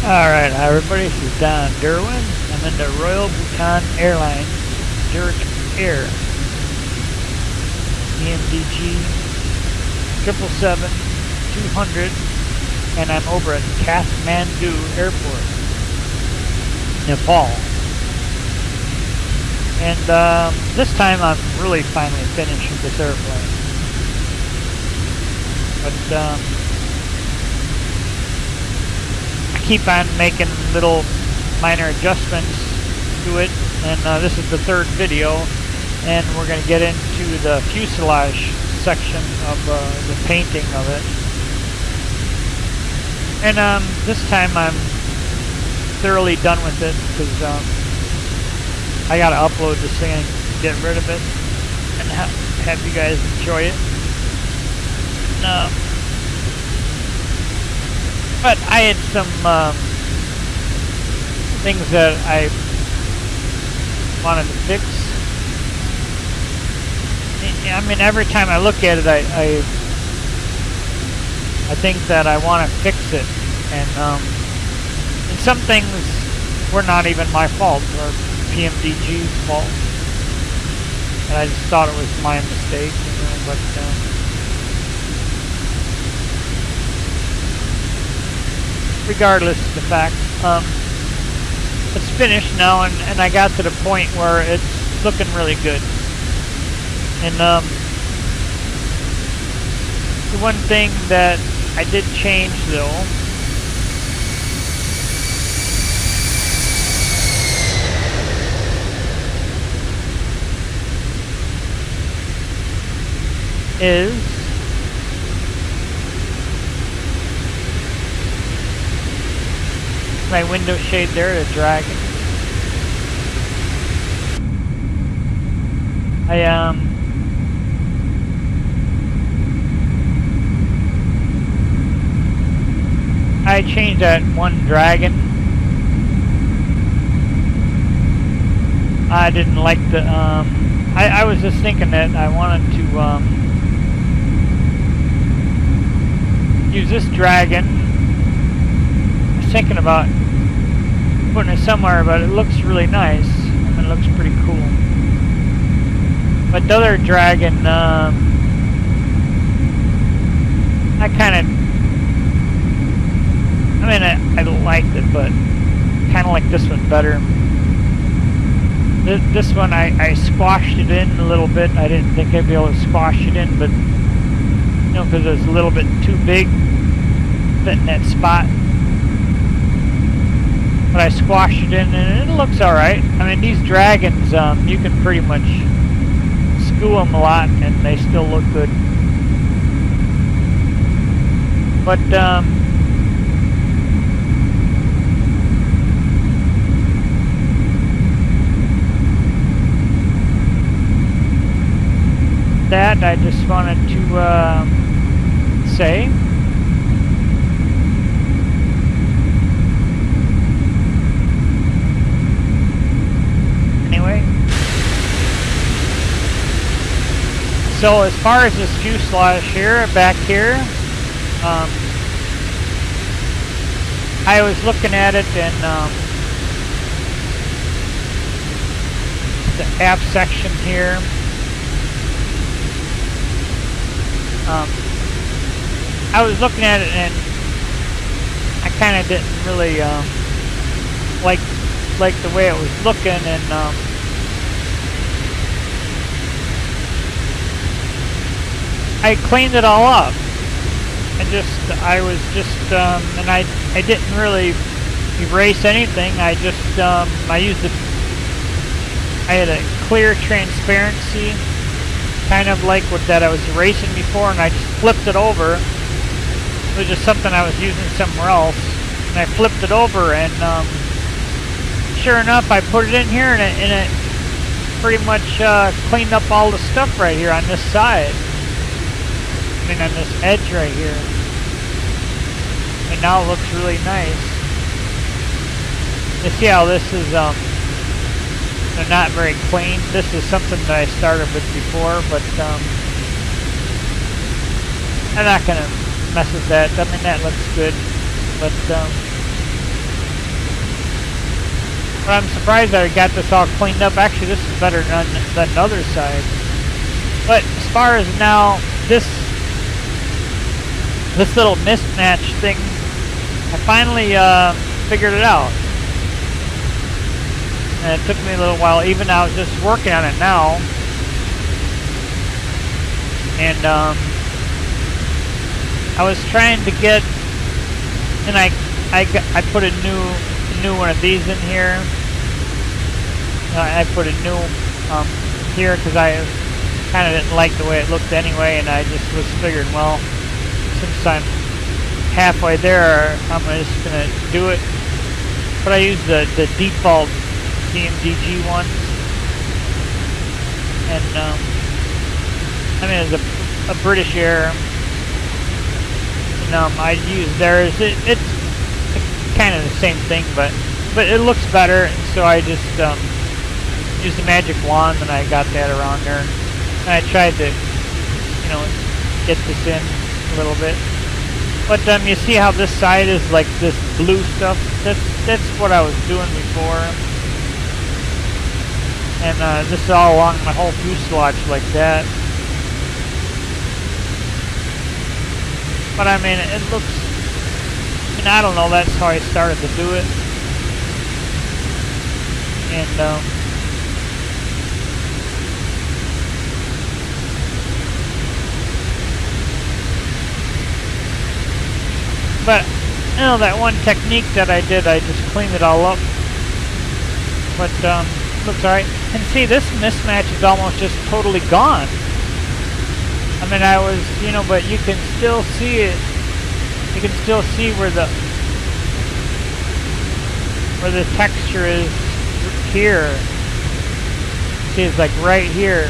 Alright, hi everybody, this is Don Derwin. I'm in the Royal Bhutan Airlines DrukAir PMDG 777-200, and I'm over at Kathmandu Airport, Nepal. And this time I'm really finally finished with this airplane. But keep on making little minor adjustments to it, and this is the third video, and we're going to get into the fuselage section of the painting of it. And this time I'm thoroughly done with it, because I got to upload this thing and get rid of it and have you guys enjoy it. But I had some things that I wanted to fix. I mean, every time I look at it, I think that I want to fix it, and some things were not even my fault, or PMDG's fault, and I just thought it was my mistake, you know, but regardless of the fact, it's finished now, and I got to the point where it's looking really good. And the one thing that I did change though is my window shade there, the Dragon. I changed that one Dragon. I didn't like the I was just thinking that I wanted to use this Dragon. I was thinking about putting it somewhere, but it looks really nice. I mean, it looks pretty cool. But the other Dragon, I kind of, I mean, I liked it, but kind of like this one better. This one, I squashed it in a little bit. I didn't think I'd be able to squash it in, but, you know, because it was a little bit too big, fit in that spot. But I squashed it in, and it looks alright. I mean, these Dragons, you can pretty much screw them a lot, and they still look good. But, that I just wanted to say. So as far as this fuselage here, back here, I was looking at it, and the aft section here, I was looking at it, and I kind of didn't really like the way it was looking, and I cleaned it all up, and I was just, and I didn't really erase anything. I just, I used I had a clear transparency, kind of like that I was erasing before, and I just flipped it over. It was just something I was using somewhere else, and I flipped it over, and sure enough, I put it in here, and it pretty much cleaned up all the stuff right here on this side. I mean, on this edge right here, and now it looks really nice. You see how this is they're not very clean. This is something that I started with before, but I'm not gonna mess with that. I mean, that looks good, but But I'm surprised that I got this all cleaned up. Actually, this is better than the other side. But as far as now, this little mismatch thing, I finally figured it out. And it took me a little while. Even I was just working on it now. And I was trying to get, and I put a new one of these in here. I put a new here because I kind of didn't like the way it looked anyway, and I just was figuring, well, since I'm halfway there, I'm just gonna do it. But I used the default PMDG one, and I mean, it's a British Air, and I use theirs. It's kind of the same thing, but it looks better, and so I just used the magic wand, and I got that around there. And I tried to, get this in a little bit. But you see how this side is like this blue stuff? That's what I was doing before. And this is all along my whole fuselage like that. But I mean, it looks, I don't know, that's how I started to do it. And but that one technique that I did, I just cleaned it all up. But looks alright. And see, this mismatch is almost just totally gone. I mean, I was, but you can still see it. You can still see where the texture is here. See, it's like right here.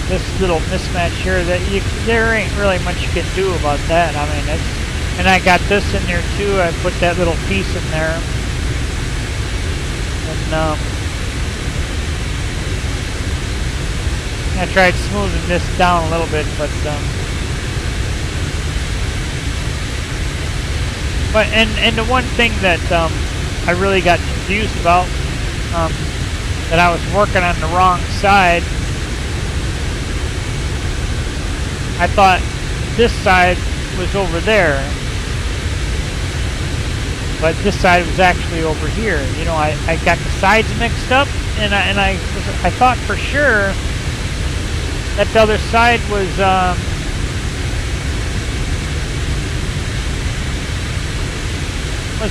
This little mismatch here, there ain't really much you can do about that. I mean, and I got this in there too. I put that little piece in there, and I tried smoothing this down a little bit, but and the one thing that I really got confused about, that I was working on the wrong side. I thought this side was over there, but this side was actually over here. I got the sides mixed up, and I thought for sure that the other side was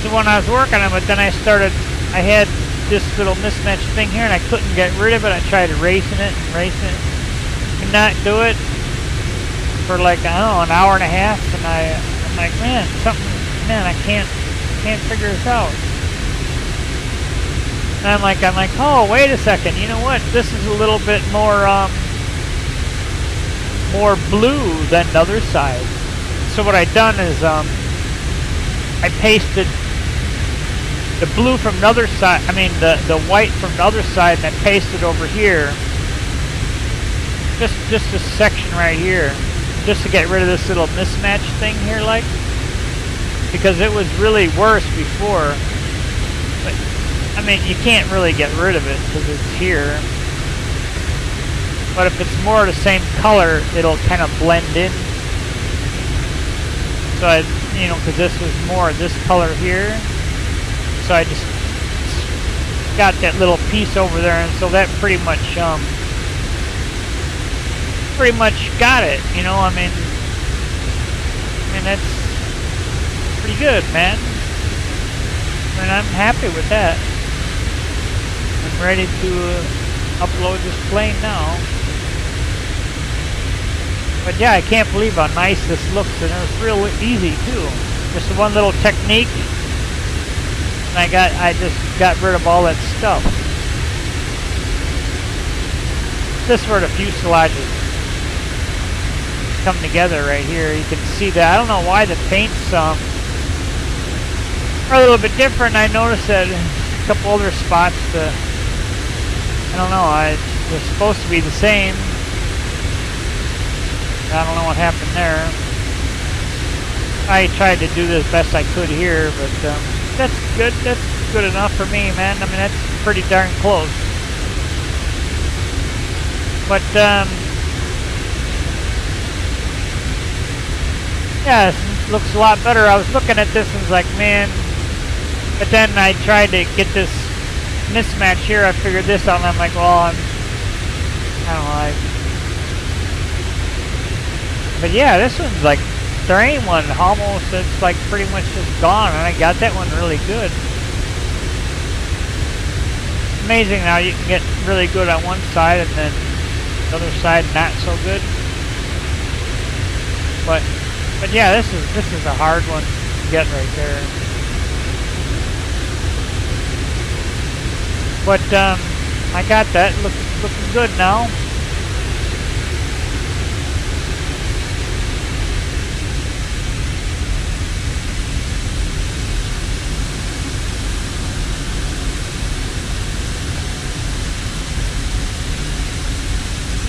the one I was working on. But then I had this little mismatch thing here, and I couldn't get rid of it. I tried erasing it, could not do it. For like, I don't know, an hour and a half, and I'm like, man, I can't figure this out. And I'm like, oh, wait a second, you know what? This is a little bit more blue than the other side. So what I done is, I pasted the blue from the other side. I mean, the white from the other side, and I pasted over here. Just this section right here. Just to get rid of this little mismatch thing here, because it was really worse before. But I mean, you can't really get rid of it because it's here. But if it's more the same color, it'll kind of blend in. So because this was more this color here, so I just got that little piece over there, and so that pretty much got it, I mean that's pretty good, man. And I'm happy with that. I'm ready to upload this plane now. But yeah, I can't believe how nice this looks, and it was real easy too. Just one little technique, and I just got rid of all that stuff. This is where the fuselages come together right here. You can see that. I don't know why the paints are a little bit different. I noticed that a couple other spots, I don't know, they're supposed to be the same. I don't know what happened there. I tried to do this best I could here, but that's good. That's good enough for me, man. I mean, that's pretty darn close. But, yeah, it looks a lot better. I was looking at this and was like, man. But then I tried to get this mismatch here. I figured this out, and I'm like, well, I don't know. But yeah, this one's like, there ain't one almost. It's like pretty much just gone, and I got that one really good. Amazing how you can get really good on one side and then the other side not so good. But yeah, this is a hard one to get right there. But I got that looking good now.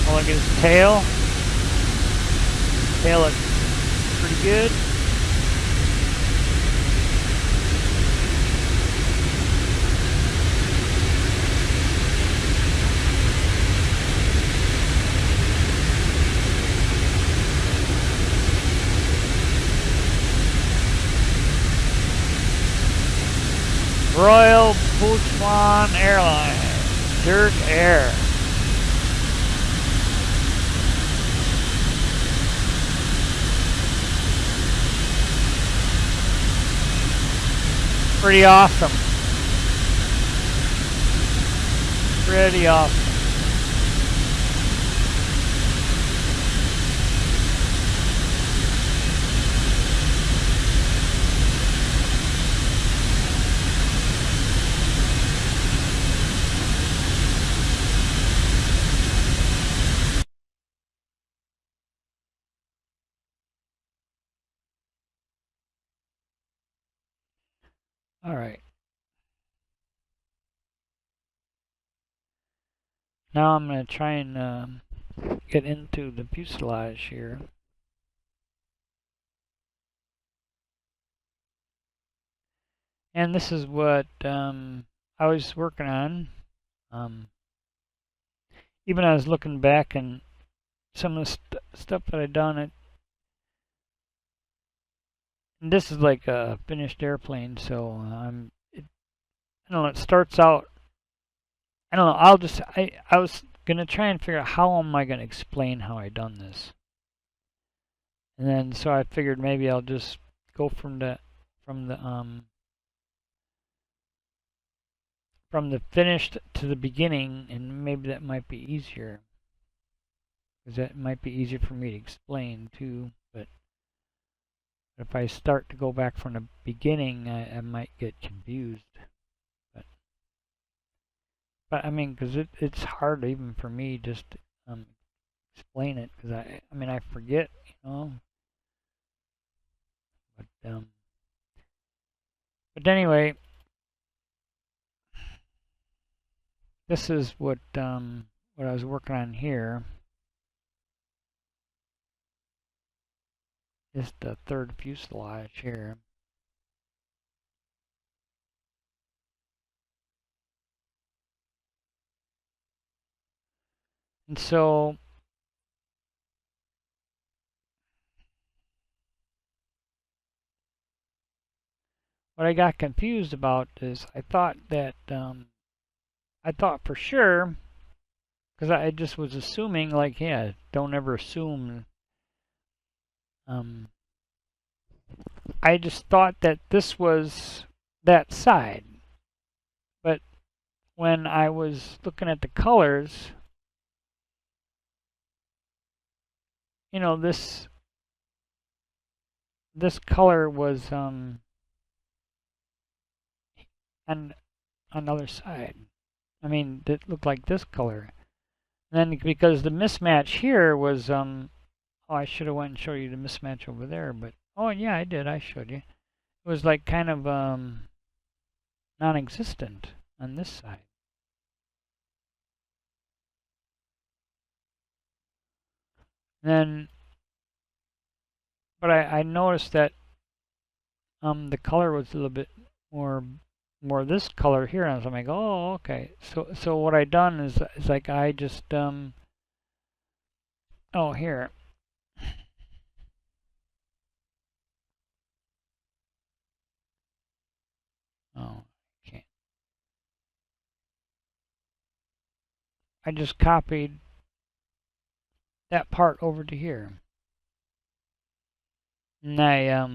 Oh, look at his tail. Tail looks pretty good. Royal Bhutan Airlines, DrukAir. Pretty awesome. Pretty awesome. All right. Now I'm going to try and get into the fuselage here. And this is what I was working on. Even I was looking back and some of the stuff that I'd done. And this is like a finished airplane, so I don't know. It starts out. I don't know. I was gonna try and figure out how am I gonna explain how I done this. And then so I figured maybe I'll just go from the finished to the beginning, and maybe that might be easier. Because that might be easier for me to explain too. But if I start to go back from the beginning, I might get confused. But I mean, because it's hard even for me just to explain it, because I mean I forget, you know. But anyway, this is what I was working on here. Is the third fuselage here. And so what I got confused about is I thought that I thought for sure, because I just was assuming, like, yeah, don't ever assume. I just thought that this was that side. But when I was looking at the colors, you know, this color was on another side. I mean, it looked like this color. And then because the mismatch here was oh, I should have went and showed you the mismatch over there, but oh yeah, I did. I showed you. It was like kind of non-existent on this side. Then, but I noticed that the color was a little bit more more this color here, and I'm like, oh, okay. So what I done is like I just oh, here. Oh, okay. I just copied that part over to here. And I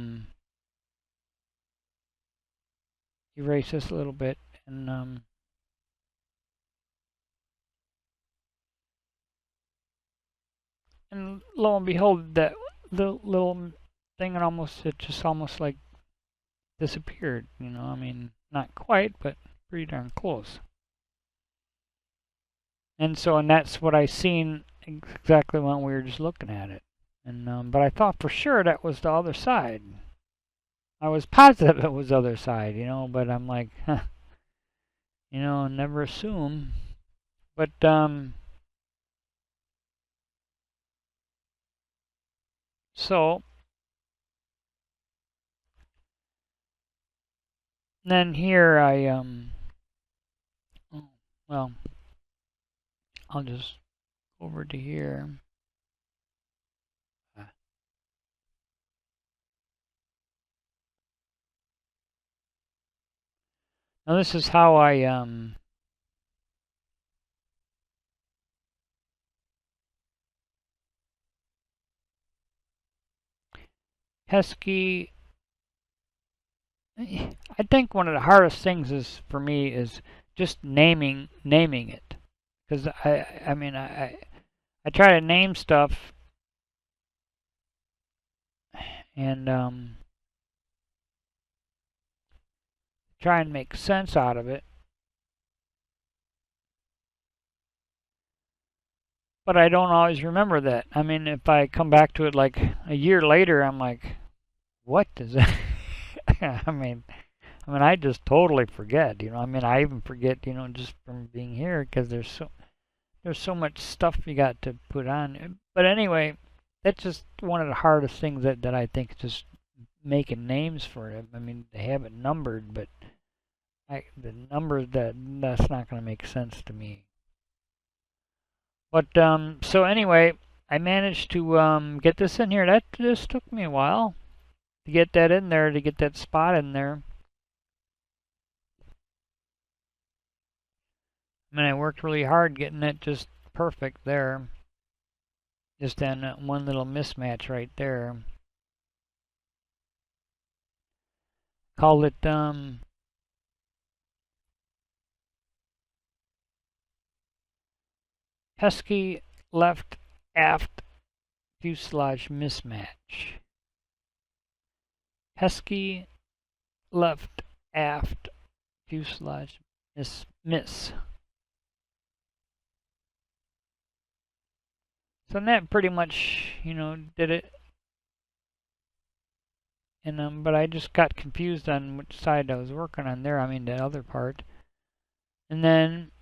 erase this a little bit, and lo and behold, that little thing, it just almost like disappeared. You know, I mean, not quite, but pretty darn close. And that's what I seen exactly when we were just looking at it. And but I thought for sure that was the other side. I was positive it was the other side, you know, but I'm like, huh, you know, never assume. But so then here I well, I'll just go over to here. Now this is how I pesky. I think one of the hardest things is for me is just naming it, because I mean I try to name stuff and try and make sense out of it. But I don't always remember that. I mean, if I come back to it like a year later, I'm like, what does that? I mean, I just totally forget. You know, I mean, I even forget. You know, just from being here, because there's so much stuff you got to put on. But anyway, that's just one of the hardest things that I think, just making names for it. I mean, they have it numbered, but the numbers, that's not going to make sense to me. But so anyway, I managed to get this in here. That just took me a while to get that in there, to get that spot in there. I mean, I worked really hard getting it just perfect there. Just on that one little mismatch right there. Called it pesky left aft fuselage mismatch. Pesky left aft fuselage miss. So that pretty much, you know, did it. And but I just got confused on which side I was working on there. I mean, the other part. And then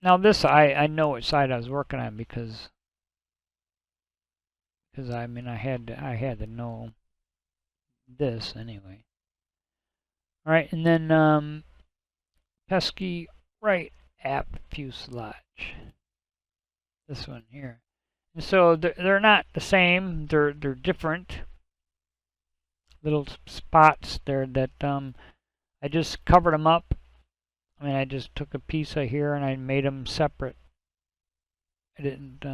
now this, I know which side I was working on, because I mean, I had to know this anyway. All right, and then pesky right aft fuselage. This one here. And so they're not the same. They're different little spots there that I just covered them up. I mean, I just took a piece of here and I made them separate. I didn't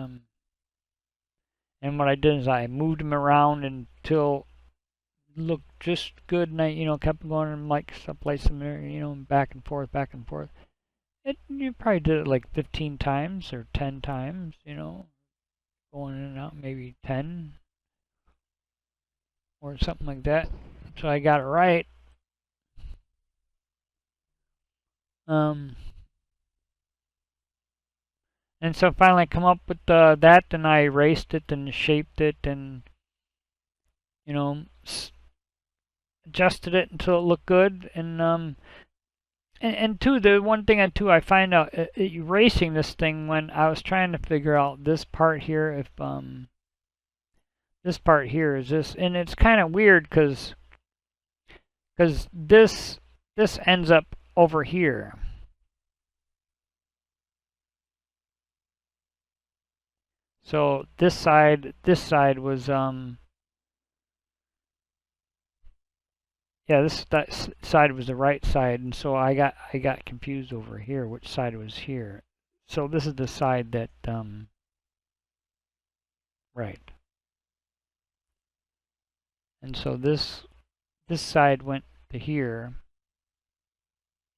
and what I did is I moved them around until it looked just good, and I, you know, kept going and like place them there, you know, back and forth, back and forth. You probably did it like 15 times or 10 times, you know, going in and out, maybe 10 or something like that. So I got it right. And so finally I come up with that, and I erased it and shaped it and, you know, adjusted it until it looked good. And two, the one thing I find out erasing this thing, when I was trying to figure out this part here, if this part here is this, and it's kind of weird because because this ends up over here. So this side was yeah, that side was the right side, and so I got confused over here which side was here. So this is the side that right. And so this side went to here.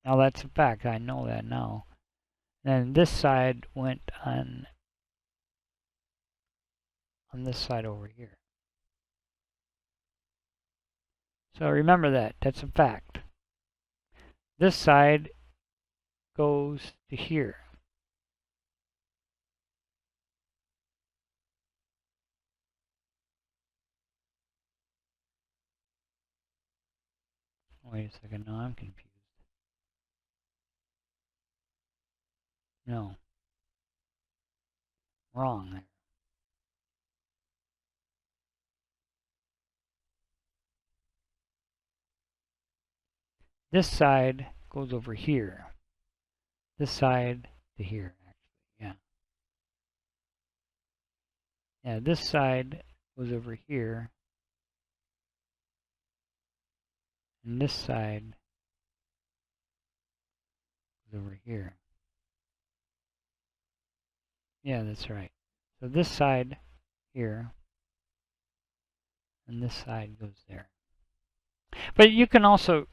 Now that's a fact, I know that now. And this side went on this side over here. So remember that, that's a fact. This side goes to here. Wait a second, now I'm confused. No. Wrong there. This side goes over here. This side to here, actually, yeah. Yeah, this side goes over here. And this side goes over here. Yeah, that's right. So this side here, and this side goes there. But you can also,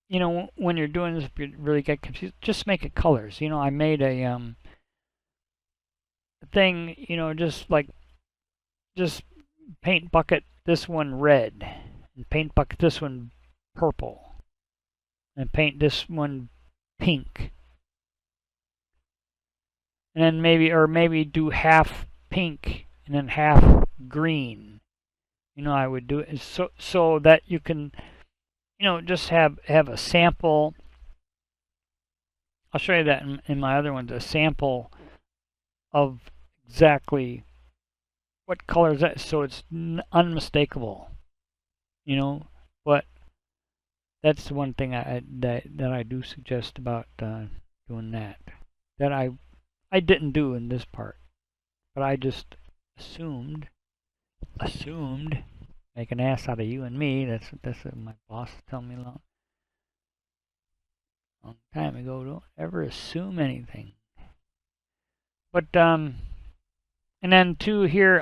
you know, when you're doing this, if you really get confused, just make it colors. You know, I made a thing, you know, just paint bucket this one red, and paint bucket this one purple, and paint this one pink. And then maybe do half pink and then half green. You know, I would do it so that you can, you know, just have a sample. I'll show you that in my other ones, a sample of exactly what color is that, so it's unmistakable. You know, but that's the one thing that I do suggest about doing that. That I didn't do in this part, but I just assumed, make an ass out of you and me. That's what my boss told me a long time ago. Don't ever assume anything. But and then two here,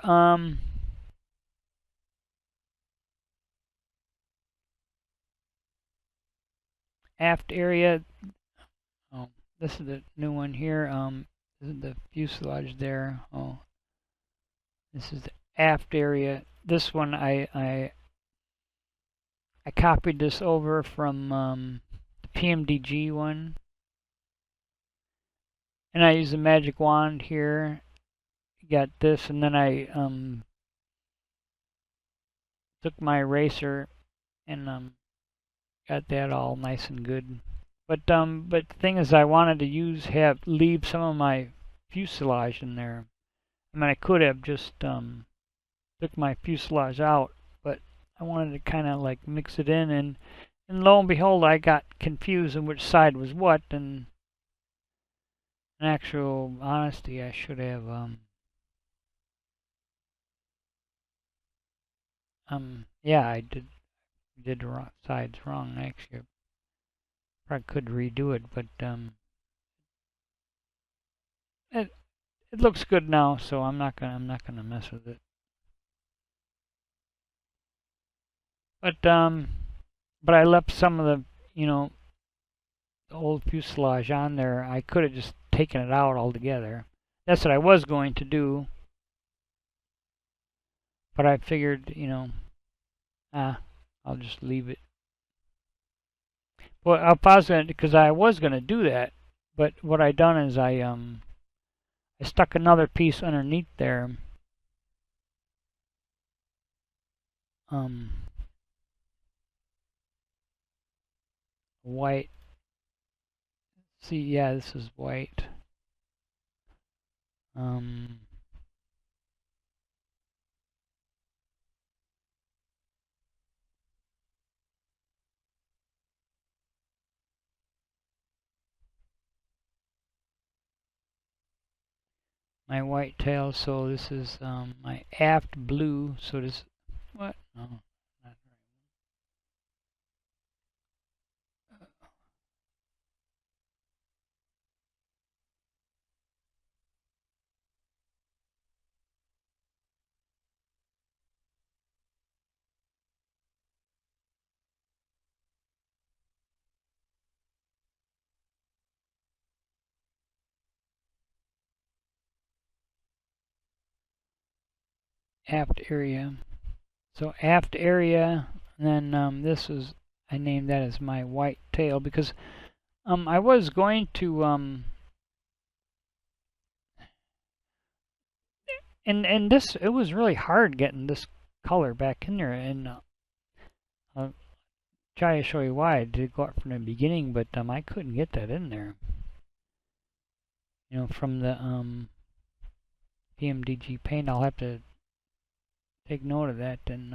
aft area. Oh, this is the new one here. This is the fuselage there. Oh, this is the aft area. This one I copied this over from the PMDG one, and I use the magic wand here. Got this, and then I took my eraser and got that all nice and good. But the thing is, I wanted to leave some of my fuselage in there. I mean, I could have just took my fuselage out, but I wanted to kind of like mix it in, and lo and behold, I got confused on which side was what. And in actual honesty, I should have yeah, I did the wrong sides wrong. Actually, I probably could redo it, but it looks good now, so I'm not gonna mess with it. But I left some of the, you know, the old fuselage on there. I could have just taken it out altogether. That's what I was going to do, but I figured, you know, I'll just leave it. Well, because I was gonna do that, but what I done is I stuck another piece underneath there. White. See, yeah, this is white. my white tail. So this is my aft blue. So this, what? No, not right. Aft area. So aft area, and then this is, I named that as my white tail because I was going to and this, it was really hard getting this color back in there, and I'll try to show you why. I did go up from the beginning, but I couldn't get that in there. You know, from the PMDG paint, I'll have to take note of that, and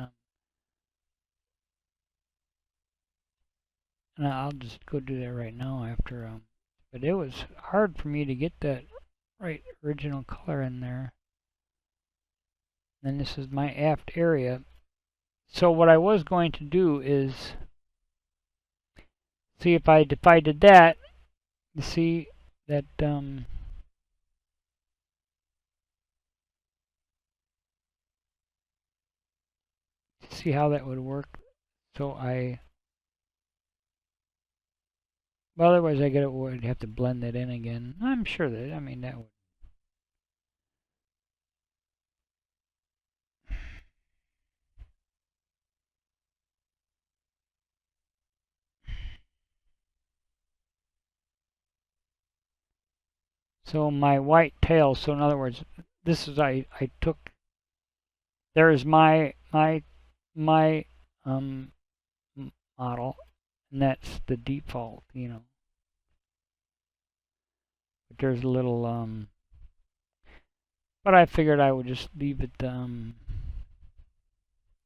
I'll just go do that right now after. But it was hard for me to get that right original color in there. And this is my aft area. So what I was going to do is see if I did that. You see that see how that would work. So well, otherwise I would have to blend that in again. I'm sure that, I mean, that would. So my white tail, so in other words, this is, I took, there is my model, and that's the default, you know. But there's a little, but I figured I would just leave it on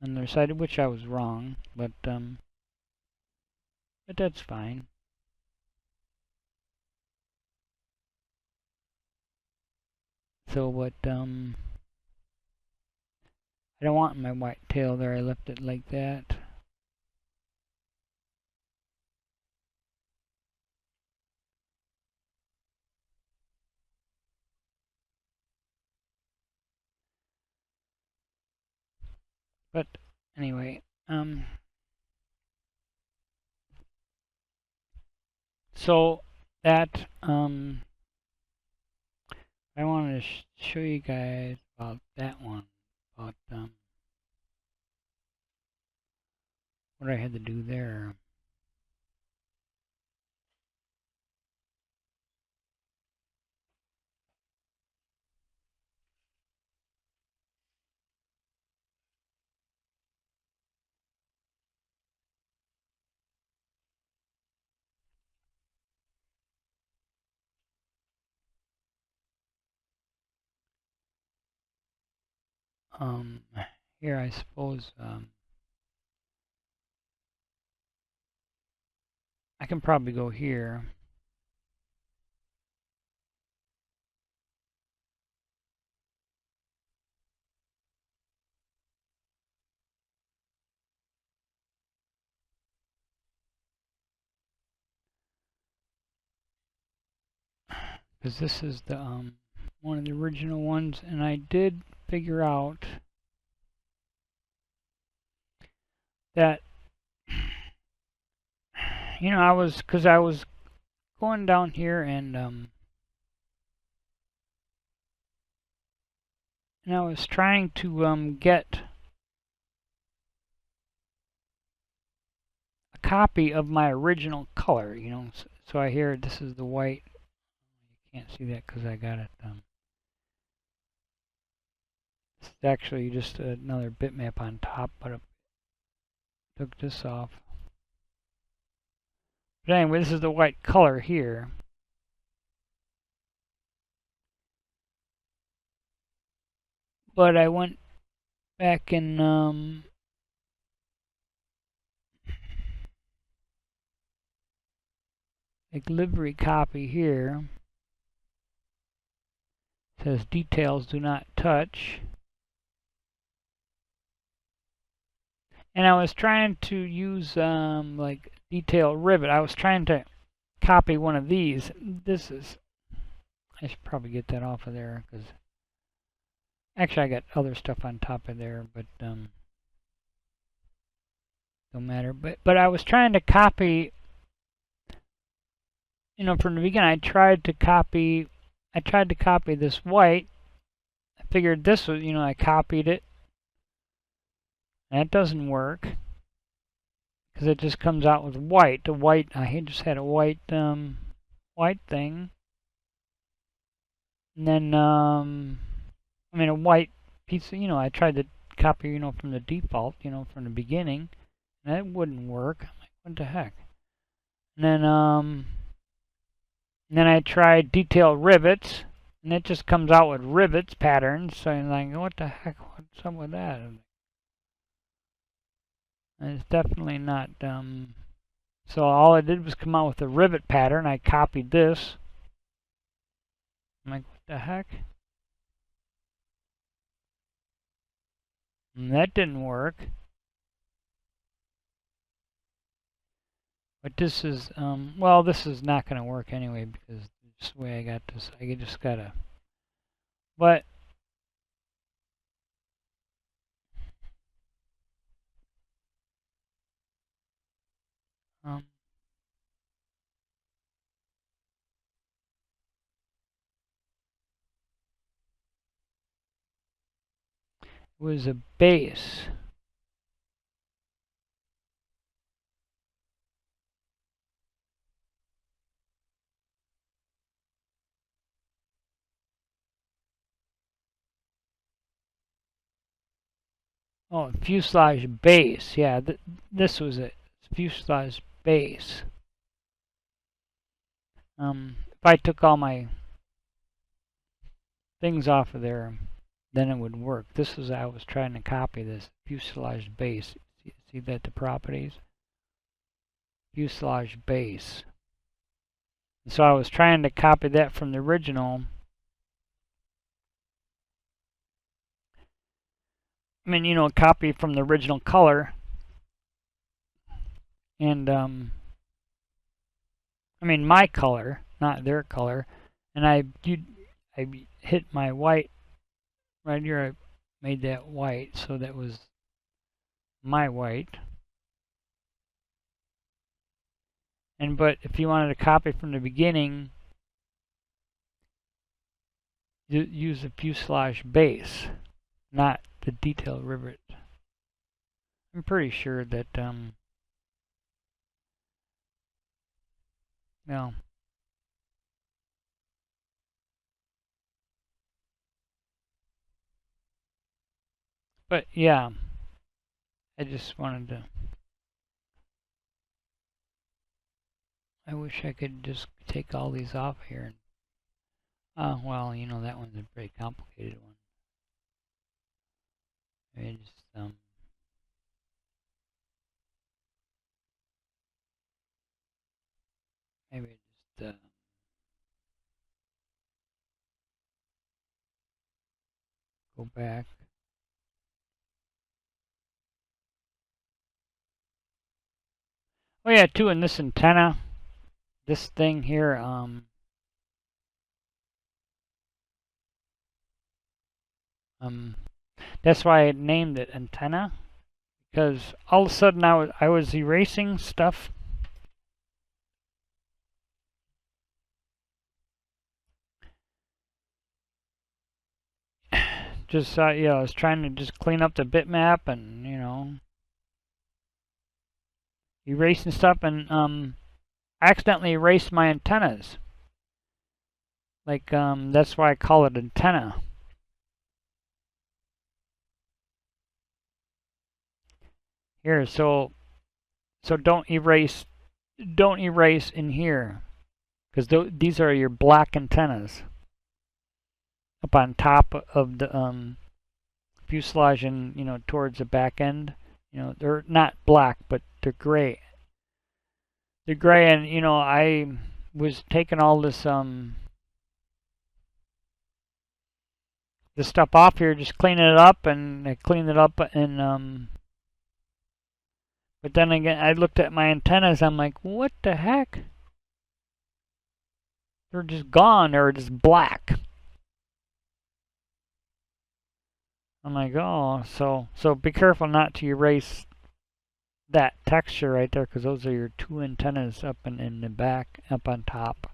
their side, which I was wrong, but that's fine. So what I don't want my white tail there, I left it like that. But anyway, so that I wanted to show you guys about that one, about what I had to do there. Here I suppose I can probably go here. Because this is the one of the original ones, and I did figure out that, you know, I was going down here and I was trying to get a copy of my original color, you know. So I hear this is the white. You can't see that because I got it. It's actually just another bitmap on top, but I took this off. But anyway, this is the white color here. But I went back and like livery copy here. It says details do not touch. And I was trying to use like detail rivet. I was trying to copy one of these. This is, I should probably get that off of there, because actually I got other stuff on top of there, but don't matter. But I was trying to copy, you know, from the beginning. I tried to copy this white. I figured this was, you know, I copied it. That doesn't work, because it just comes out with white. The white, I just had a white white thing. And then, I mean, a white piece, you know, I tried to copy, you know, from the default, you know, from the beginning. And that wouldn't work. I'm like, what the heck? And then I tried detail rivets, and it just comes out with rivets patterns. So I'm like, what the heck? What's up with that? And it's definitely not, so all I did was come out with a rivet pattern. I copied this. I'm like, what the heck? And that didn't work. But this is, well, this is not going to work anyway, because just the way I got this, I just got to, but it was a base. Oh, fuselage base. Yeah, this was it. Fuselage base. If I took all my things off of there, then it would work. This was, I was trying to copy this fuselage base. See that, the properties? Fuselage base. And so I was trying to copy that from the original. I mean, you know, copy from the original color. And, I mean, my color, not their color. And I hit my white right here. I made that white, so that was my white. And but if you wanted to copy from the beginning, you use the fuselage base, not the detail rivet. I'm pretty sure that no. But yeah, I just wanted to. I wish I could just take all these off here. Well, you know, that one's a pretty complicated one. Maybe just maybe just go back. Oh yeah, too, in this antenna, this thing here, that's why I named it antenna, because all of a sudden I was erasing stuff. Just yeah, I was trying to just clean up the bitmap and, you know, erasing stuff, and I accidentally erased my antennas. Like that's why I call it antenna. Here, so don't erase in here, because these are your black antennas up on top of the fuselage, and, you know, towards the back end. You know, they're not black, but they're gray. They're gray, and, you know, I was taking all this the stuff off here, just cleaning it up, and I cleaned it up, and but then again, I looked at my antennas, I'm like, what the heck? They're just gone, they're just black. I'm like, oh, so be careful not to erase that texture right there, because those are your two antennas up in the back, up on top.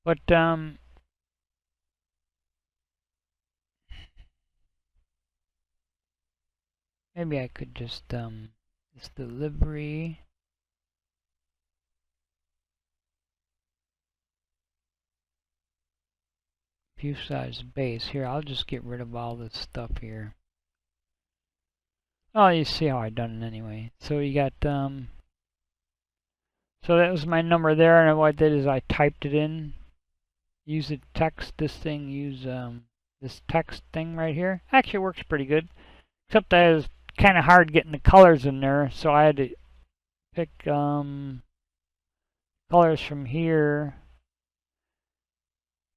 But maybe I could just this delivery. Fuselage base. Here, I'll just get rid of all this stuff here. Oh, you see how I done it anyway. So you got so that was my number there, and what I did is I typed it in. Use the text, this thing, use this text thing right here. Actually, it works pretty good. Except that it was kind of hard getting the colors in there, so I had to pick colors from here.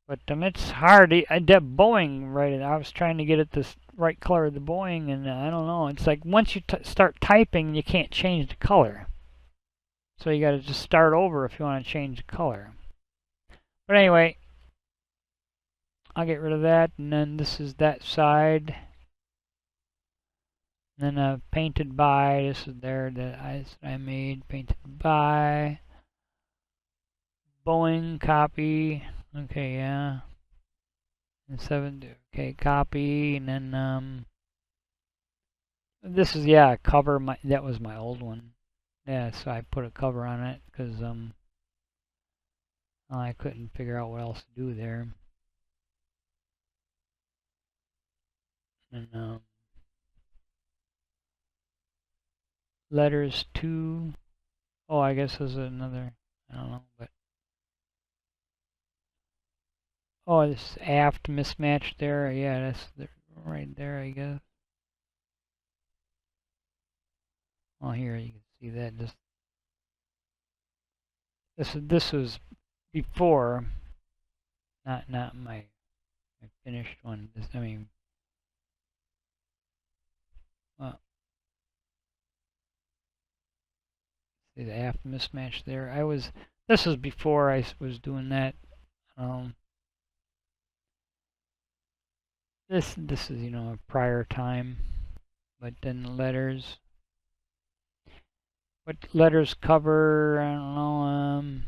But it's hard. I did Boeing right. I was trying to get it this right color of the Boeing, and I don't know. It's like once you start typing, you can't change the color. So you got to just start over if you want to change the color. But anyway, I'll get rid of that, and then this is that side. And then painted by. This is there that I made. Painted by Boeing copy. Okay, yeah. And 7, okay, copy, and then this is, yeah, cover. That was my old one. Yeah, so I put a cover on it because I couldn't figure out what else to do there. And letters 2. Oh, I guess there's another. I don't know, but oh, this aft mismatch there. Yeah, that's right there, I guess. Oh, here you can see that. This was before, not my finished one. I mean, well, see the aft mismatch there. This was before I was doing that. This is, you know, a prior time, but then the letters. What letters cover? I don't know.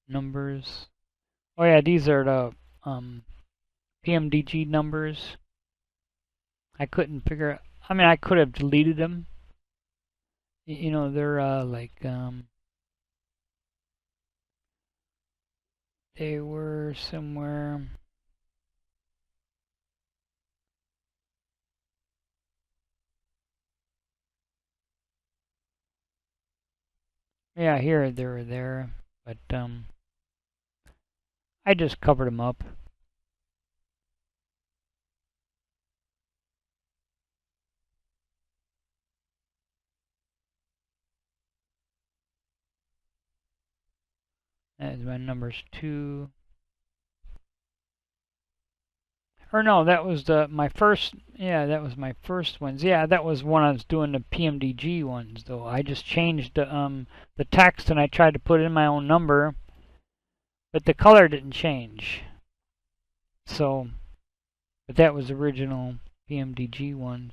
Numbers. Oh yeah, these are the PMDG numbers. I couldn't figure out. I mean, I could have deleted them. You know, they're like they were somewhere. Yeah, here they were there, but I just covered them up. That is my numbers 2. Or no, that was my first. Yeah, that was my first ones. Yeah, that was when I was doing the PMDG ones, though. I just changed the text and I tried to put in my own number, but the color didn't change. So, but that was original PMDG ones.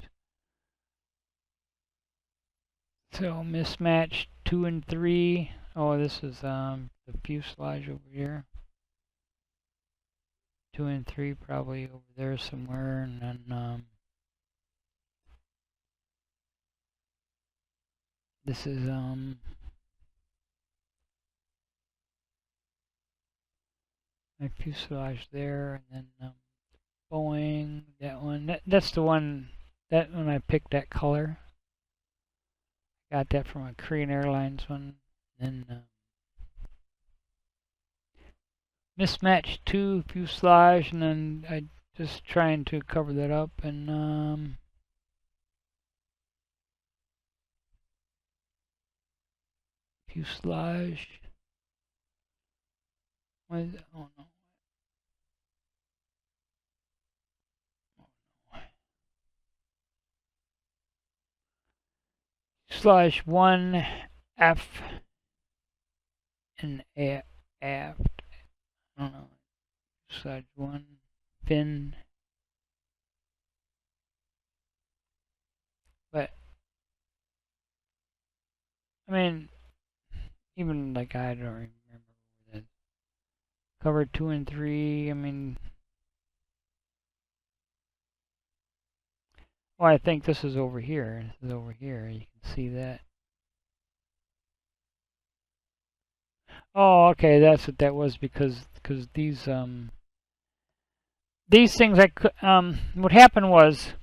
So mismatch 2 and 3. Oh, this is the fuselage over here. 2 and 3 probably over there somewhere, and then this is my fuselage there, and then Boeing, that one. That's the one. That when I picked that color, got that from a Korean Airlines one. Then mismatch 2 fuselage, and then I just trying to cover that up, and fuselage. What is it? Oh no. Fuselage 1 F and aft. I don't know. Fuselage 1 fin. But I mean, even like I don't remember that. Cover 2 and 3. I mean, well, I think this is over here. This is over here. You can see that. Oh, okay. That's what that was because these things I could what happened was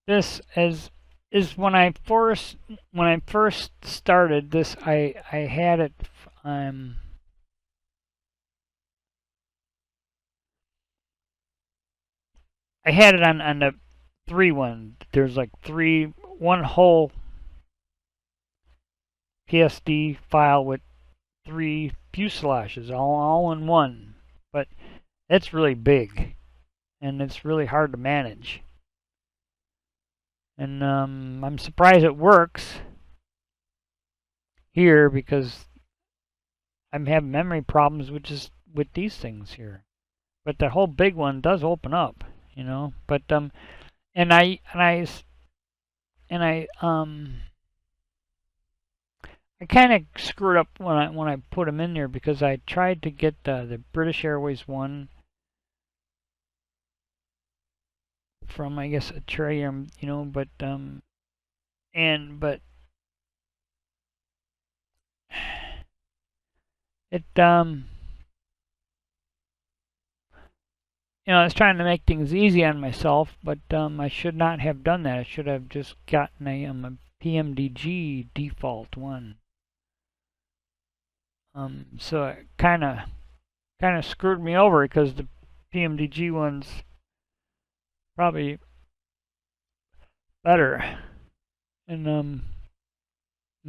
this is when I first started this. I had it I had it on the 3 1. There's like one whole PSD file with 3 fuselages all in one. But it's really big and it's really hard to manage. And I'm surprised it works here because I'm having memory problems with these things here. But the whole big one does open up, you know. But and I kind of screwed up when I put them in there because I tried to get the British Airways one from, I guess, a Trarium, you know, but it you know, I was trying to make things easy on myself, but I should not have done that. I should have just gotten a PMDG default one. So it kind of screwed me over because the PMDG one's probably better, and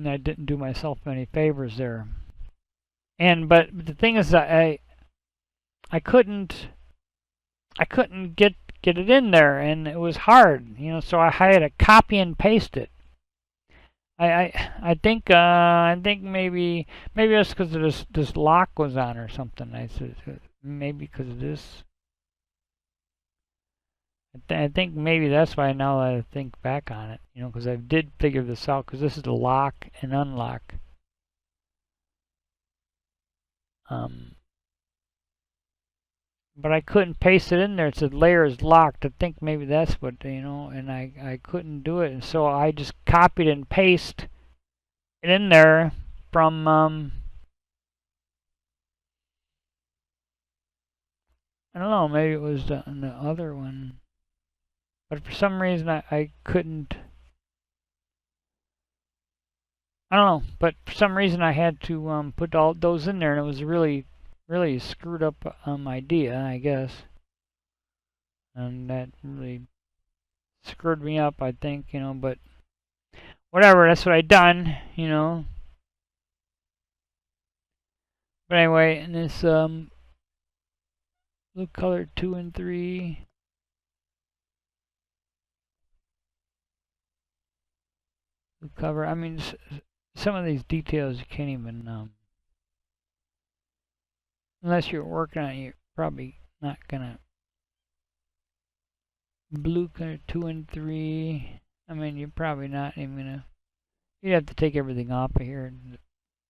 I didn't do myself any favors there. But the thing is that I couldn't get it in there, and it was hard, you know. So I had to copy and paste it. I think maybe it's because this lock was on or something. I said maybe because of this. I think maybe that's why now that I think back on it, you know, because I did figure this out because this is the lock and unlock. But I couldn't paste it in there. It said layer is locked. I think maybe that's what, you know, and I couldn't do it. And so I just copied and pasted it in there from, I don't know, maybe it was the other one. But for some reason I couldn't, I don't know, but for some reason I had to put all those in there, and it was really screwed up idea, I guess. And that really screwed me up, I think, you know, but whatever, that's what I done, you know. But anyway, in this blue color 2 and 3. Blue cover, I mean, some of these details you can't even, unless you're working on it, you're probably not gonna. Blue color 2 and 3. I mean, you're probably not even gonna. You have to take everything off of here and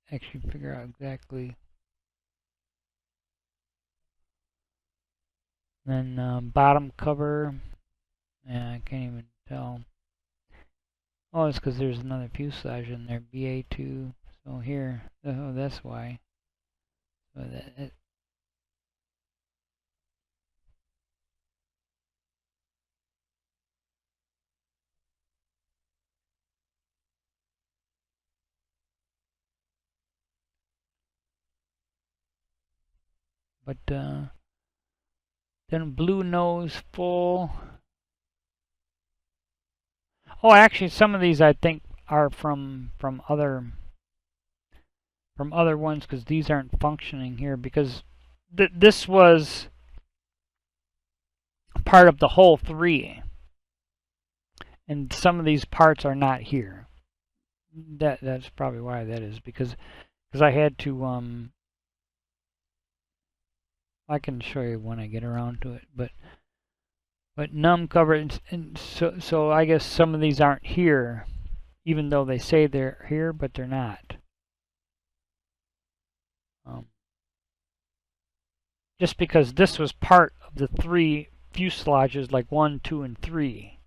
actually figure out exactly. Then bottom cover. Yeah, I can't even tell. Oh, it's because there's another fuselage in there, BA2. So here, oh, that's why. So but then blue nose full. Oh, actually, some of these I think are from other ones, because these aren't functioning here, because this was part of the whole 3, and some of these parts are not here. That's probably why that is, because I had to I can show you when I get around to it, but num coverage, and so I guess some of these aren't here, even though they say they're here, but they're not. Just because this was part of the 3 fuselages, like 1, 2, and 3,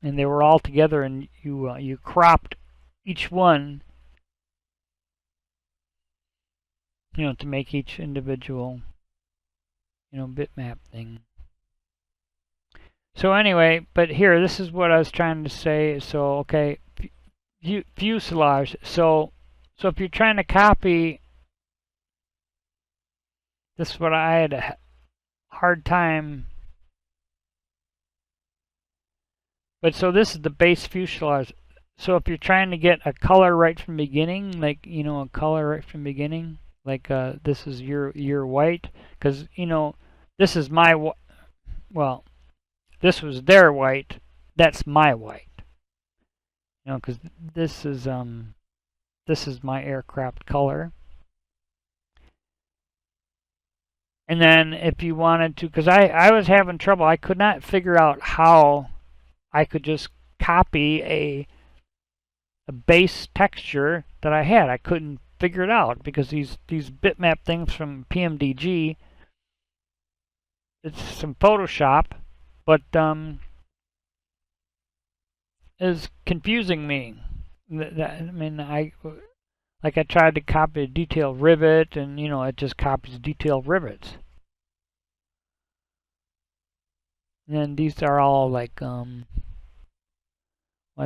and they were all together, and you cropped each one, to make each individual, bitmap thing. So anyway, but here, this is what I was trying to say. So okay, fuselage. So if you're trying to copy, this is what I had a hard time. But so this is the base fuselage. So if you're trying to get a color right from the beginning, like a color right from the beginning, like this is your white, because this is my well, this was their white, that's my white. Because this is my aircraft color. And then if you wanted to, because I was having trouble, I could not figure out how I could just copy a base texture that I had. I couldn't figure it out, because these bitmap things from PMDG, it's some Photoshop, but is confusing me. I mean, I tried to copy a detailed rivet, and it just copies detailed rivets. And then these are all like I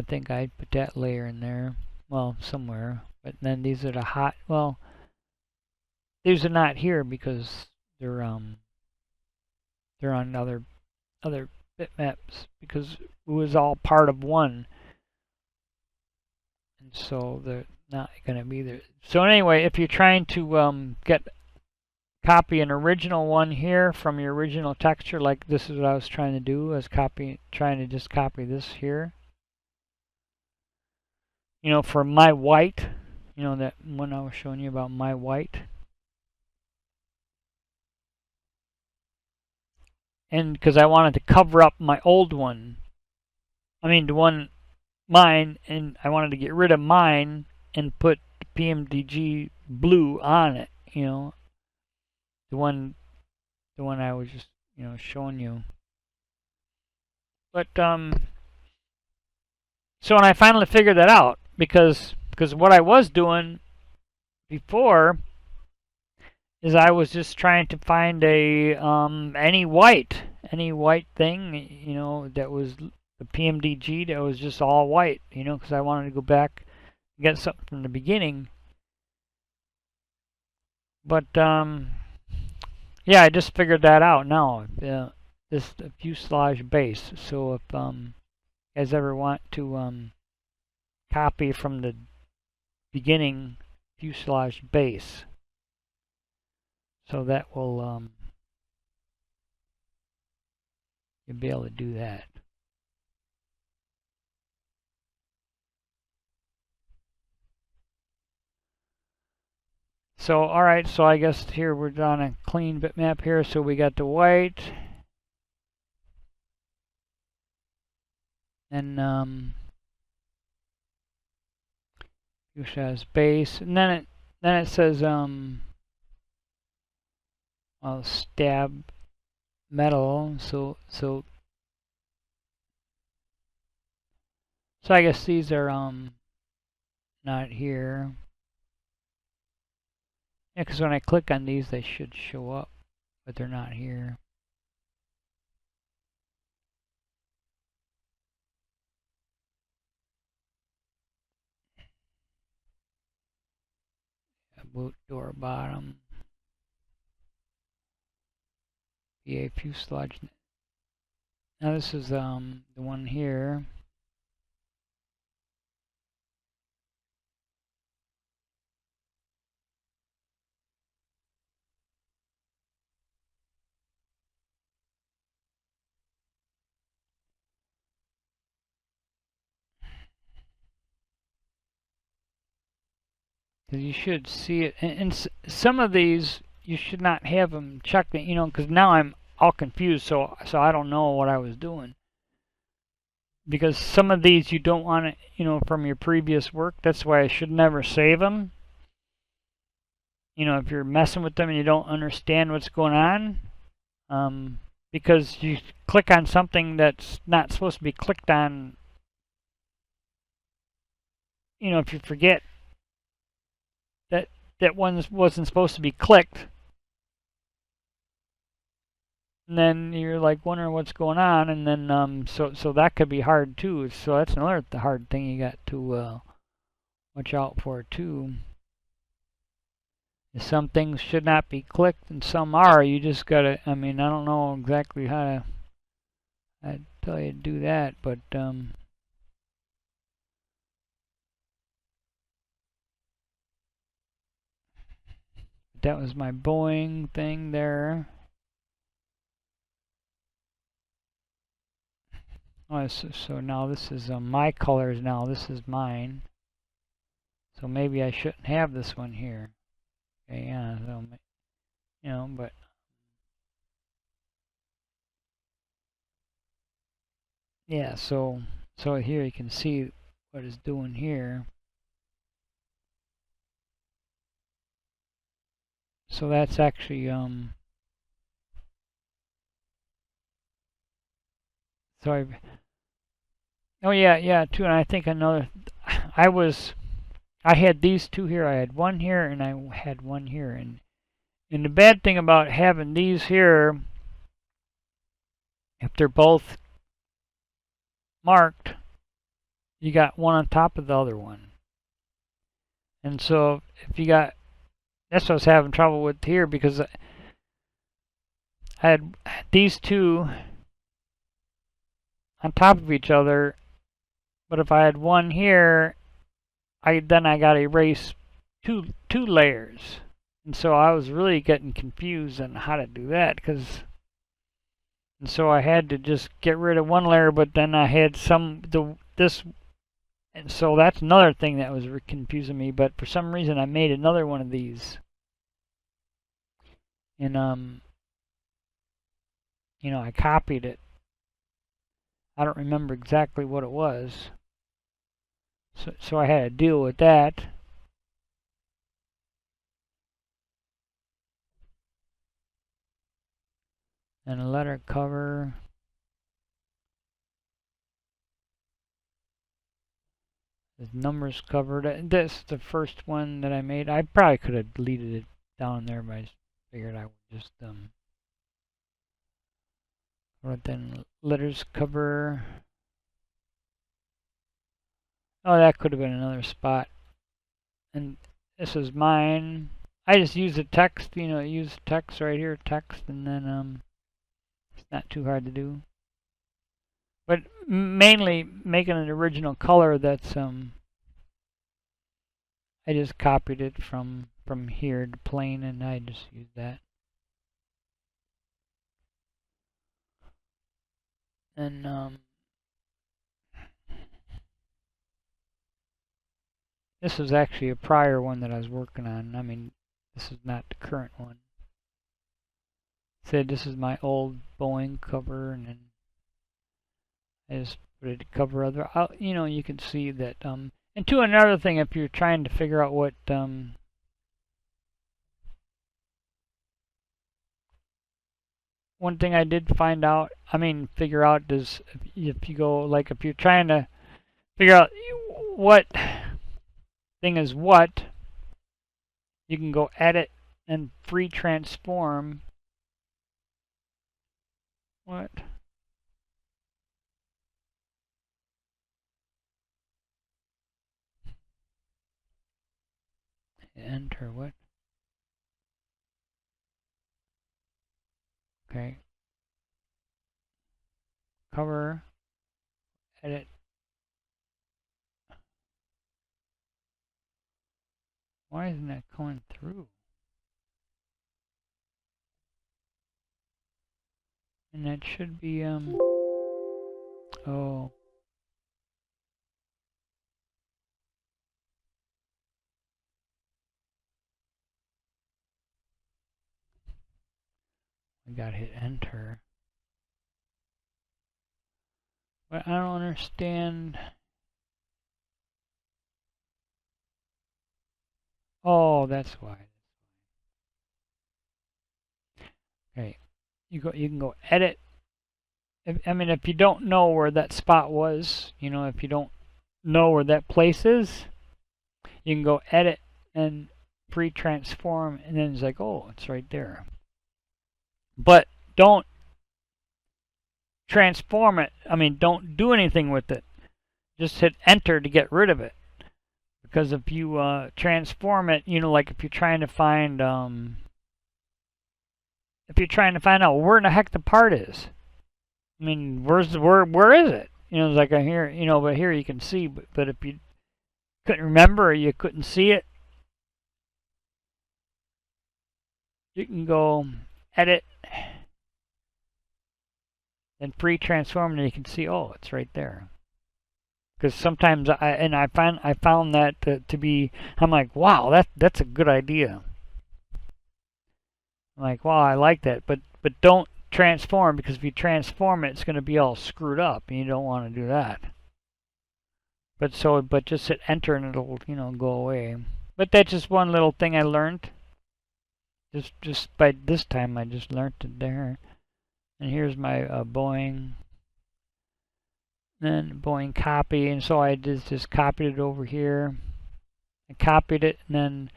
think I'd put that layer in there, well, somewhere. But then these are the hot. Well, these are not here because they're on other bitmaps, because it was all part of one, and so they're not going to be there. So anyway, if you're trying to copy an original one here from your original texture, like this is what I was trying to do, is trying to just copy this here. For my white, that one I was showing you about my white. And because I wanted to cover up my old one, I mean mine, and I wanted to get rid of mine and put PMDG blue on it, the one I was just showing you. But so when I finally figured that out, because what I was doing before is I was just trying to find a any white thing, that was the PMDG that was just all white, because I wanted to go back and get something from the beginning. But yeah, I just figured that out now. This fuselage base. So if you guys ever want to copy from the beginning fuselage base, so that will you'll be able to do that. So alright, so I guess here we're on a clean bitmap here. So we got the white, and fuselage base, and then it says stab metal. So I guess these are not here. Yeah, because when I click on these, they should show up, but they're not here. Boot door bottom. PA fuselage. Now this is the one here. because you should see it. And some of these you should not have them checked, you know, because now I'm all confused, so I don't know what I was doing. Because some of these you don't want to, you know, from your previous work. That's why I should never save them. You know, if you're messing with them and you don't understand what's going on, because you click on something that's not supposed to be clicked on. You know, if you forget that one wasn't supposed to be clicked, and then you're like wondering what's going on, and then so that could be hard too. So that's another hard thing you got to watch out for too. Some things should not be clicked, and some are. You just gotta. I mean, I don't know exactly how to. I'd tell you to do that, but that was my Boeing thing there. Oh, so now this is my colors. Now this is mine. So maybe I shouldn't have this one here. Okay, yeah. So you know, but yeah. So here you can see what it's doing here. So that's actually so oh yeah too, and I think another I had these two here. I had one here and I had one here, and the bad thing about having these here, if they're both marked, you got one on top of the other one. And so if you got, that's what I was having trouble with here, because I had these two on top of each other, but if I had one here, then I got to erase two layers. And so I was really getting confused on how to do that, and so I had to just get rid of one layer, but then I had this, and so that's another thing that was confusing me. But for some reason I made another one of these, and you know, I copied it. I don't remember exactly what it was, so I had to deal with that. And a letter cover. The numbers covered. This is the first one that I made. I probably could have deleted it down there, but I figured I would just but then letters cover. Oh, that could have been another spot. And this is mine. I just use the text, you know, use text right here, text, and then it's not too hard to do. But mainly making an original color that's I just copied it from here to plain, and I just use that. And this is actually a prior one that I was working on. I mean, this is not the current one. Said this is my old Boeing cover, and then I just put it to cover other. You know, you can see that. And to another thing, if you're trying to figure out what one thing I did find out, figure out is if you go, like, if you're trying to figure out what thing is what, you can go edit and free transform. What? Enter what? Okay. Cover, edit. Why isn't that going through? And that should be oh. I gotta hit enter. But I don't understand. Oh, that's why. Okay, you can go edit. I mean, if you don't know where that spot was, you know, if you don't know where that place is, you can go edit and pre-transform, and then it's like, oh, it's right there. But don't transform it. I mean, don't do anything with it. Just hit enter to get rid of it. Because if you transform it, you know, like if you're trying to find out where in the heck the part is. I mean, where is it? You know, it's like here, you know, but here you can see. But if you couldn't remember or you couldn't see it, you can go edit and pre-transform, and you can see, oh, it's right there. Because sometimes I found that to be, I'm like, wow, that's a good idea. I'm like, wow, I like that, but don't transform, because if you transform it, it's going to be all screwed up, and you don't want to do that. But just hit enter and it'll, you know, go away. But that's just one little thing I learned. Just by this time, I just learned it there. And here's my Boeing. Then Boeing copy, and so I just copied it over here. I copied it, and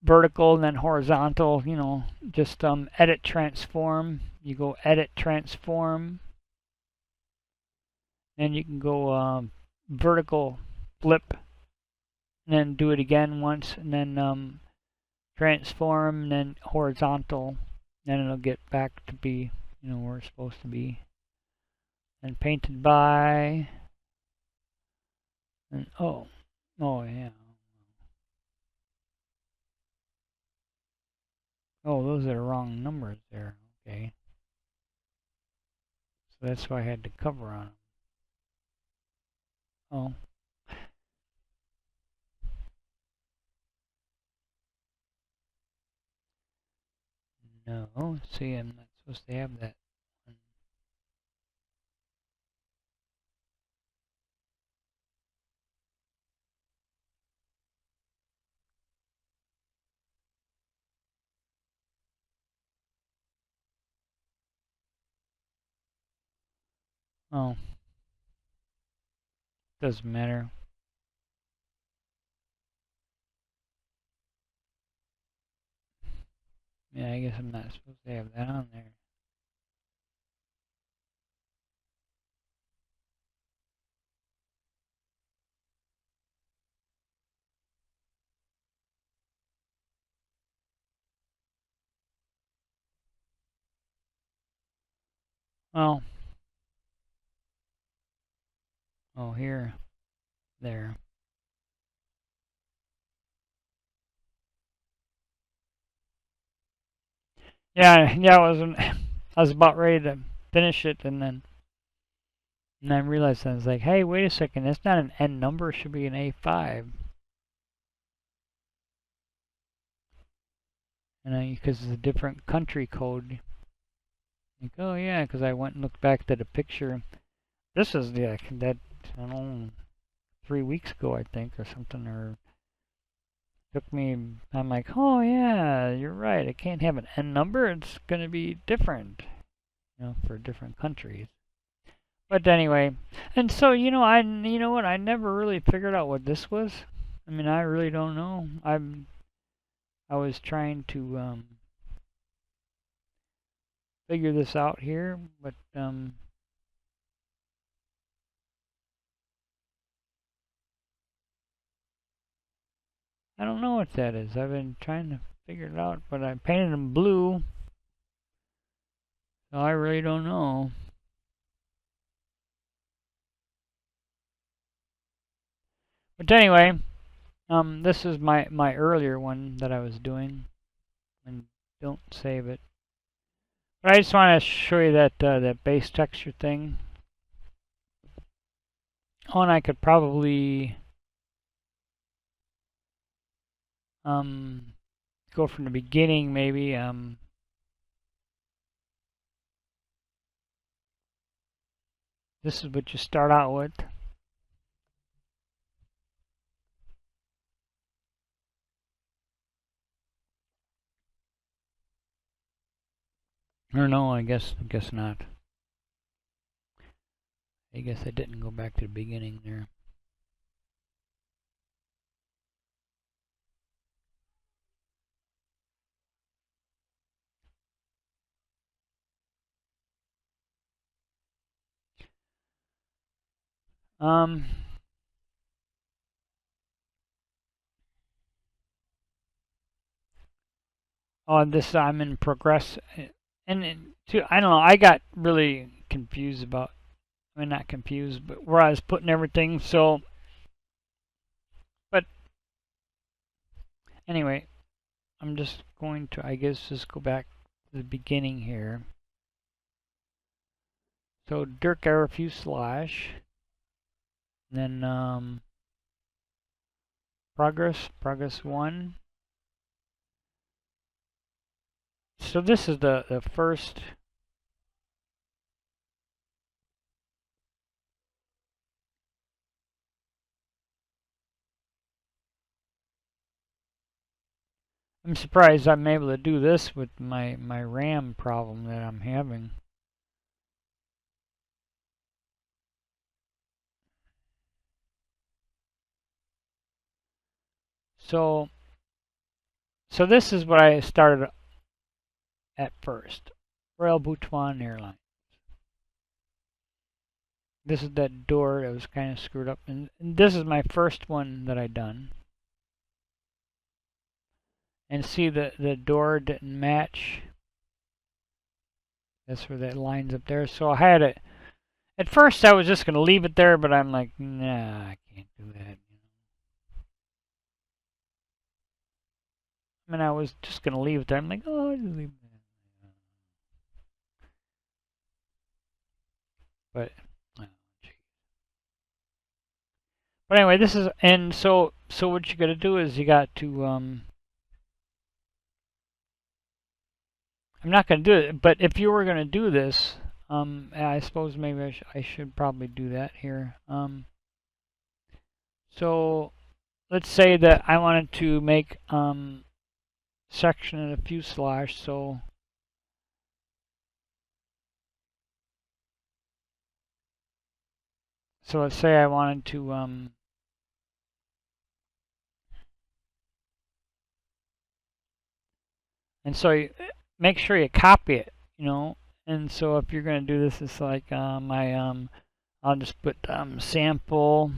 vertical, and then horizontal. You know, just edit transform. You go edit transform, and you can go vertical flip, and then do it again once, and then transform, and then horizontal, and it'll get back to be, you know, where it's supposed to be. And painted by, and oh yeah. Oh, those are the wrong numbers there. Okay. So that's why I had to cover on them. Oh. No, see, I'm not supposed to have that one. Oh. Doesn't matter. Yeah, I guess I'm not supposed to have that on there. Well. Oh, here. There. Yeah, I was about ready to finish it, and I realized I was like, hey, wait a second, that's not an N number, it should be an A5. And because it's a different country code. Like, oh yeah, because I went and looked back at a picture. This is that, I don't know, 3 weeks ago, I think, or something, or took me, I'm like, oh yeah, you're right, I can't have an N number, it's going to be different, you know, for different countries. But anyway, and so, you know, you know what, I never really figured out what this was. I mean, I really don't know. I was trying to figure this out here, but I don't know what that is. I've been trying to figure it out, but I painted them blue, so I really don't know. But anyway, this is my earlier one that I was doing, and don't save it. But I just want to show you that that base texture thing. Oh, and I could probably go from the beginning, maybe. This is what you start out with. Or no, I guess not. I guess I didn't go back to the beginning there. Oh, this I'm in progress, and too, I don't know. I got really confused about. I mean, not confused, but where I was putting everything. So, but anyway, I'm just going to, I guess, just go back to the beginning here. So DrukAir fuselage, and then progress 1. So this is the first. I'm surprised I'm able to do this with my RAM problem that I'm having. So this is what I started at first. Royal Bhutan Airlines. This is that door that was kind of screwed up, and this is my first one that I done. And see the door didn't match. That's where that line's up there. So I had it. At first I was just gonna leave it there, but I'm like, nah, I can't do that. I mean, I was just gonna leave it there. I'm like, oh, I'll just leave it there. But, oh, but anyway, this is, and so what you gotta do is you got to, I'm not gonna do it, but if you were gonna do this, I suppose maybe I should probably do that here. So let's say that I wanted to make section of the fuselage, so let's say I wanted to and so you make sure you copy it, you know. And so if you're going to do this, it's like I'll just put sample,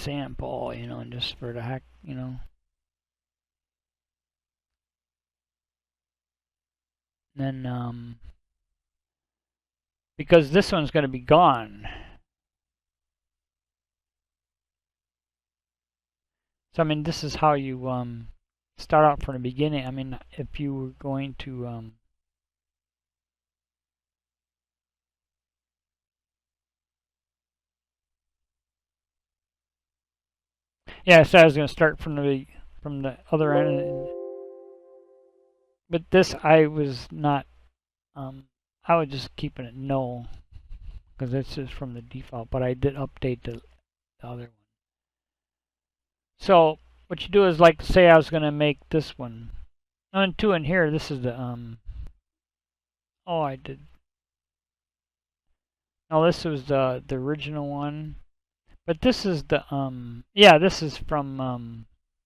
you know, and just for the heck, you know. And then because this one's going to be gone. So I mean, this is how you start out from the beginning. I mean, if you were going to yeah, so I was going to start from the other end, but this I was not. I was just keeping it no, because this is from the default. But I did update the other one. So what you do is, like, say I was going to make this one. And two in here. This is the oh, I did. No, this was the original one. But this is the yeah, this is from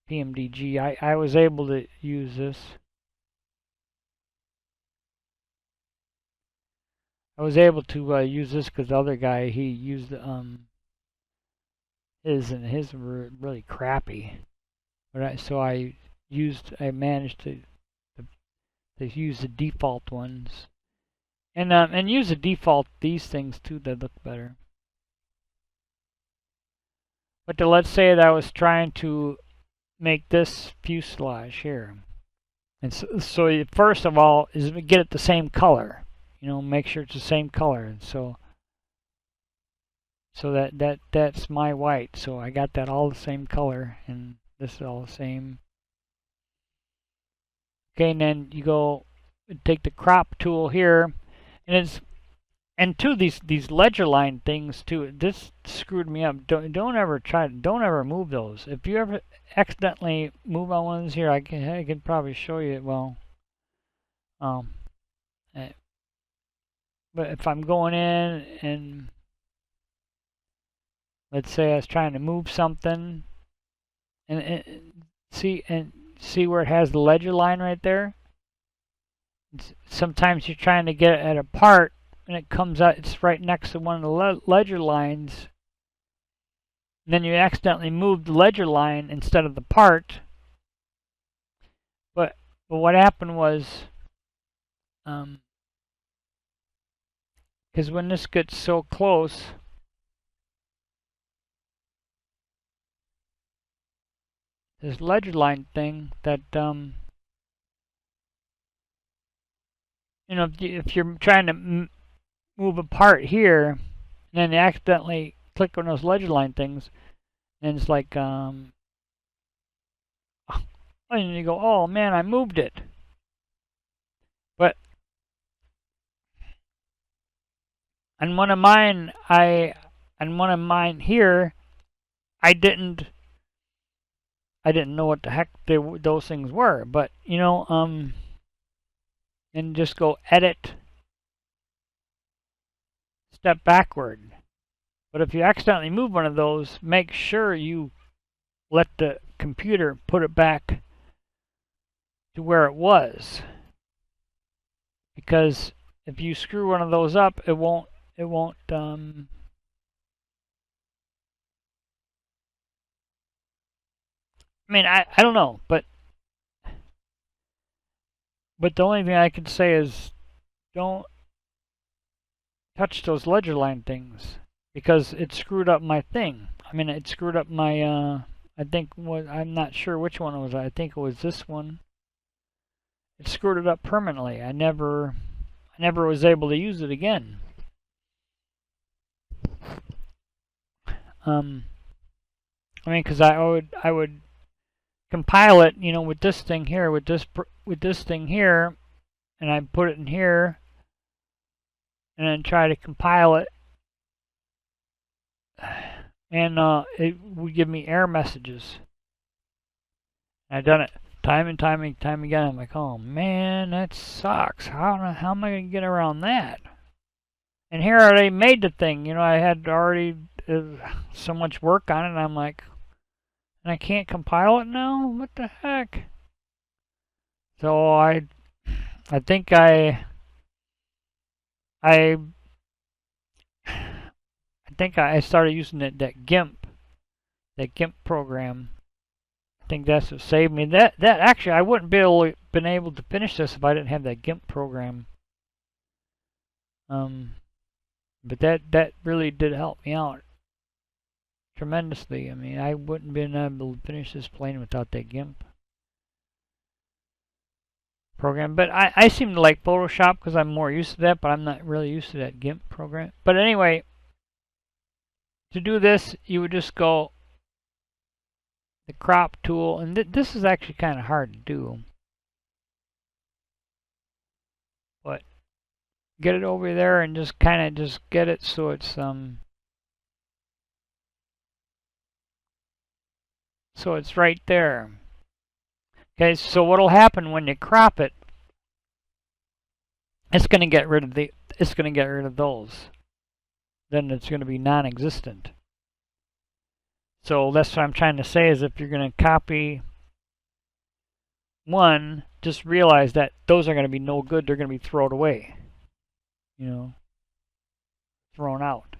PMDG. I was able to use this. I was able to use this because the other guy, he used his, and his were really crappy. But so I managed to use the default ones, and use the default these things too. That look better. But let's say that I was trying to make this fuselage here, and so first of all is get it the same color. You know, make sure it's the same color. And so that's my white. So I got that all the same color, and this is all the same. Okay, and then you go take the crop tool here, and two, these ledger line things too. This screwed me up. Don't ever move those. If you ever accidentally move on ones here, I can probably show you it. Well, eh, but if I'm going in and let's say I was trying to move something, and see where it has the ledger line right there. Sometimes you're trying to get it at a part, and it comes out. It's right next to one of the ledger lines. And then you accidentally move the ledger line instead of the part. But what happened was, because when this gets so close, this ledger line thing that you know, if you're trying to move a part here, and then you accidentally click on those ledger line things, and it's like and you go, oh man, I moved it. But on one of mine here, I didn't know what the heck those things were. But you know, and just go edit, step backward. But if you accidentally move one of those, make sure you let the computer put it back to where it was. Because if you screw one of those up, it won't I mean, I don't know, but the only thing I can say is don't touch those ledger line things, because it screwed up my thing. I mean, it screwed up my I think I'm not sure which one it was. I think it was this one. It screwed it up permanently. I never was able to use it again. I mean, because I would compile it, you know, with this thing here, with this thing here, and I put it in here, and then try to compile it, and it would give me error messages. I've done it time and time again. I'm like, oh man, that sucks. How am I gonna get around that? And here I already made the thing. You know, I had already so much work on it, and I'm like, and I can't compile it now? What the heck? So I think I started using that GIMP program. I think that's what saved me. That actually, I wouldn't been able to finish this if I didn't have that GIMP program. But that really did help me out tremendously. I mean, I wouldn't been able to finish this plane without that GIMP program. But I seem to like Photoshop because I'm more used to that, but I'm not really used to that GIMP program. But anyway, to do this, you would just go the crop tool, and this is actually kind of hard to do. But get it over there and just kind of just get it so it's right there. Okay, so what'll happen when you crop it, it's going to get rid of those. Then it's going to be non-existent. So that's what I'm trying to say, is if you're going to copy one, just realize that those are going to be no good. They're going to be thrown away. You know, thrown out.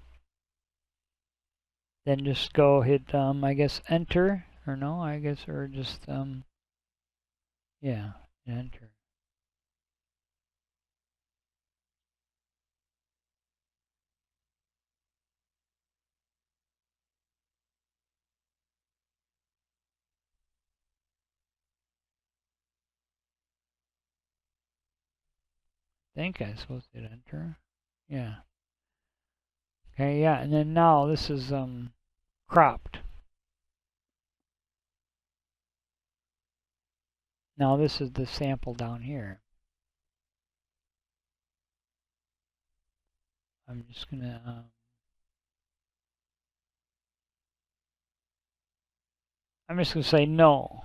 Then just go hit, I guess, enter, or no, I guess, or just, yeah, enter. I think I'm supposed to hit enter. Yeah. Okay, yeah, and then now this is cropped. Now this is the sample down here. I'm just gonna say no,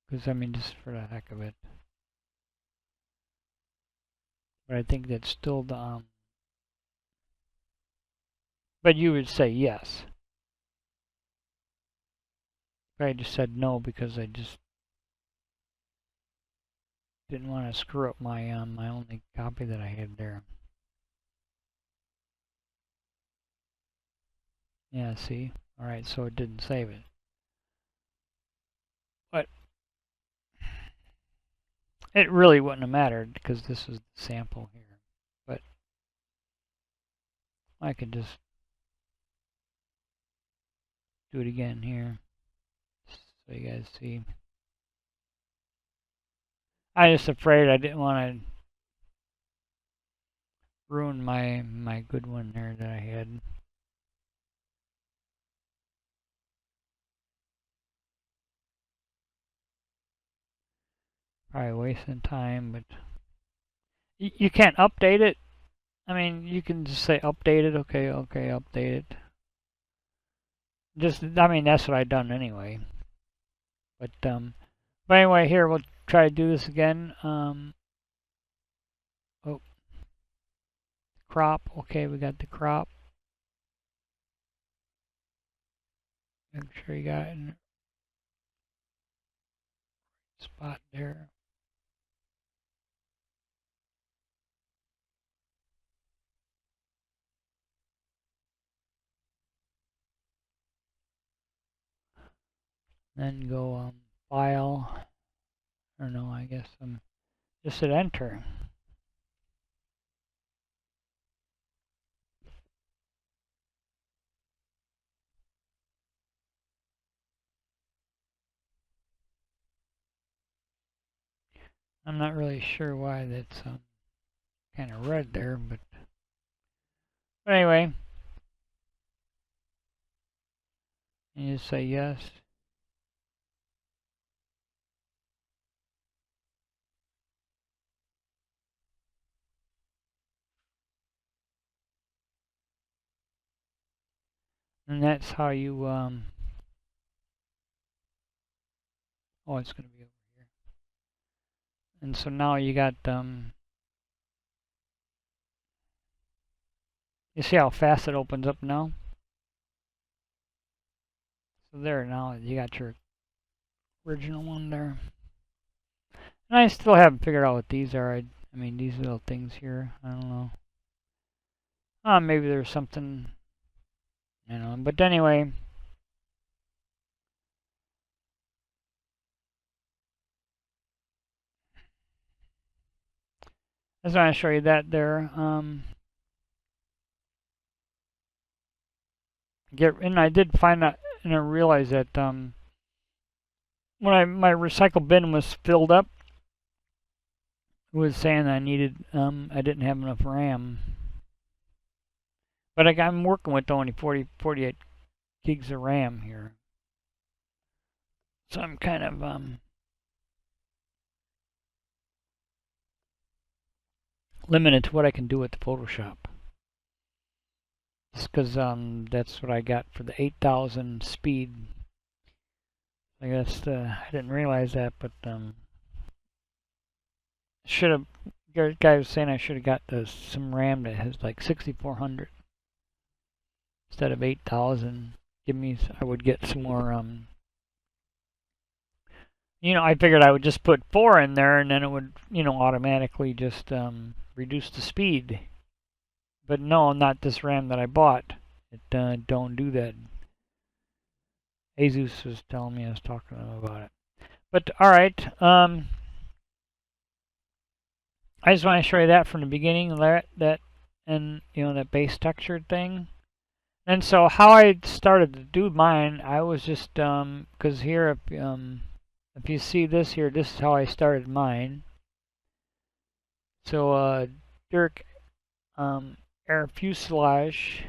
because I mean, just for the heck of it. But I think that's still the but you would say yes. But I just said no because I just didn't want to screw up my my only copy that I had there. Yeah, see? Alright, so it didn't save it. But it really wouldn't have mattered because this is the sample here. But I could just do it again here so you guys see. I was just afraid I didn't want to ruin my good one there that I had. Probably wasting time, but you can't update it. I mean, you can just say update it. Okay, update it. Just, I mean, that's what I've done anyway. But anyway, here we'll try to do this again. Oh, crop. Okay, we got the crop. Make sure you got it in the spot there. Then go file. Or no, I guess just hit enter. I'm not really sure why that's kind of red there, but anyway, you just say yes. And that's how you oh, it's going to be over here. And so now you got you see how fast it opens up now? So there, now you got your original one there. And I still haven't figured out what these are. I mean, these little things here, I don't know. Maybe there's something, you know, but anyway. I just want to show you that there. And I did find that, and I realized that when my recycle bin was filled up, it was saying I needed, I didn't have enough RAM. But I'm working with only 48 gigs of RAM here. So I'm kind of limited to what I can do with the Photoshop. Just because that's what I got for the 8,000 speed. I guess I didn't realize that, but should have. Guy was saying I should have got some RAM that has like 6,400 instead of 8,000. I would get some more. You know, I figured I would just put 4 in there, and then it would, you know, automatically just reduce the speed. But no, not this RAM that I bought. It don't do that. Asus was telling me, I was talking to him about it. But alright, I just want to show you that from the beginning, that and you know, that base textured thing. And so how I started to do mine, I was just because here if you see this here, this is how I started mine. So Durk air fuselage.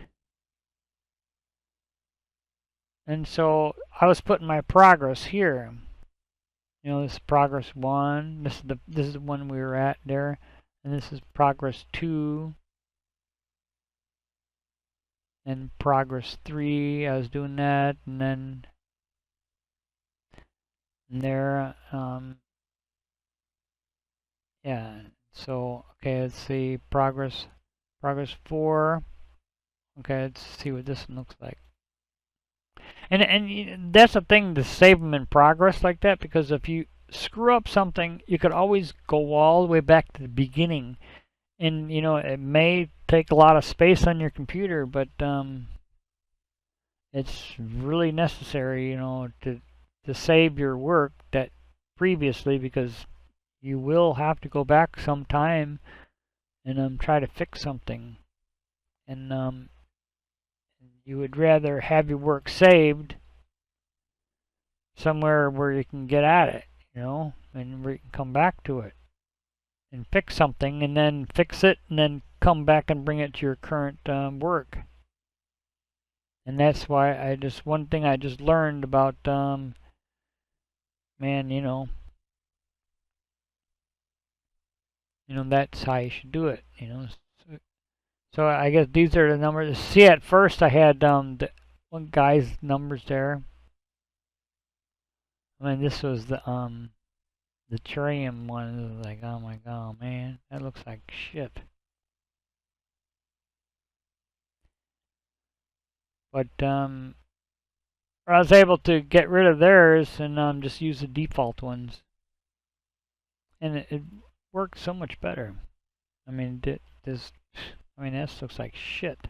And so I was putting my progress here. You know, this is progress 1. This is the one we were at there, and this is progress 2. And progress 3, I was doing that, and then there, yeah. So okay, let's see progress 4. Okay, let's see what this one looks like. And that's the thing, to save them in progress like that, because if you screw up something, you could always go all the way back to the beginning. And it may take a lot of space on your computer, but it's really necessary, to save your work that previously, because you will have to go back sometime and try to fix something. And you would rather have your work saved somewhere where you can get at it, and where you can come back to it and fix something, and then fix it, and then come back and bring it to your current work. And that's why one thing I just learned about, man, that's how you should do it, So I guess these are the numbers. See, at first I had the one guy's numbers there. I mean, this was the Tritium one. It was like, oh my god, man, that looks like shit. But I was able to get rid of theirs and just use the default ones, and it worked so much better. I mean, this looks like shit.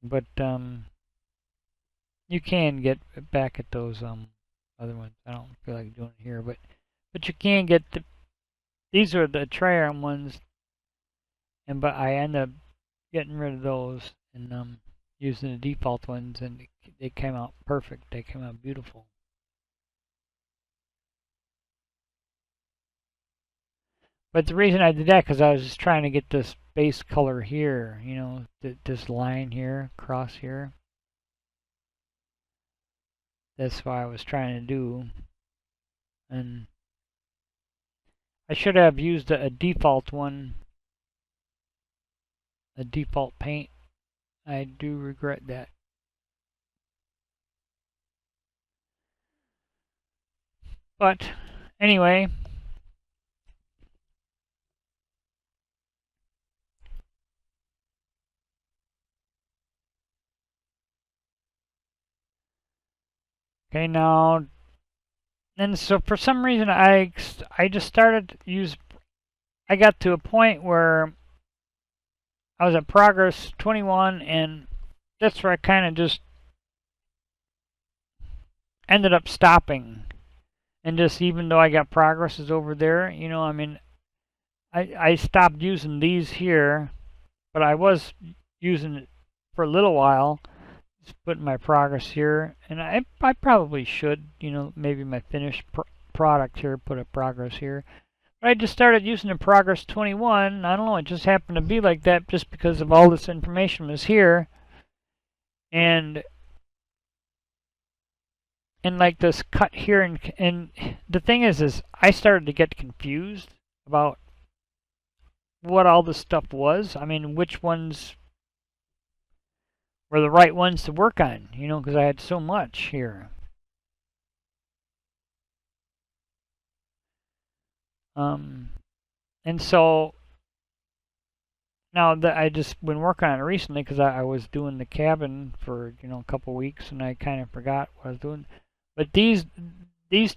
But you can get back at those other ones. I don't feel like doing it here, but you can get these are the Tritium ones, but I end up getting rid of those and using the default ones, and they came out perfect. They came out beautiful. But the reason I did that, because I was just trying to get this base color here, this line here, across here. That's what I was trying to do. And I should have used a default one, a default paint. I do regret that. But anyway, okay, now, and so for some reason I just started to use, I got to a point where I was at progress 21, and that's where I kind of just ended up stopping. And just, even though I got progresses over there, I mean, I stopped using these here, but I was using it for a little while, just putting my progress here, and I probably should, maybe my finished product here, put a progress here. But I just started using the progress 21. I don't know, it just happened to be like that just because of all this information was here. And like this cut here, and the thing is I started to get confused about what all this stuff was. I mean, which ones were the right ones to work on, because I had so much here. And so now that I just been working on it recently, because I was doing the cabin for a couple weeks, and I kind of forgot what I was doing. But these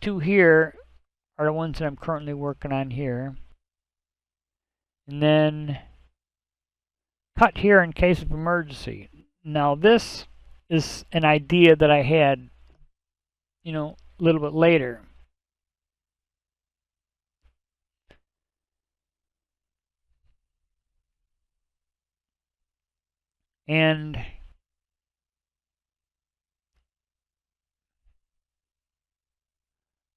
two here are the ones that I'm currently working on here. And then cut here in case of emergency. Now this is an idea that I had, a little bit later. And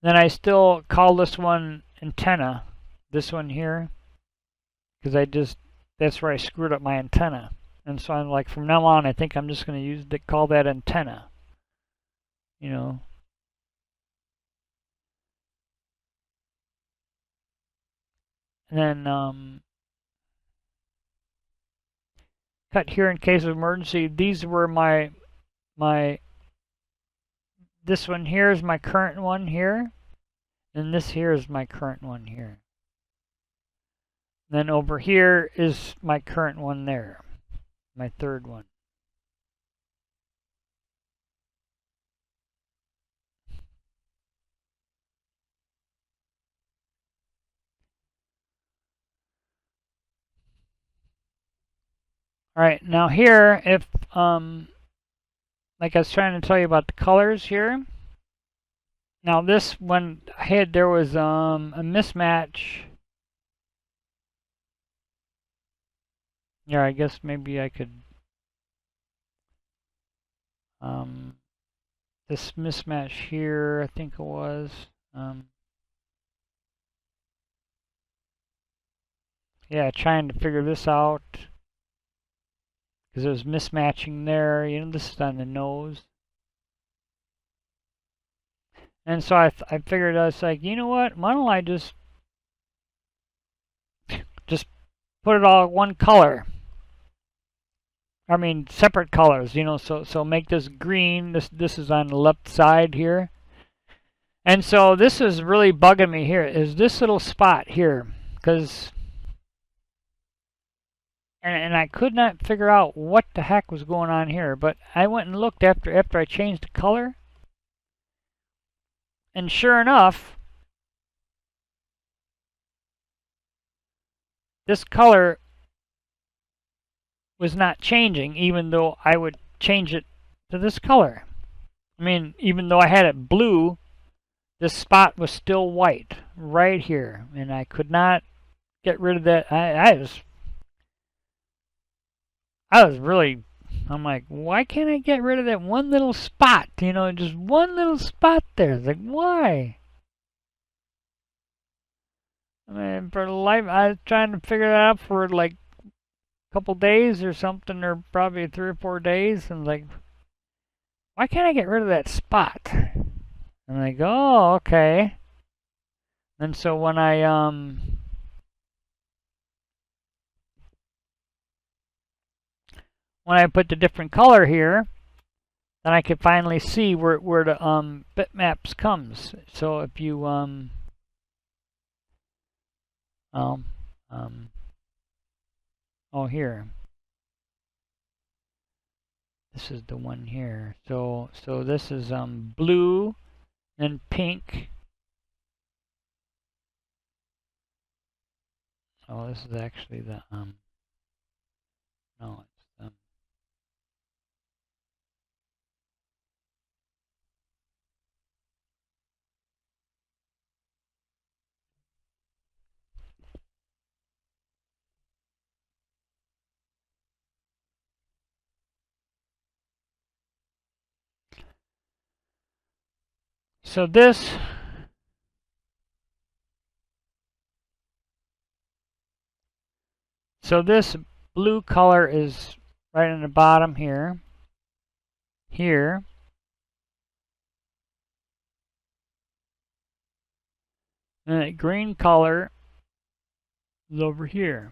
then I still call this one antenna, this one here, because that's where I screwed up my antenna. And so I'm like, from now on, I think I'm just going to call that antenna, And then cut here in case of emergency. These were my this one here is my current one here, and this here is my current one here. Then over here is my current one there, my third one. All right, now here, if like I was trying to tell you about the colors here. Now this one there was a mismatch. Yeah, I guess maybe I could this mismatch here, I think it was. Yeah, trying to figure this out because it was mismatching there. You know, this is on the nose. And so I figured, I was like, you know what? Why don't I just put it all one color? I mean, separate colors, you know. So make this green. This is on the left side here. And so this is really bugging me here. Is this little spot here? Because and I could not figure out what the heck was going on here. But I went and looked after I changed the color. And sure enough, this color was not changing, even though I would change it to this color. I mean, even though I had it blue, this spot was still white right here, and I could not get rid of that. I was really, I'm like, why can't I get rid of that one little spot? You know, just one little spot there. It's like, why? I mean, for life, I was trying to figure that out for like a couple days or something, or probably 3 or 4 days, and like, why can't I get rid of that spot? I'm like, oh, okay. And so when I put the different color here, then I could finally see where the bitmaps comes. So if you oh, here, this is the one here. So this is blue and pink. Oh, this is actually the no, it's so this blue color is right in the bottom here. Here. And that green color is over here.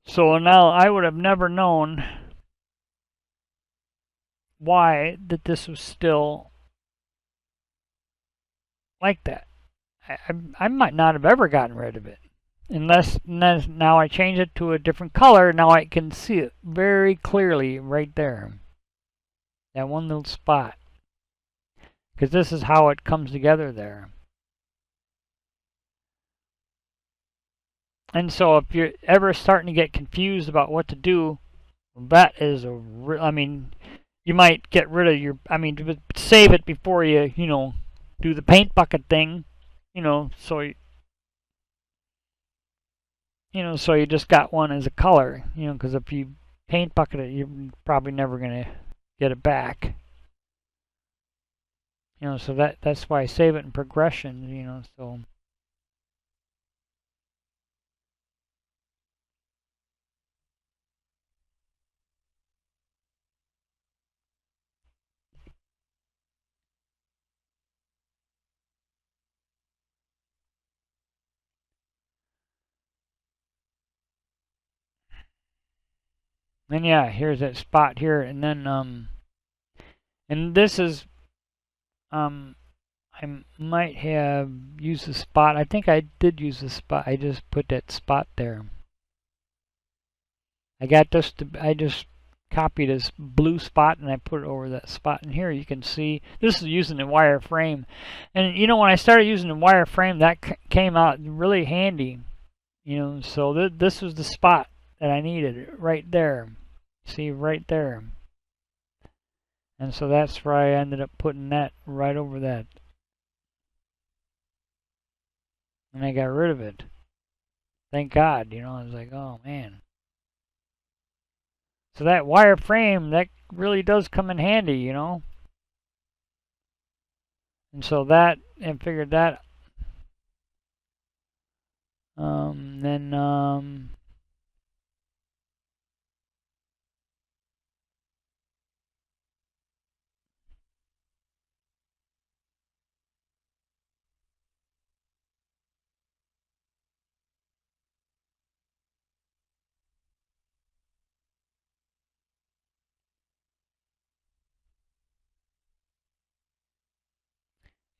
So now I would have never known why that this was still like that. I might not have ever gotten rid of it. Unless now I change it to a different color, now I can see it very clearly right there. That one little spot. Because this is how it comes together there. And so if you're ever starting to get confused about what to do, that is I mean, you might get rid of your, I mean, save it before you, you know, do the paint bucket thing, you know, so so you just got one as a color, you know, because if you paint bucket it, you're probably never going to get it back. You know, so that's why I save it in progression, you know, so. And yeah, here's that spot here, and then and this is I might have used the spot. I think I did use the spot. I just put that spot there. I got this. I just copied this blue spot and I put it over that spot. And here you can see this is using the wireframe. And you know, when I started using the wireframe, that came out really handy. You know, so this was the spot that I needed right there. See, right there. And so that's where I ended up putting that right over that. And I got rid of it. Thank God, you know, I was like, oh man. So that wireframe, that really does come in handy, you know. And so that, and figured that. Then,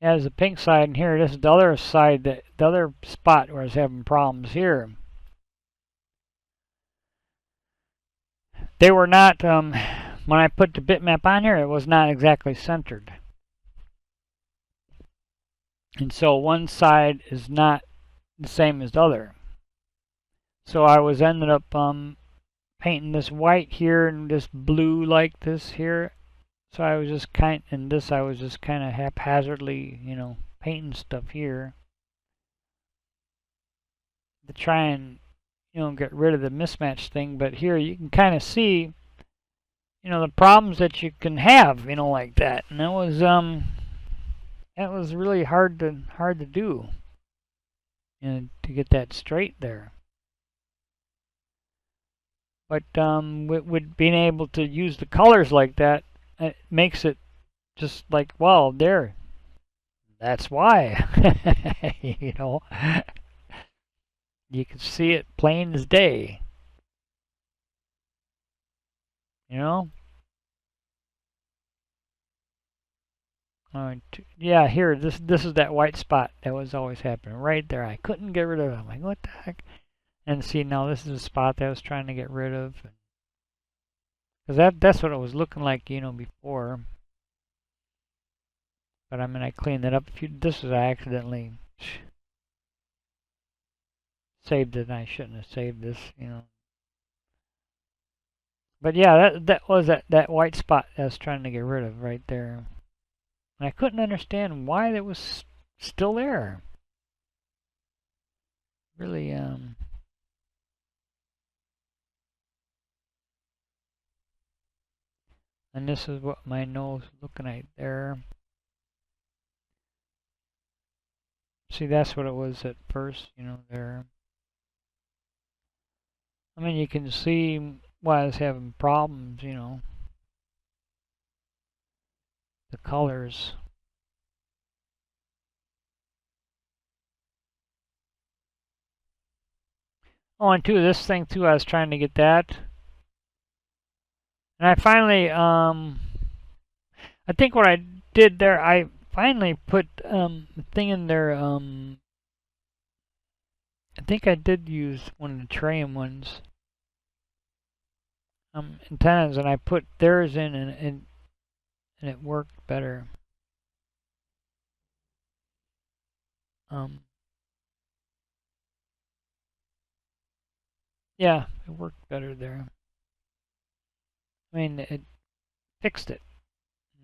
yeah, there's the pink side, and here, this is the other side, the other spot where I was having problems here. They were not, when I put the bitmap on here, it was not exactly centered. And so one side is not the same as the other. So I was ended up painting this white here and this blue like this here. So I was just I was just kind of haphazardly, you know, painting stuff here to try and, you know, get rid of the mismatch thing. But here you can kind of see, you know, the problems that you can have, you know, like that. And that was really hard to do, you know, to get that straight there. But with being able to use the colors like that, it makes it just like, well, there, that's why. You know, you can see it plain as day. You know. Yeah, here, this is that white spot that was always happening right there. I couldn't get rid of it. I'm like, what the heck? And see, now this is a spot that I was trying to get rid of. Because that's what it was looking like, you know, before. But I mean, I cleaned it up. This was I accidentally saved it, and I shouldn't have saved this, you know. But yeah, that was that white spot that I was trying to get rid of right there. And I couldn't understand why it was still there. Really, and this is what my nose is looking at there. See, that's what it was at first, you know, there. I mean, you can see why I was having problems, you know. The colors. Oh, and too, this thing too, I was trying to get that. And I finally, I think what I did there, I finally put a thing in there, I think I did use one of the Tritium ones. Antennas, and I put theirs in, and it worked better. Yeah, it worked better there. I mean, it fixed it.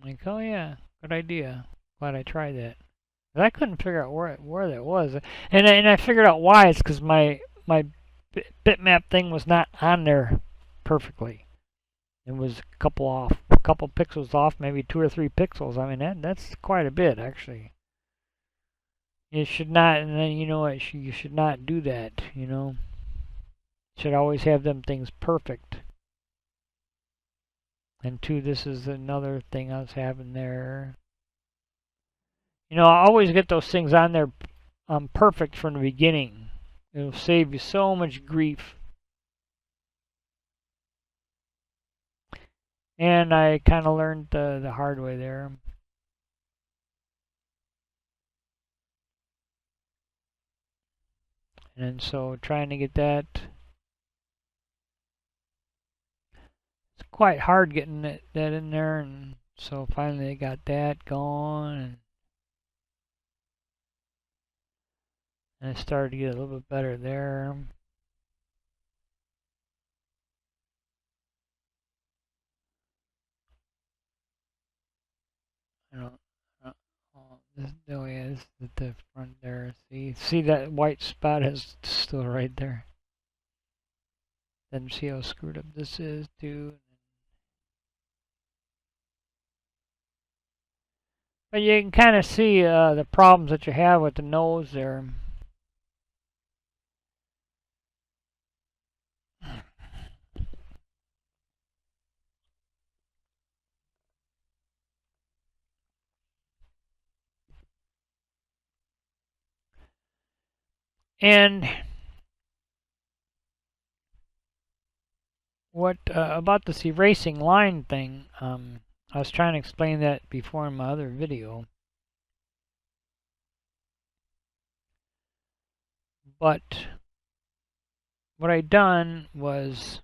I'm like, oh yeah, good idea. Glad I tried that. But I couldn't figure out where that was, and I figured out why. It's because my bitmap thing was not on there perfectly. It was a couple pixels off, maybe 2 or 3 pixels. I mean, that's quite a bit actually. You should not, and then you know what? You should not do that. You know, should always have them things perfect. And two, this is another thing I was having there. You know, I always get those things on there perfect from the beginning. It'll save you so much grief. And I kind of learned the hard way there. And so trying to get that, it's quite hard getting that in there. And so finally I got that going, and I started to get a little bit better there. I don't, oh yeah, this is the front there. See that white spot is still right there. Then see how screwed up this is too. But you can kind of see the problems that you have with the nose there. And what about this erasing line thing? I was trying to explain that before in my other video. But what I done was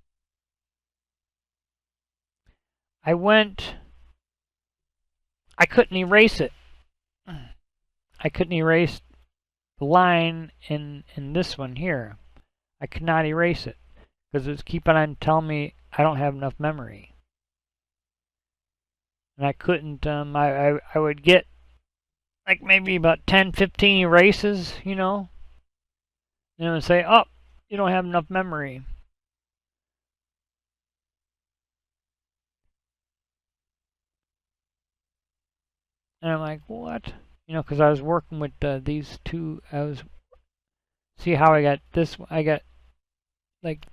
I couldn't erase it. I couldn't erase the line in this one here. I could not erase it because it's keeping on telling me I don't have enough memory. And I couldn't, I would get like maybe about 10, 15 erases, you know, and it would say, oh, you don't have enough memory. And I'm like, what? You know, because I was working with these two. See how I got this? I got like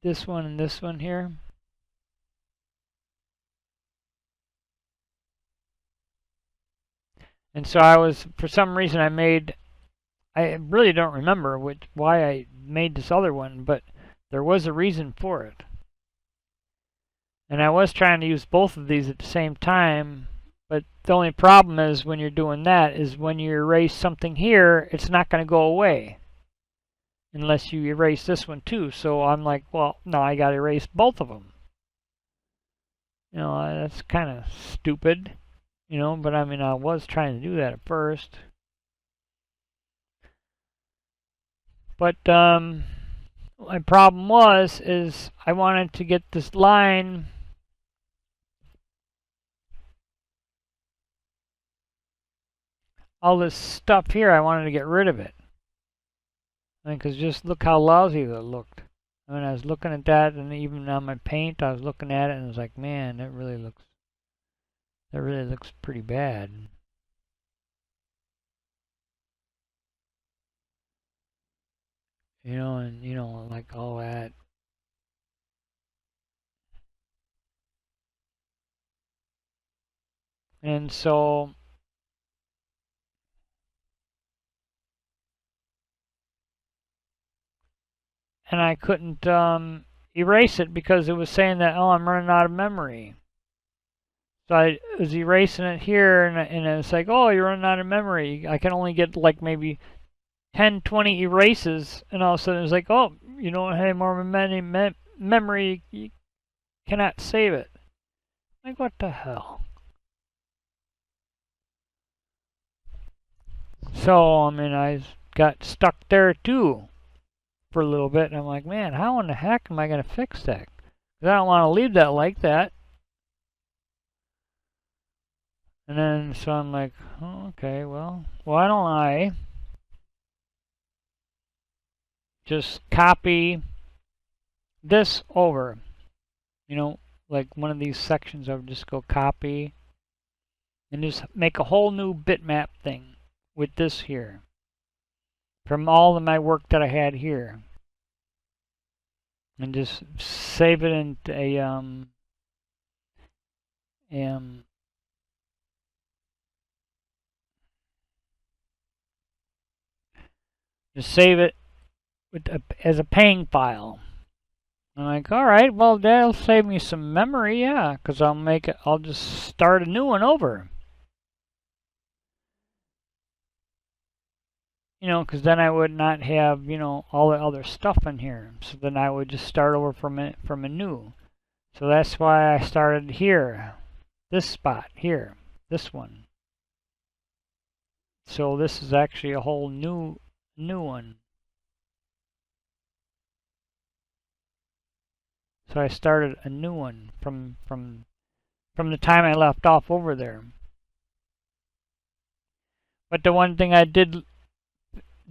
this one and this one here. And so I was, for some reason, I really don't remember why I made this other one, but there was a reason for it. And I was trying to use both of these at the same time, but the only problem is when you're doing that is when you erase something here, it's not going to go away unless you erase this one too. So I'm like, well, no, I got to erase both of them. You know, that's kind of stupid, you know, but I mean, I was trying to do that at first. But my problem is I wanted to get this line all this stuff here, I wanted to get rid of it. Because just look how lousy that looked. I mean, I was looking at that, and even on my paint, I was looking at it, and I was like, man, that really looks pretty bad. You know, and you know, like all that. And so and I couldn't erase it because it was saying that, oh, I'm running out of memory. So I was erasing it here, and it's like, oh, you're running out of memory. I can only get like maybe 10, 20 erases, and all of a sudden it's like, oh, you don't have more memory, you cannot save it. Like, what the hell? So, I mean, I got stuck there too for a little bit, and I'm like, man, how in the heck am I going to fix that? Because I don't want to leave that like that. And then, so I'm like, oh, okay, well, why don't I just copy this over? You know, like one of these sections, I would just go copy and just make a whole new bitmap thing with this here from all of my work that I had here, and just save it into a just save it with as a pang file. I'm like, all right, well, that'll save me some memory, yeah, because I'll just start a new one over. You know, because then I would not have, you know, all the other stuff in here. So then I would just start over from a new. So that's why I started here, this spot here, this one. So this is actually a whole new one. So I started a new one from the time I left off over there. But the one thing I did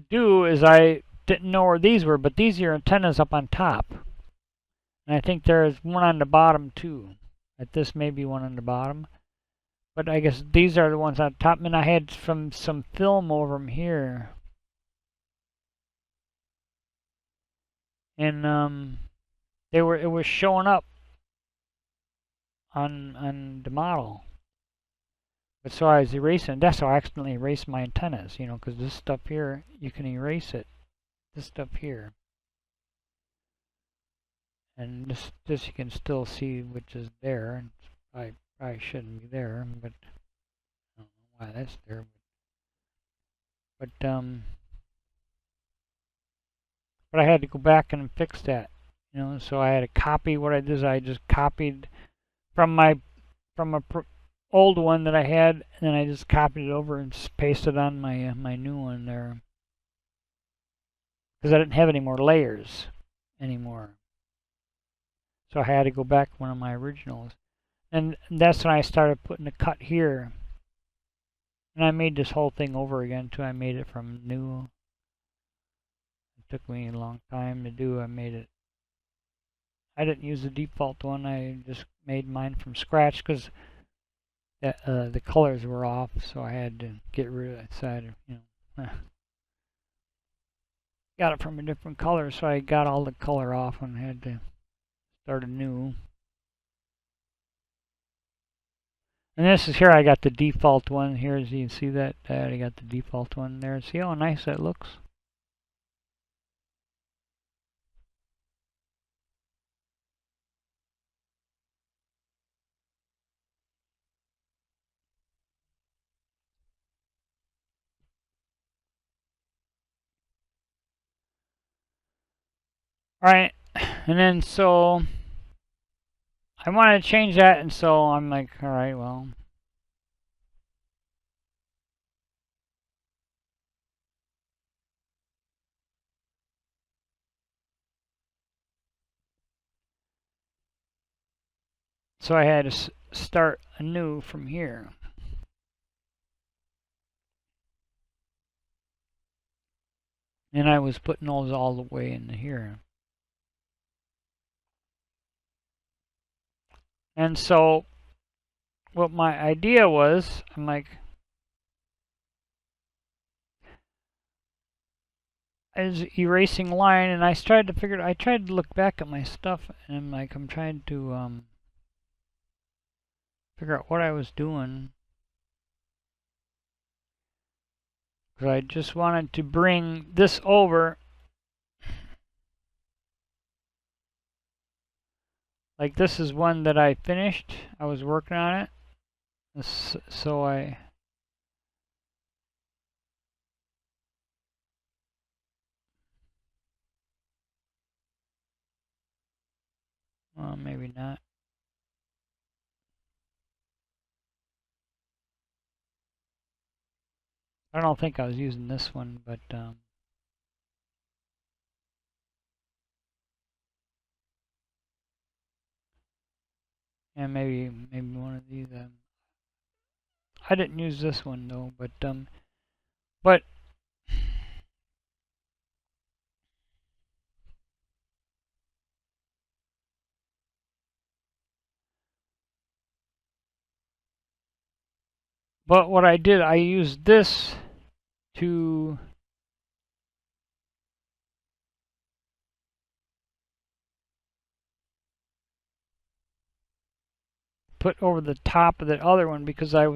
do is I didn't know where these were, but these are antennas up on top. And I think there's one on the bottom too. Like this may be one on the bottom. But I guess these are the ones on top. And I had some film over them here. And it was showing up on the model. But so I was erasing. That's how I accidentally erased my antennas, you know, because this stuff here, you can erase it. This stuff here. And this you can still see, which is there. And I probably shouldn't be there, but I don't know why that's there. But I had to go back and fix that, you know. So I had to copy. What I did is I just copied from a old one that I had, and then I just copied it over and just pasted on my new one there, because I didn't have any more layers anymore. So I had to go back to one of my originals, and that's when I started putting the cut here. And I made this whole thing over again too. I made it from new. It took me a long time to do. I didn't use the default one. I just made mine from scratch because the colors were off, so I had to get rid of that side. You know, got it from a different color, so I got all the color off and had to start anew. And this is here. I got the default one here. As you can see that I got the default one there. See how nice that looks. Alright, and then so I wanted to change that, and so I'm like, alright, well. So I had to start anew from here. And I was putting those all the way into here. And so what my idea was, I'm like, I was erasing line, and I tried to look back at my stuff, and I'm like, I'm trying to figure out what I was doing. Because I just wanted to bring this over. Like this is one that I finished. I was working on it. So well, maybe not. I don't think I was using this one, but and maybe one of these. I didn't use this one though, but what I did, I used this to put over the top of the other one, because I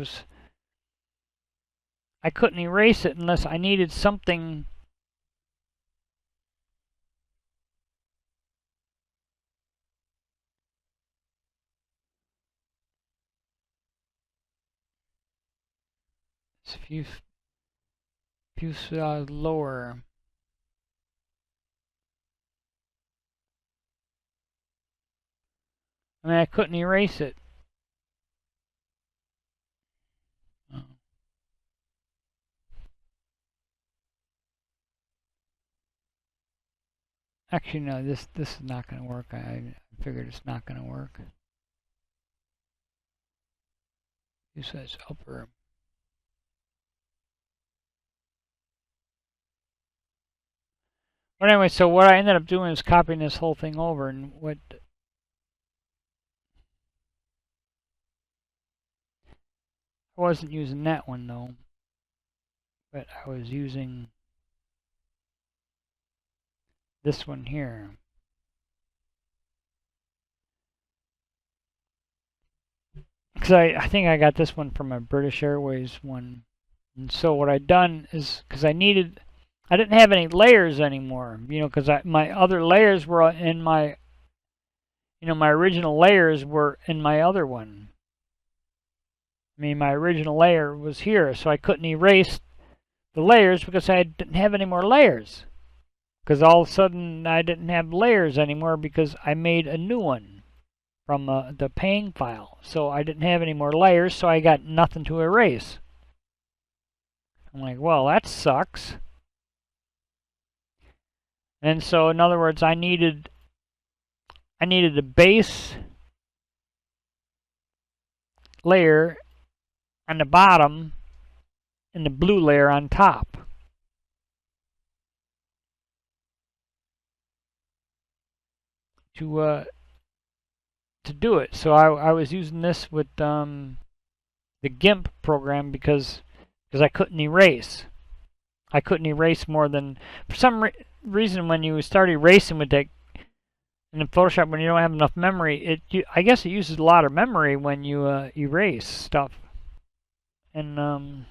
couldn't erase it unless I needed something fuselage lower. I mean, I couldn't erase it. Oh. Actually, no. This is not going to work. I figured it's not going to work. Fuselage upper. But anyway, so what I ended up doing is copying this whole thing over, and what I wasn't using that one though, but I was using this one here. Because I think I got this one from a British Airways one. And so what I'd done is, because I didn't have any layers anymore, you know, because my other layers were in my, you know, my original layers were in my other one. I mean, my original layer was here, so I couldn't erase the layers because I didn't have any more layers. Because all of a sudden I didn't have layers anymore because I made a new one from the paying file. So I didn't have any more layers, so I got nothing to erase. I'm like, well, that sucks. And so, in other words, I needed a base layer on the bottom and the blue layer on top. To do it. So I was using this with the GIMP program because I couldn't erase. I couldn't erase more than, for some reason, when you start erasing with that in Photoshop, when you don't have enough memory, I guess it uses a lot of memory when you erase stuff. And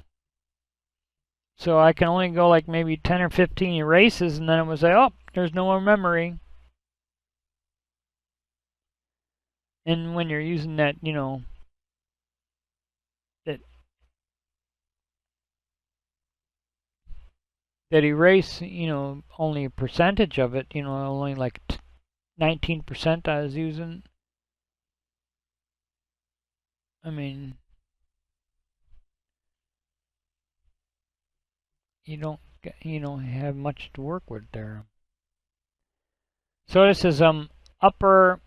so I can only go like maybe 10 or 15 erases, and then it was like, oh, there's no more memory. And when you're using that, you know, that erase, you know, only a percentage of it, you know, only like 19% I was using. I mean, you don't have much to work with there. So this is upper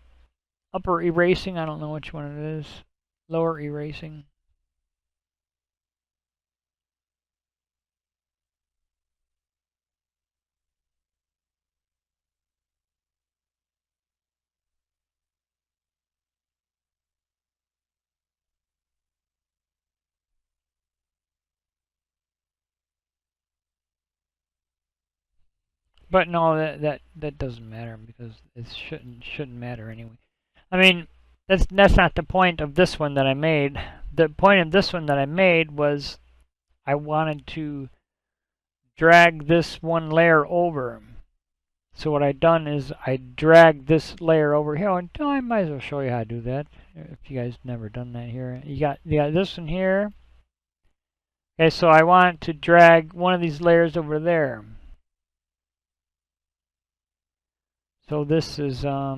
erasing. I don't know which one it is. Lower erasing. But no, that doesn't matter because it shouldn't matter anyway. I mean, that's not the point of this one that I made. The point of this one that I made was I wanted to drag this one layer over. So what I've done is I dragged this layer over here. And I might as well show you how to do that if you guys never done that here. You got this one here. Okay, so I want to drag one of these layers over there. So this is so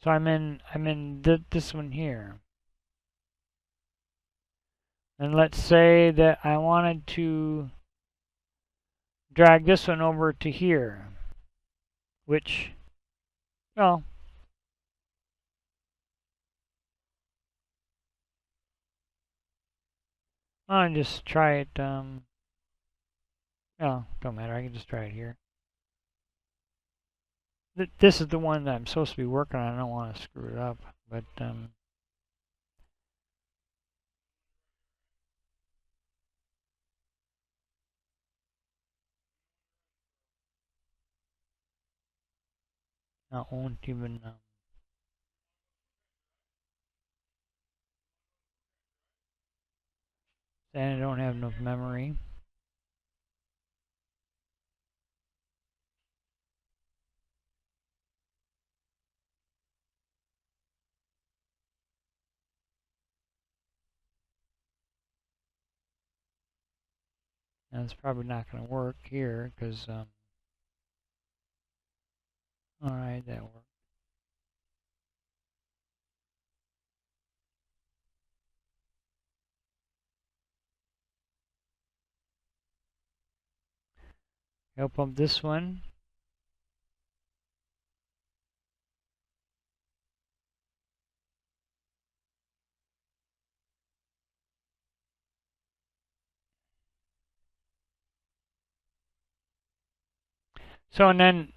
I'm in this one here. And let's say that I wanted to drag this one over to here, which, well, I'll just try it. Oh, don't matter. I can just try it here. This is the one that I'm supposed to be working on. I don't want to screw it up, but I won't even. And I don't have enough memory. Now it's probably not going to work here because, alright, that worked. Open up this one.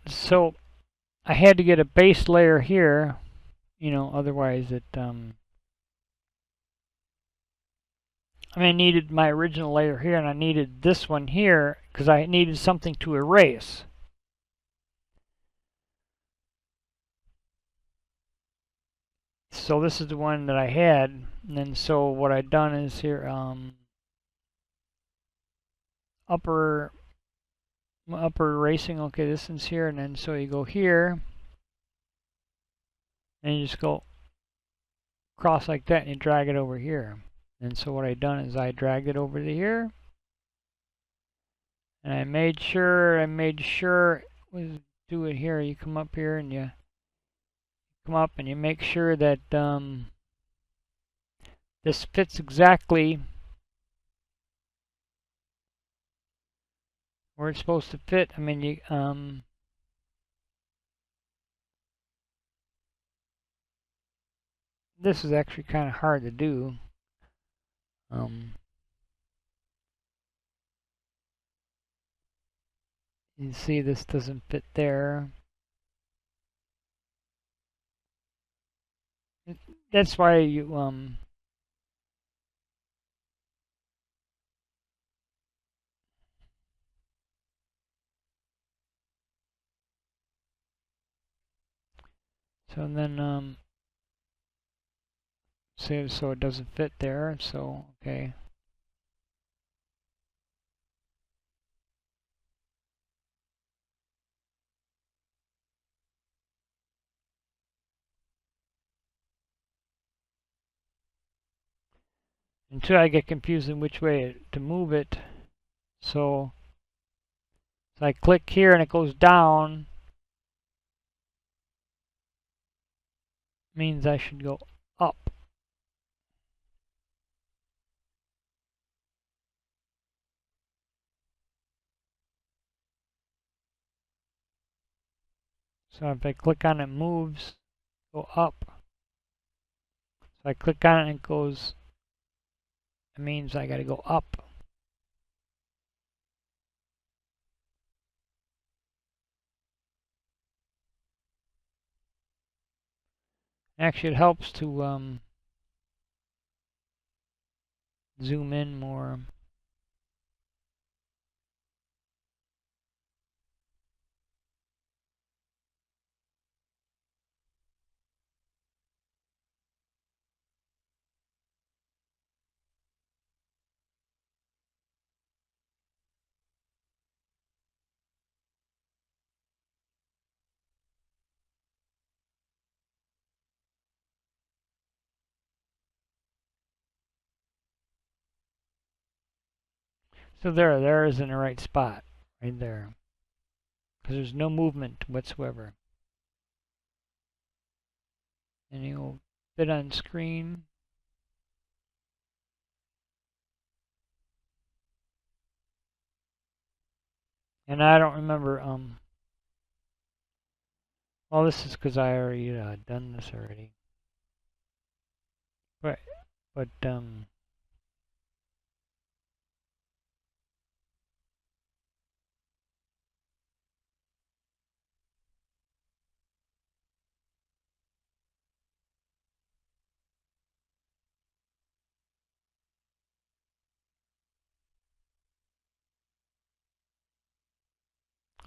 So I had to get a base layer here, you know, otherwise it, I needed my original layer here and I needed this one here because I needed something to erase. So this is the one that I had, and then so what I've done is here, upper erasing, okay, this one's here, and then so you go here, and you just go across like that and you drag it over here. And so what I've done is I dragged it over to here, and I made sure was do it here. You come up here and you come up and you make sure that this fits exactly where it's supposed to fit. I mean, you this is actually kind of hard to do. You see this doesn't fit there. That's why you so then so it doesn't fit there, so okay. Until I get confused in which way to move it. So I click here and it goes down. Means I should go up. So if I click on it, moves, go up. So I click on it and it goes, it means I gotta go up. Actually, it helps to zoom in more. So there is in the right spot, right there. Because there's no movement whatsoever. And you'll fit on screen. And I don't remember, well, this is because I already done this already. But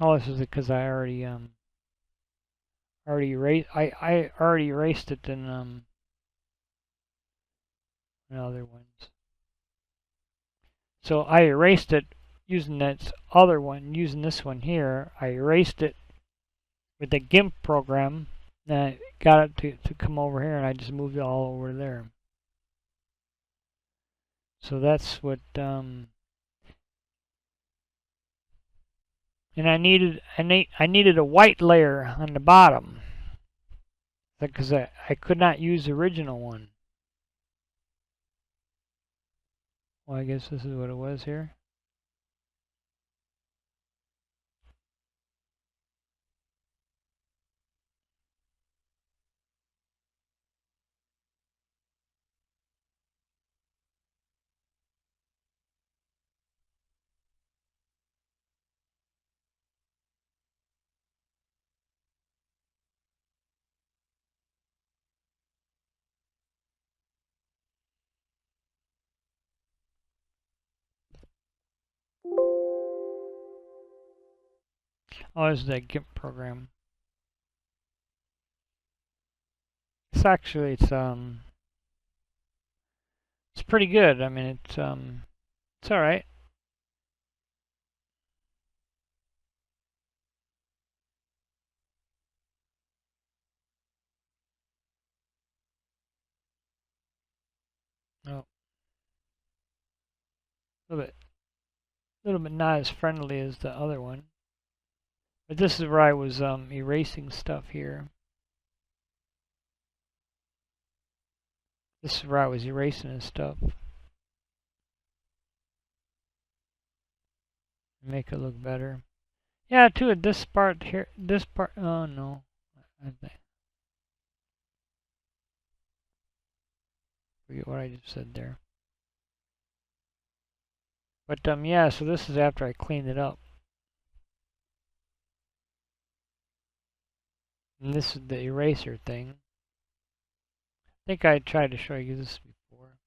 oh, this is because I already I already erased it in other ones. So I erased it using that other one, using this one here. I erased it with the GIMP program, and I got it to come over here, and I just moved it all over there. So that's what And I needed a white layer on the bottom because I could not use the original one. Well, I guess this is what it was here. Oh, this is that GIMP program. It's actually it's pretty good. I mean it's all right. Oh, a little bit not as friendly as the other one. But this is where I was erasing stuff here. This is where I was erasing and stuff. Make it look better. Yeah, too. This part here. This part. Oh no. I forget what I just said there. But yeah. So this is after I cleaned it up. And this is the eraser thing. I think I tried to show you this before.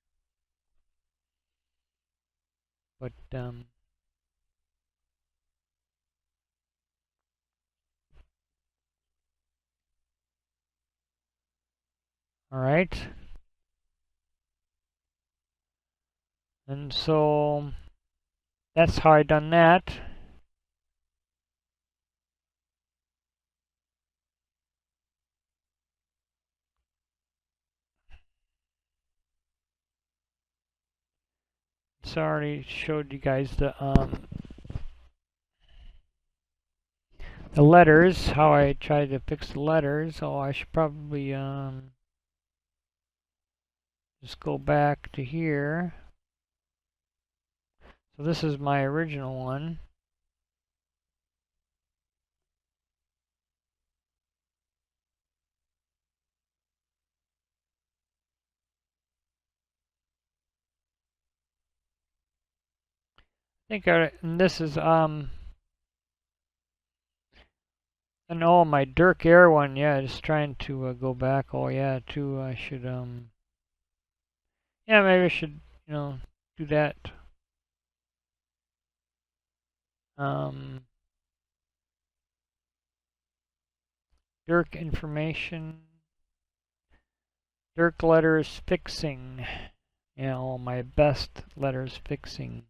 But all right. And so that's how I done that. So I already showed you guys the letters, how I tried to fix the letters. Oh, I should probably just go back to here. So this is my original one. I think and this is and oh, my DrukAir one, yeah, just trying to go back. Oh yeah, too. I should yeah, maybe I should, do that. Durk information, Durk letters fixing. Yeah, all my best letters fixing.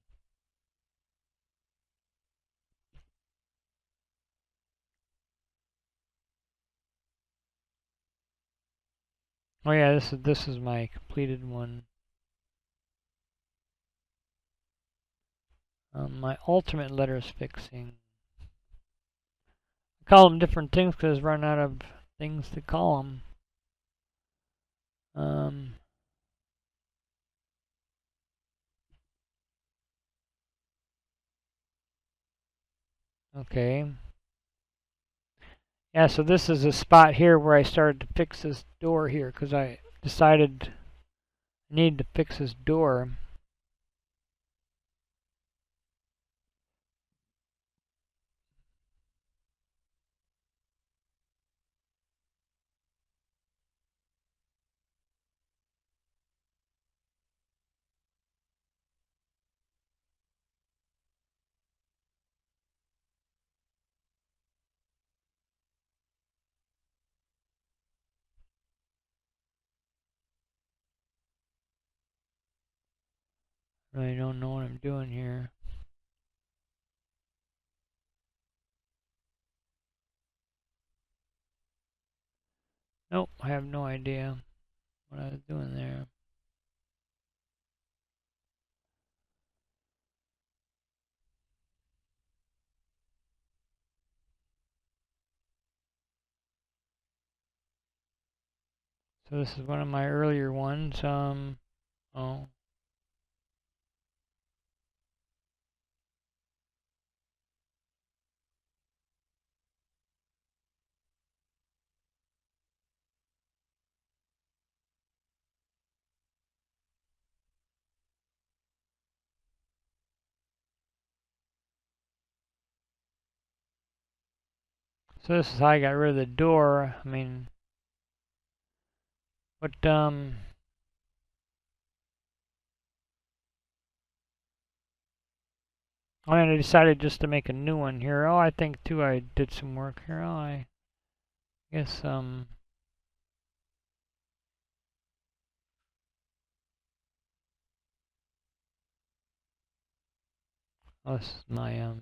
Oh yeah, this is my completed one. My ultimate letters fixing. I call them different things because I run out of things to call them. Okay. Yeah, so this is a spot here where I started to fix this door here because I decided I needed to fix this door. Really don't know what I'm doing here. Nope, I have no idea what I was doing there. So this is one of my earlier ones. Oh. So this is how I got rid of the door. I mean, but I decided just to make a new one here. Oh, I think too I did some work here. Oh, I guess oh, this is my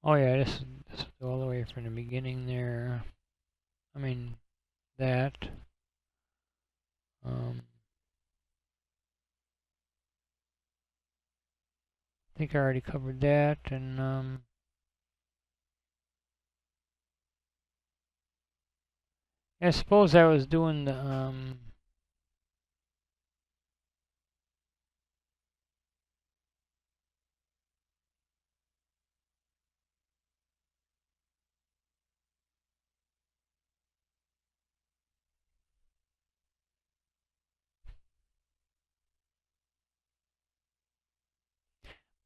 oh yeah, this is all the way from the beginning there. I mean that. I think I already covered that, and I suppose I was doing the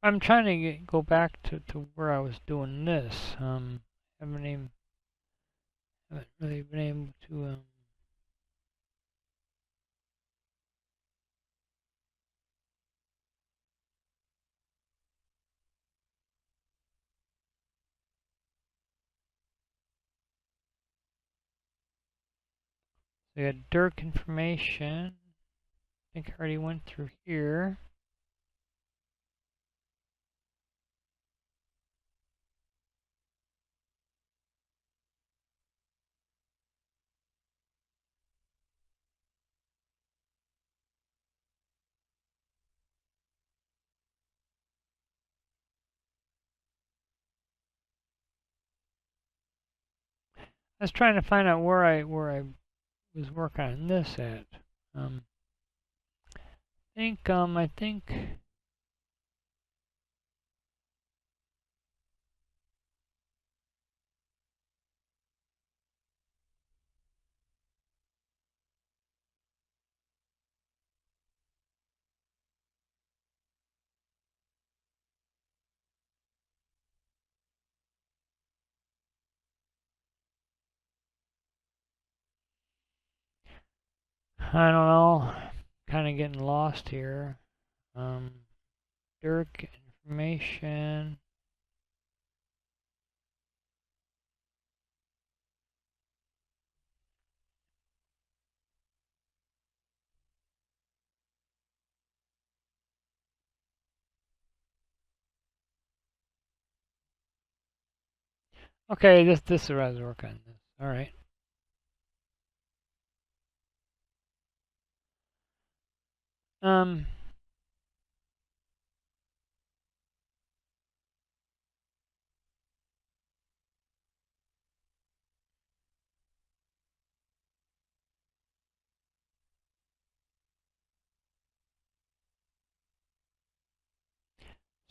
I'm trying to go back to where I was doing this. Haven't really been able to we got Durk information. I think I already went through here. I was trying to find out where I was working on this at. I think I don't know. Kind of getting lost here. Durk information. Okay, this is where I was working on this. All right. Um.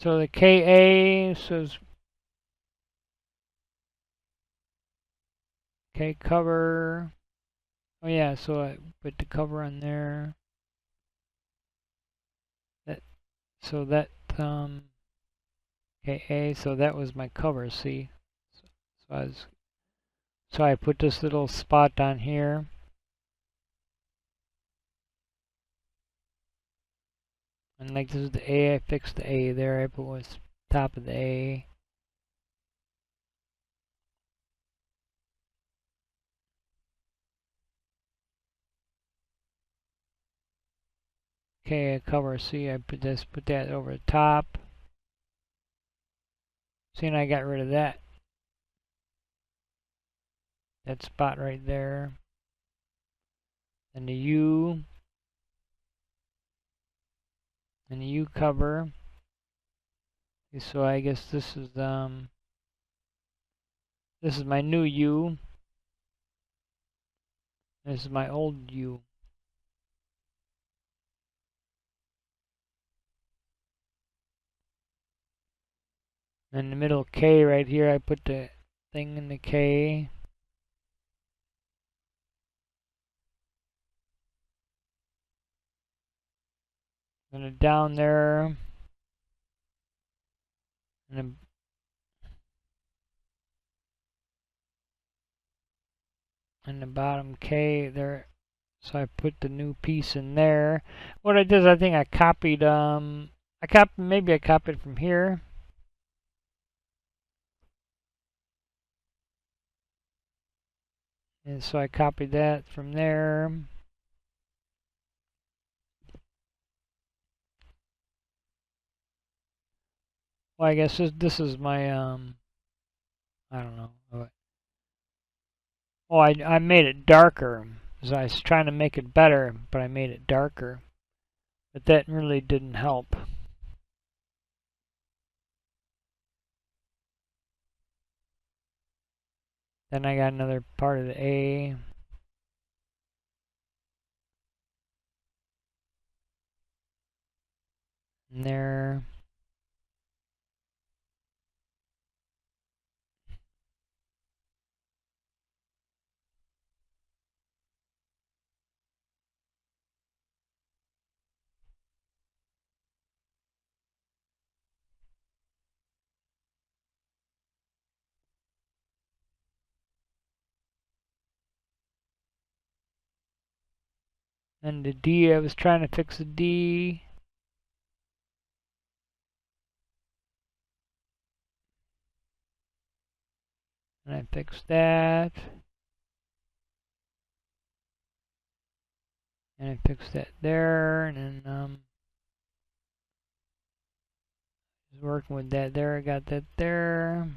So the KA says K cover. Oh yeah, so I put the cover on there. So that KA, so that was my cover, see? So I put this little spot on here. And like this is the A, I fixed the A there, I put was top of the A. Okay, cover, see, I put that over the top. See, and I got rid of that spot right there. And the U, and the U cover. So I guess this is my new U. This is my old U. And the middle K right here, I put the thing in the K. And down there. And the bottom K there. So I put the new piece in there. What I did is I think I copied maybe I copied from here. And so I copied that from there. Well, I guess this is my I don't know. Oh, I made it darker. So I was trying to make it better, but I made it darker. But that really didn't help. Then I got another part of the A. And there. And the D, I was trying to fix the D. And I fixed that. And I fixed that there. And then was working with that there. I got that there.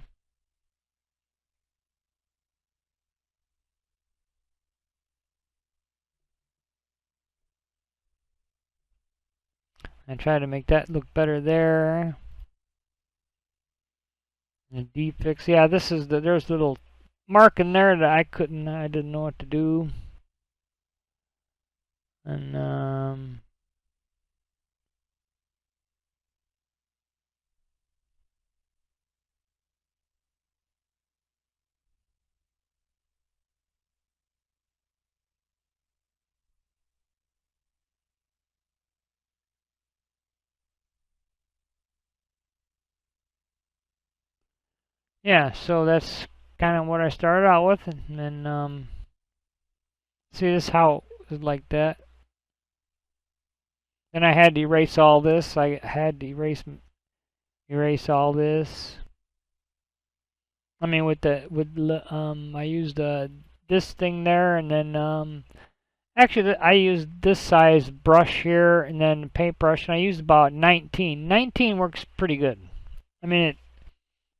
I tried to make that look better there. And D fix, yeah, this is there's a little mark in there that I didn't know what to do. And yeah, so that's kind of what I started out with, and then see this how it was like that. Then I had to erase all this. I had to erase all this. I mean, I used this thing there, and then actually I used this size brush here, and then paintbrush, and I used about 19. 19 works pretty good. I mean,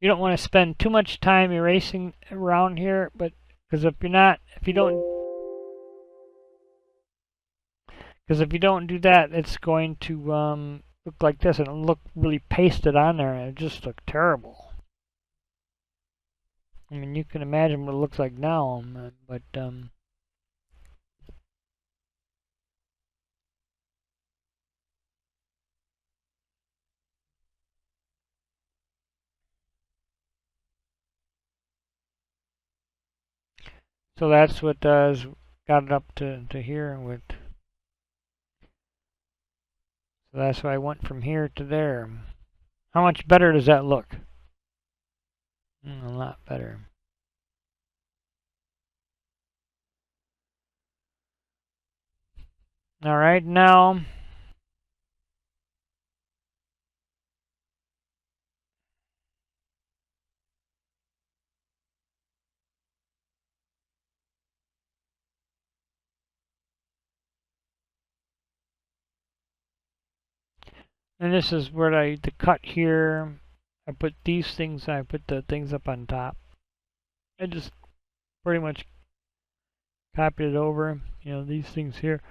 you don't want to spend too much time erasing around here, but because if you don't do that, it's going to look like this, and it'll look really pasted on there, and it just look terrible. I mean, you can imagine what it looks like now, but So that's what got it up to here with. So that's why I went from here to there. How much better does that look? A lot better. All right, now and this is where the cut here. I put these things. I put the things up on top. I just pretty much copied it over. You know, these things here.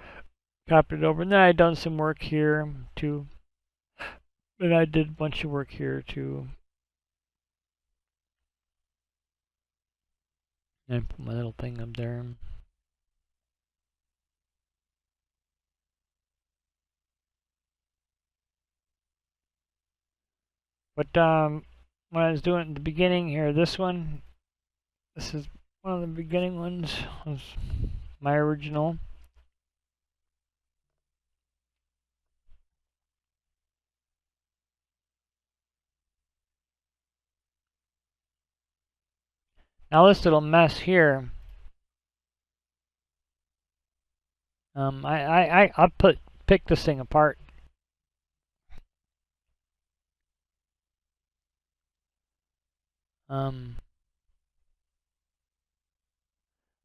Copied it over, and then I done some work here too. And I did a bunch of work here too. And put my little thing up there. But when I was doing it in the beginning here, this is one of the beginning ones. Was my original. Now this little mess here, I'll pick this thing apart. Well,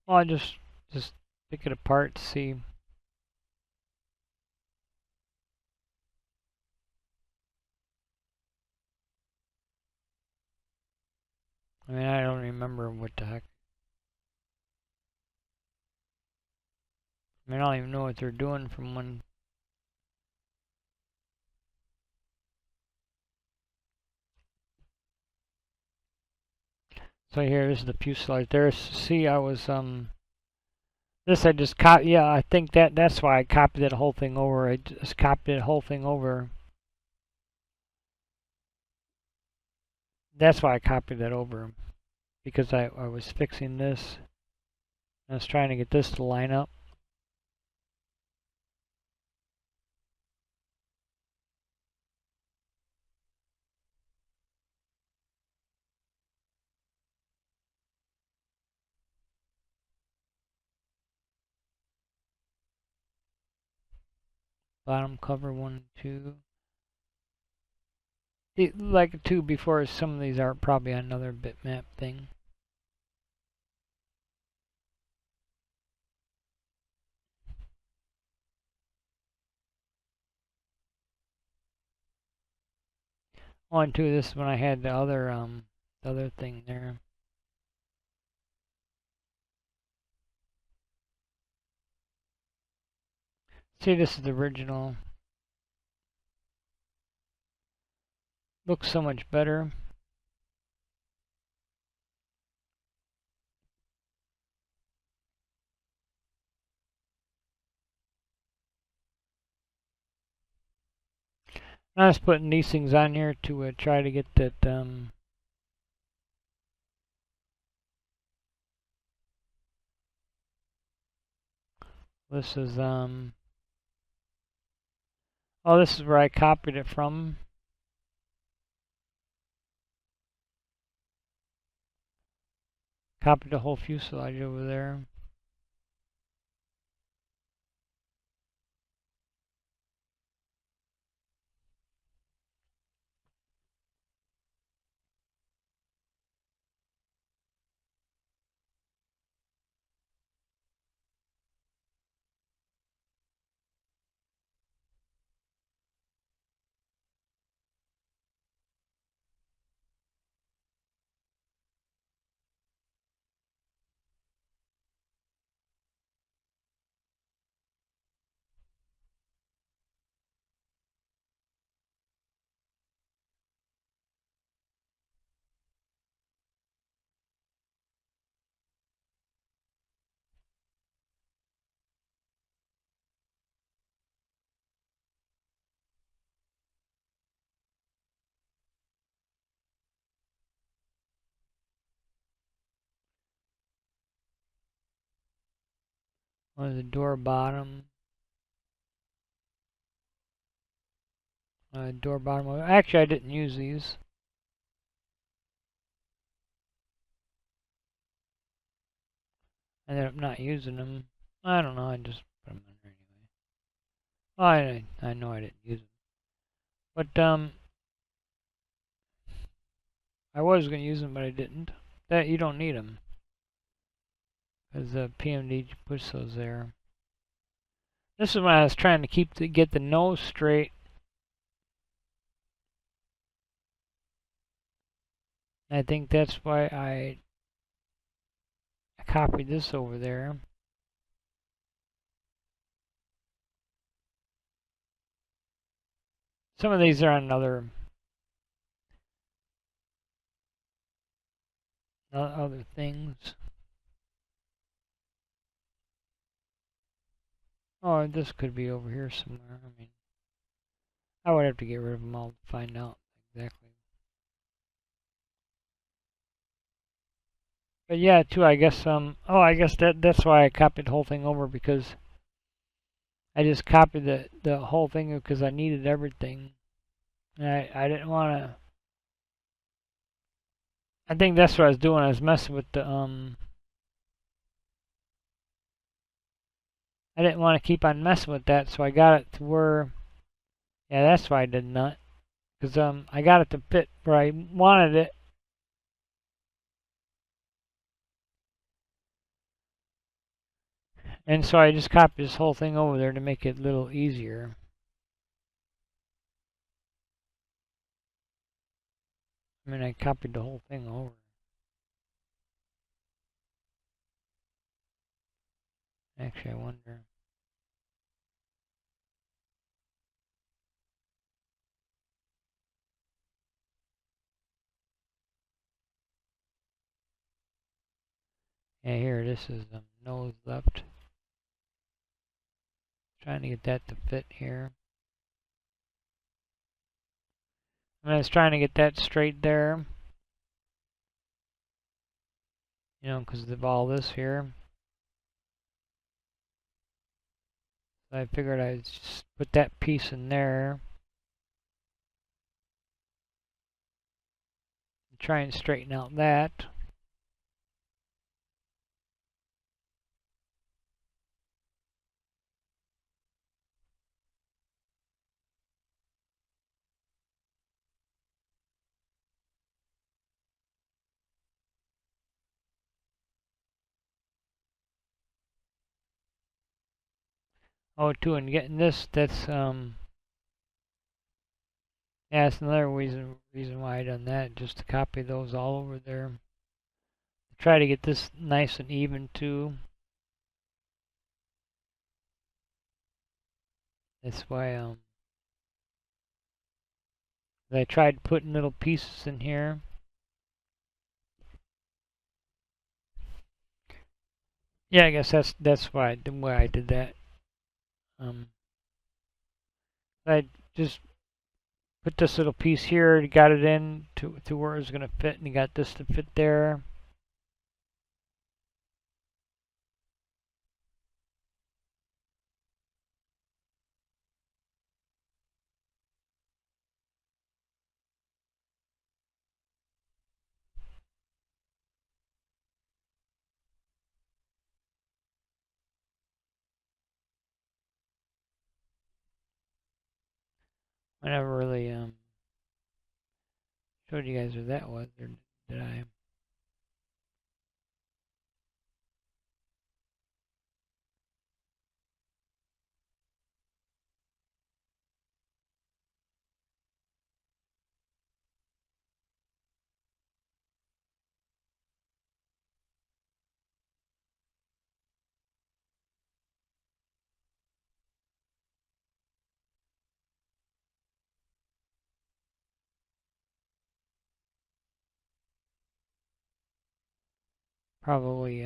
I just pick it apart to see. I mean, I don't remember what the heck. I mean, I don't even know what they're doing from one. So here, this is the fuselage. There, see, I was this I just copied. Yeah, I think that's why I copied that whole thing over. I just copied the whole thing over. That's why I copied that over, because I was fixing this. I was trying to get this to line up. Bottom cover 1, 2. Like 2 before, some of these are probably another bitmap thing. One, 2. This is when I had the other thing there. See, this is the original. Looks so much better. I was putting these things on here to try to get that. This is oh, this is where I copied it from. Copied the whole fuselage over there. Or the door bottom. Door bottom. Actually, I didn't use these. I ended up not using them. I don't know. I just put them in there anyway. Well, I know I didn't use them, but I was gonna use them, but I didn't. That you don't need them because the PMDG puts those there. This is when I was trying to get the nose straight. I think that's why I copied this over there. Some of these are on other things. Oh, this could be over here somewhere. I mean, I would have to get rid of them all to find out exactly. But yeah, too, I guess, I guess that's why I copied the whole thing over, because I just copied the whole thing because I needed everything. And I didn't want to, I think that's what I was doing. I was messing with the, I didn't want to keep on messing with that, so I got it to where, yeah, that's why I did not. Because, I got it to fit where I wanted it. And so I just copied this whole thing over there to make it a little easier. I mean, I copied the whole thing over. Actually, I wonder. Yeah, here, this is the nose left. Trying to get that to fit here. And I was trying to get that straight there. You know, because of all this here. So I figured I'd just put that piece in there. Try and straighten out that. Oh, too, and getting this, that's, yeah, that's another reason why I done that, just to copy those all over there. Try to get this nice and even, too. That's why, I tried putting little pieces in here. Yeah, I guess that's why I did that. I just put this little piece here, got it in to where it's gonna fit, and you got this to fit there. I never really showed you guys where that was, or did I? Probably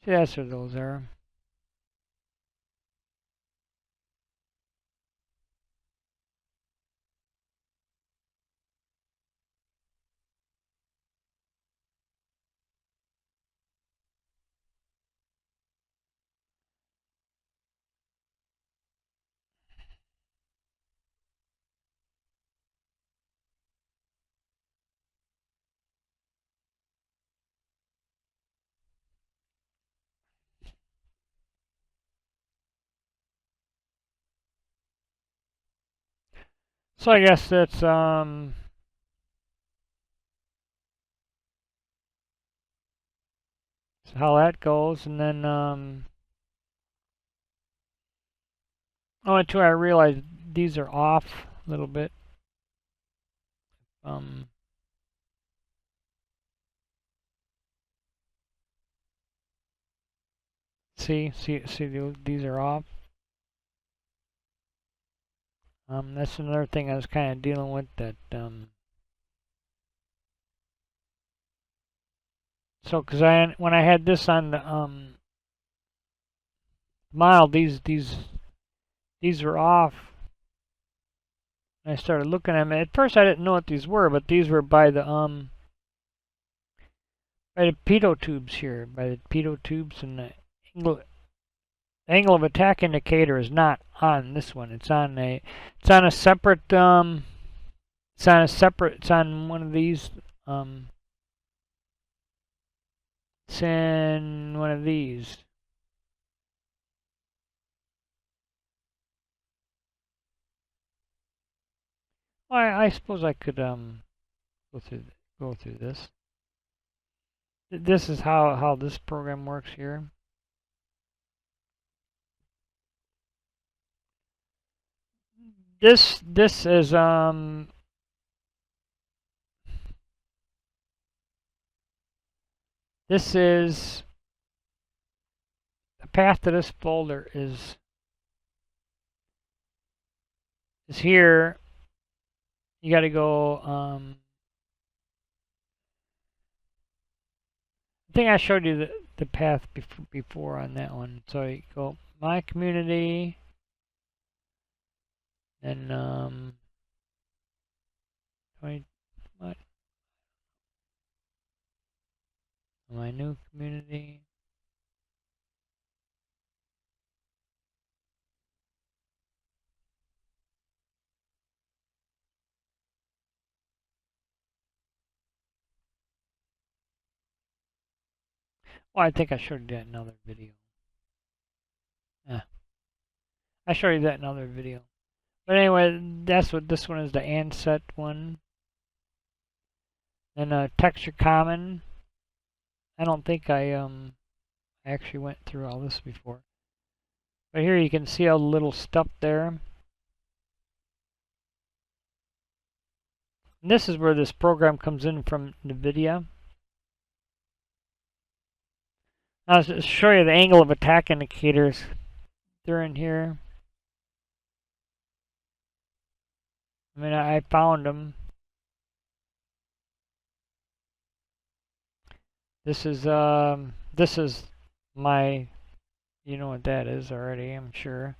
see, that's where those are. So I guess that's how that goes, and then oh, too, I realized these are off a little bit. Um, see, these are off. That's another thing I was kind of dealing with that. So, cause when I had this on the model, these were off. And I started looking at them. At first, I didn't know what these were, but these were by the pitot tubes here, by the pitot tubes, and the angle of attack indicator is not on this one. It's on a separate it's on one of these it's in one of these. Well, I suppose I could go through this. This is how this program works here. This is this is the path to this folder is here. You got to go. I think I showed you the path before on that one. So you go my community, and what my new community. Well, I think I showed you that in another video. Yeah, I showed you that in another video. But anyway, that's what this one is, the Anset one. Then texture common. I don't think I actually went through all this before. But here you can see all the little stuff there. And this is where this program comes in from NVIDIA. I'll just show you the angle of attack indicators. They're in here. I mean, I found them. This is my, you know what that is already, I'm sure.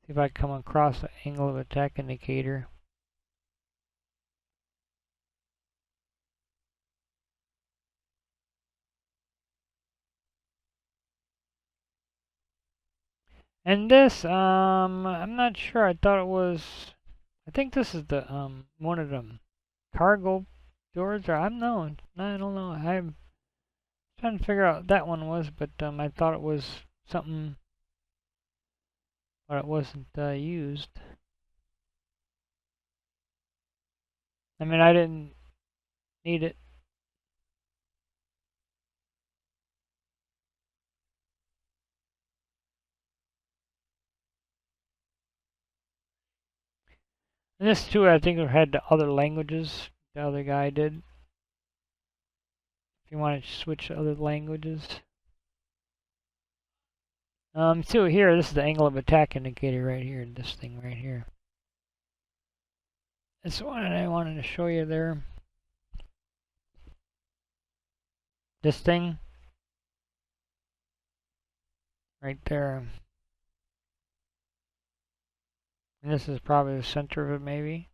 See if I come across the angle of attack indicator. And this, I'm not sure. I thought it was. I think this is the one of them cargo doors, or I don't know. I don't know. I'm trying to figure out what that one was, but I thought it was something, but it wasn't used. I mean, I didn't need it. And this too, I think it had the other languages. The other guy did. If you want to switch to other languages. So here, this is the angle of attack indicator right here. This thing right here. That's what I wanted to show you there. This thing right there. And this is probably the center of it, maybe.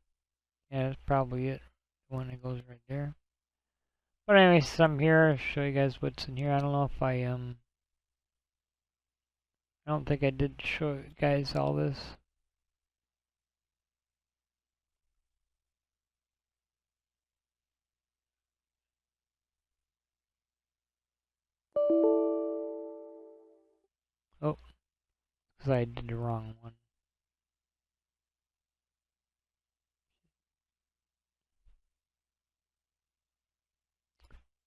Yeah, that's probably it. The one that goes right there. But anyways, I'm here to show you guys what's in here. I don't know if I don't think I did show you guys all this. because I did the wrong one.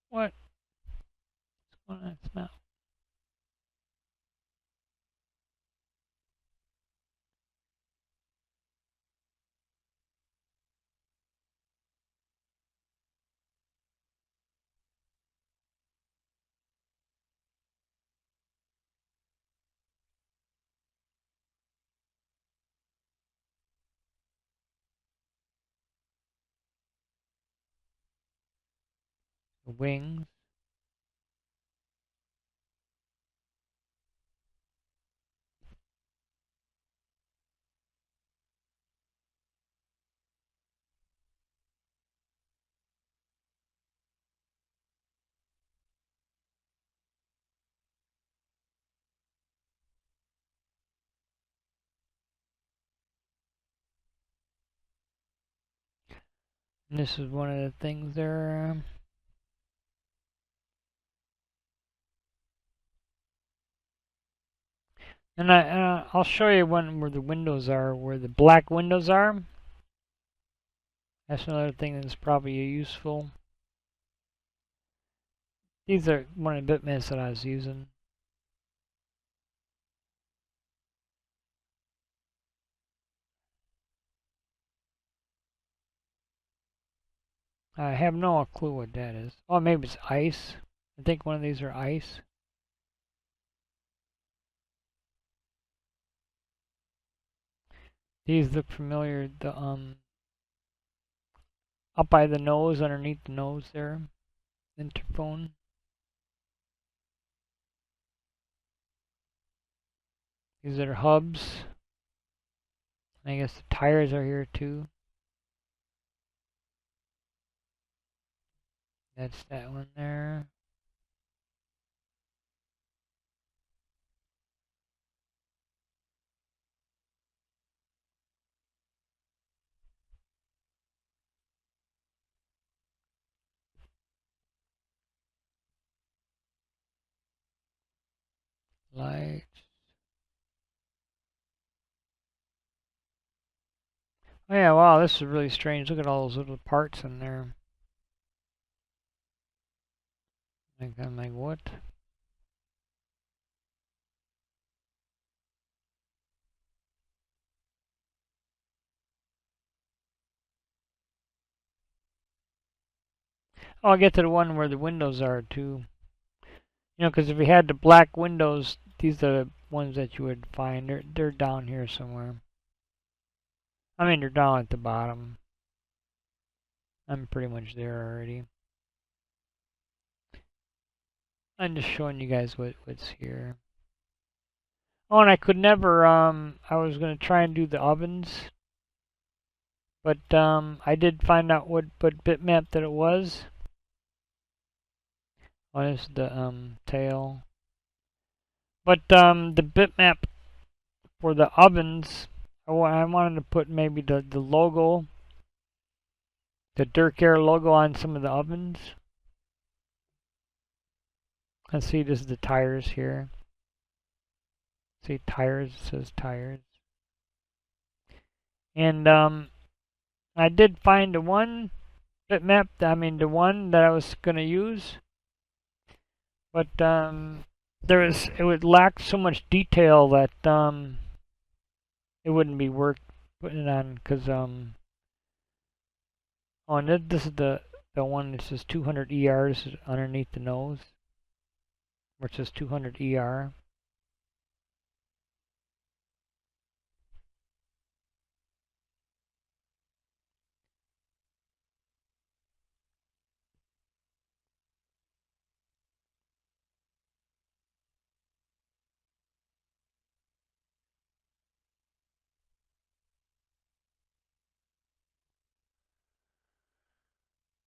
What? What's going on? It's not. The wings. And this is one of the things there. And I'll show you one where the windows are, where the black windows are. That's another thing that's probably useful. These are one of the bitmaps that I was using. I have no clue what that is. Oh, maybe it's ice. I think one of these are ice. These look familiar. The up by the nose, underneath the nose there, interphone. These are hubs. I guess the tires are here too. That's that one there. Lights. Oh yeah, wow, this is really strange. Look at all those little parts in there. I'm like, what? Oh, I'll get to the one where the windows are too. You know, because if you had the black windows, these are the ones that you would find. They're down here somewhere. I mean, they're down at the bottom. I'm pretty much there already. I'm just showing you guys what's here. Oh, and I could never, I was going to try and do the ovens. But, I did find out what bitmap that it was. Oh, this is the, tail. But, the bitmap for the ovens, I wanted to put maybe the logo, the DrukAir logo on some of the ovens. Let's see, this is the tires here. See, tires, it says tires. And, I did find the one bitmap, the one that I was going to use. But, it would lack so much detail that, it wouldn't be worth putting it on, because, oh, and this is the one that says 200 ER, this is underneath the nose, where it says 200 ER.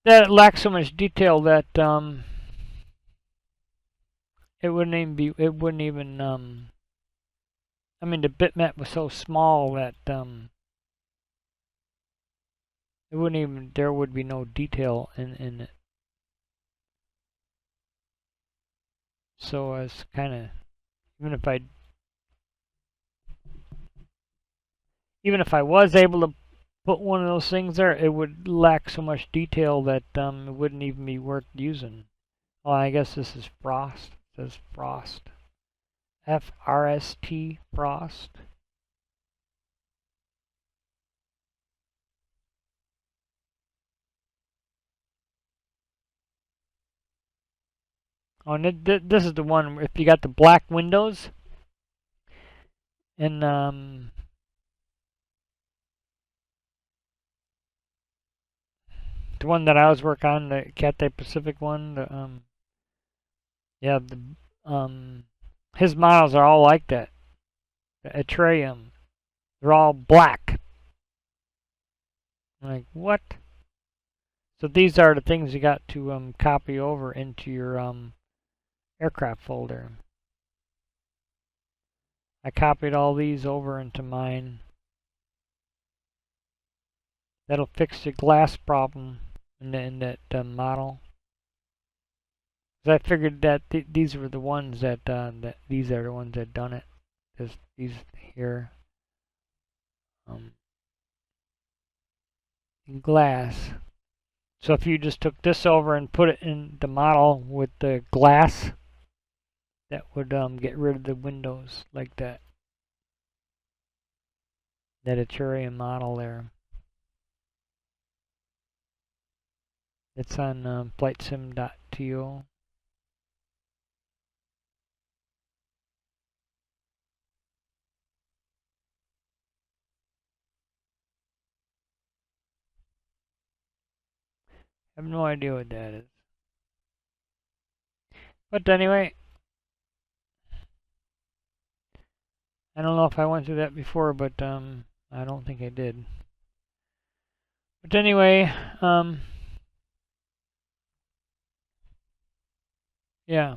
That lacks so much detail that it wouldn't even the bitmap was so small that it wouldn't even, there would be no detail in it. So I was kind of, even if I even if I was able to put one of those things there, it would lack so much detail that it wouldn't even be worth using. Well, I guess this is frost. It says frost. F-R-S-T, frost. Oh, and this is the one, if you got the black windows, and the one that I was working on, the Cathay Pacific one, yeah, his models are all like that. The Atrium, they're all black. I'm like, what? So these are the things you got to copy over into your aircraft folder. I copied all these over into mine. That'll fix the glass problem in that model. Because I figured that these were the ones that these are the ones that done it. These here, glass. So if you just took this over and put it in the model with the glass, that would get rid of the windows like that. That Aturium model there. It's on flightsim.to. I have no idea what that is. But anyway, I don't know if I went through that before, but I don't think I did. But anyway, yeah.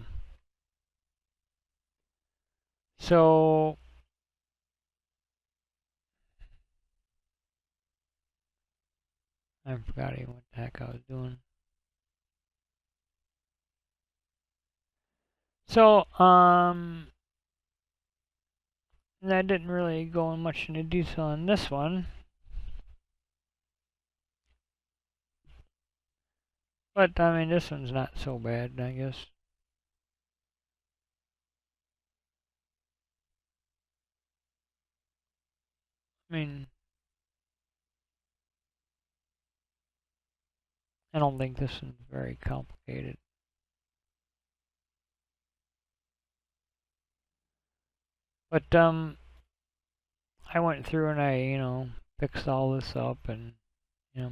So I forgot even what the heck I was doing. So and I didn't really go much into detail on this one. But I mean, this one's not so bad, I guess. I mean, I don't think this one's very complicated. But I went through and I fixed all this up and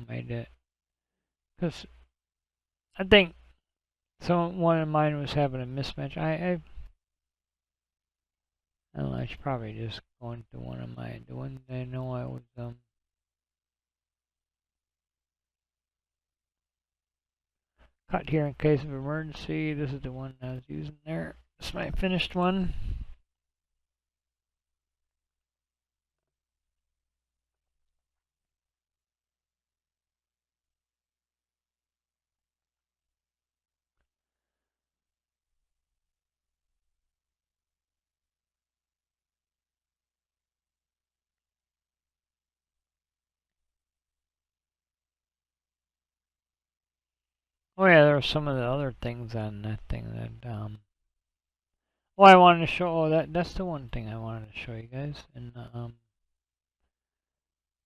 made it. Because I think one of mine was having a mismatch. I don't know, I should probably just go into one of my, the ones I know I was cut here in case of emergency. This is the one I was using there. This is my finished one. Oh yeah, there were some of the other things on that thing that well, I wanted to show. Oh, that's the one thing I wanted to show you guys. And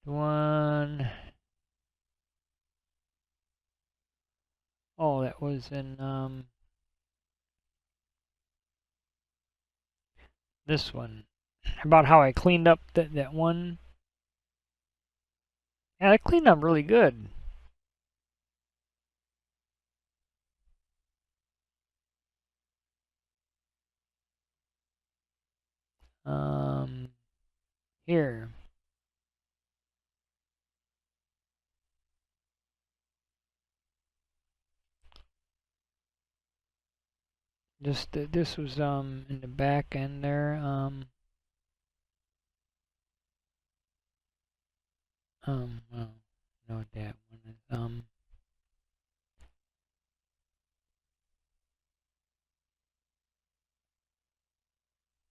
the one. Oh, that was in this one about how I cleaned up that one. Yeah, I cleaned up really good. Here. Just this was in the back end there. Well, know what that one is.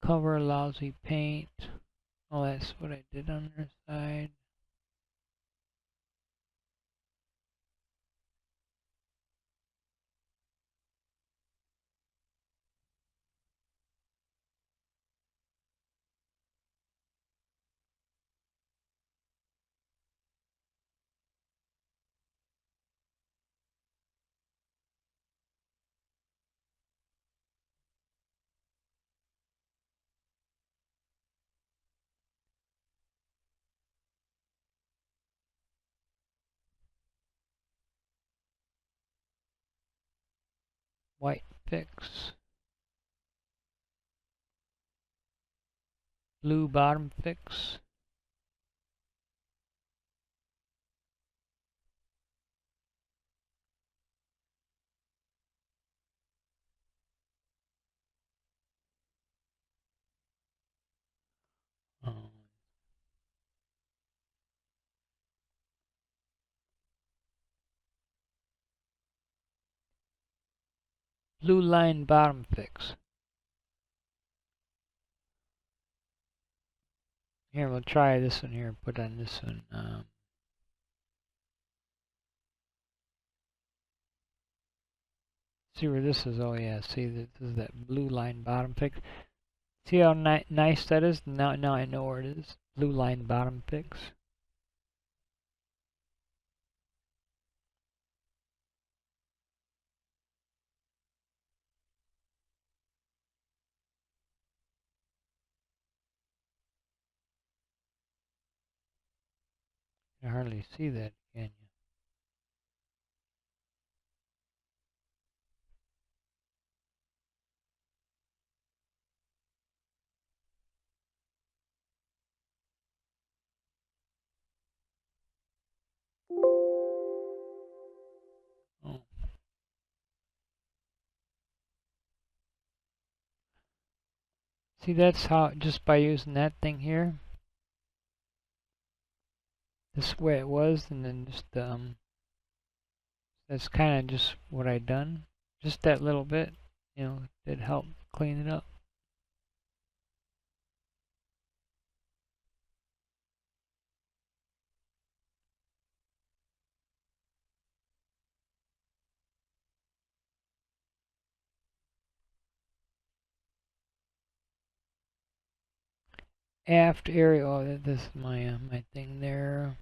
Cover lousy paint. Oh, that's what I did on their side. White fix. Blue bottom fix. Blue line bottom fix. Here, we'll try this one here. Put on this one. See where this is? Oh yeah, see this is that blue line bottom fix. See how nice that is? Now I know where it is. Blue line bottom fix. You can hardly see that, can you? Oh. See, that's how, just by using that thing here. This way it was, and then just that's kind of just what I done. Just that little bit, you know, did help clean it up. Aft area. Oh, this is my my thing there.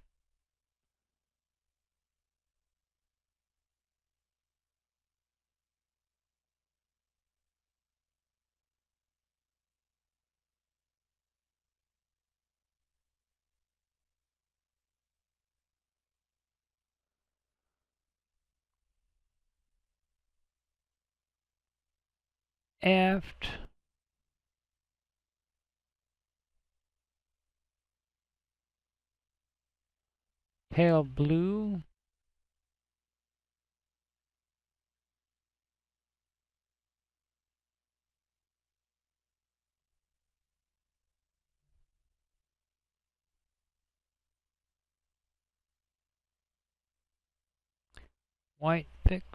Aft. Pale blue. White fix.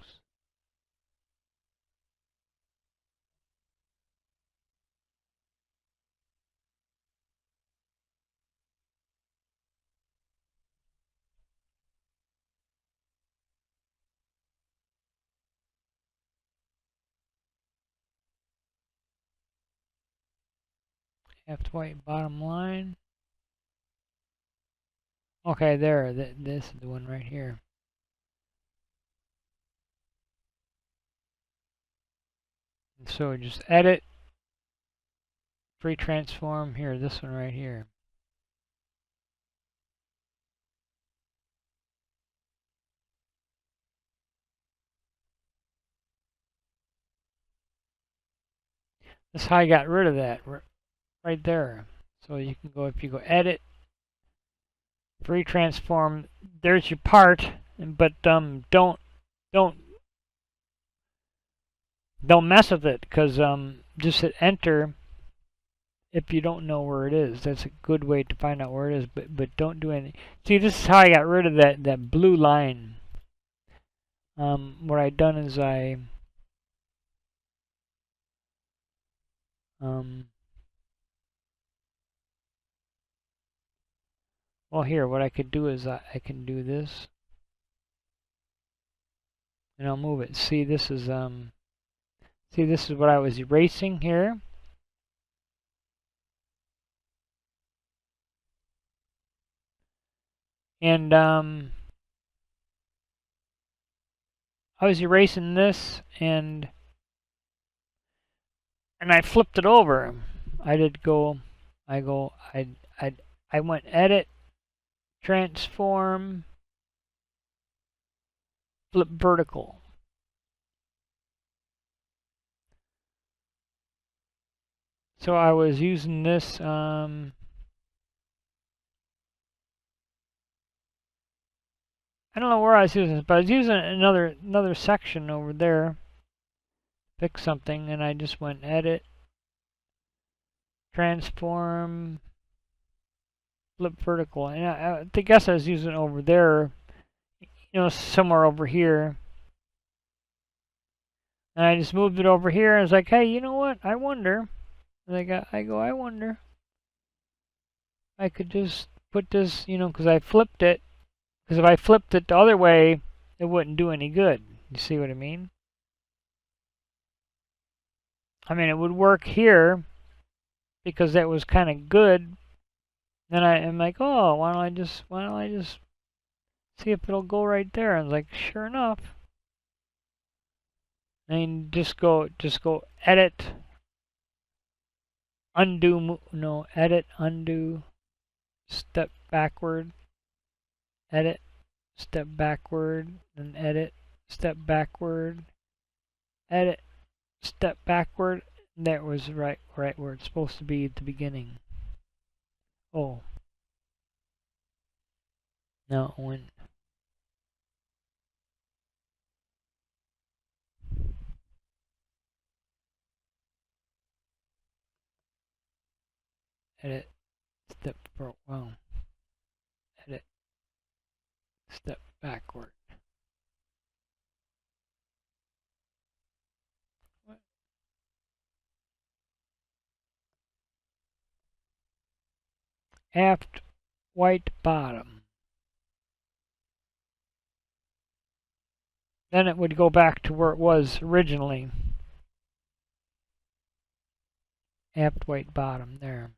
Aft white bottom line. Okay, there. This is the one right here. And so just edit. Free transform. Here, this one right here. This is how I got rid of that. Right there. So you can go, if you go edit, free transform, there's your part, but don't mess with it, because just hit enter if you don't know where it is. That's a good way to find out where it is, but don't do anything. See, this is how I got rid of that blue line. What I done is I Well, here, what I could do is I can do this. And I'll move it. See, this is what I was erasing here. And I was erasing this, and I flipped it over. I went edit, transform, flip vertical. So I was using this, I don't know where I was using this, but I was using another section over there. Pick something, and I just went edit, transform, flip vertical. And I guess I was using it over there, somewhere over here. And I just moved it over here, and I was like, hey, you know what? I wonder. And I wonder. I could just put this, because I flipped it. Because if I flipped it the other way, it wouldn't do any good. You see what I mean? I mean, it would work here because that was kind of good. Then I'm like, oh, why don't I just see if it'll go right there? And I was like, sure enough. And just go edit, undo, no, edit, undo, step backward, edit, step backward, and edit, step backward, edit, step backward. That was right where it's supposed to be at the beginning. Oh. No, it went. Edit, step forward. Wow. Edit, step backward. What? Aft white bottom. Then it would go back to where it was originally. Aft white bottom there.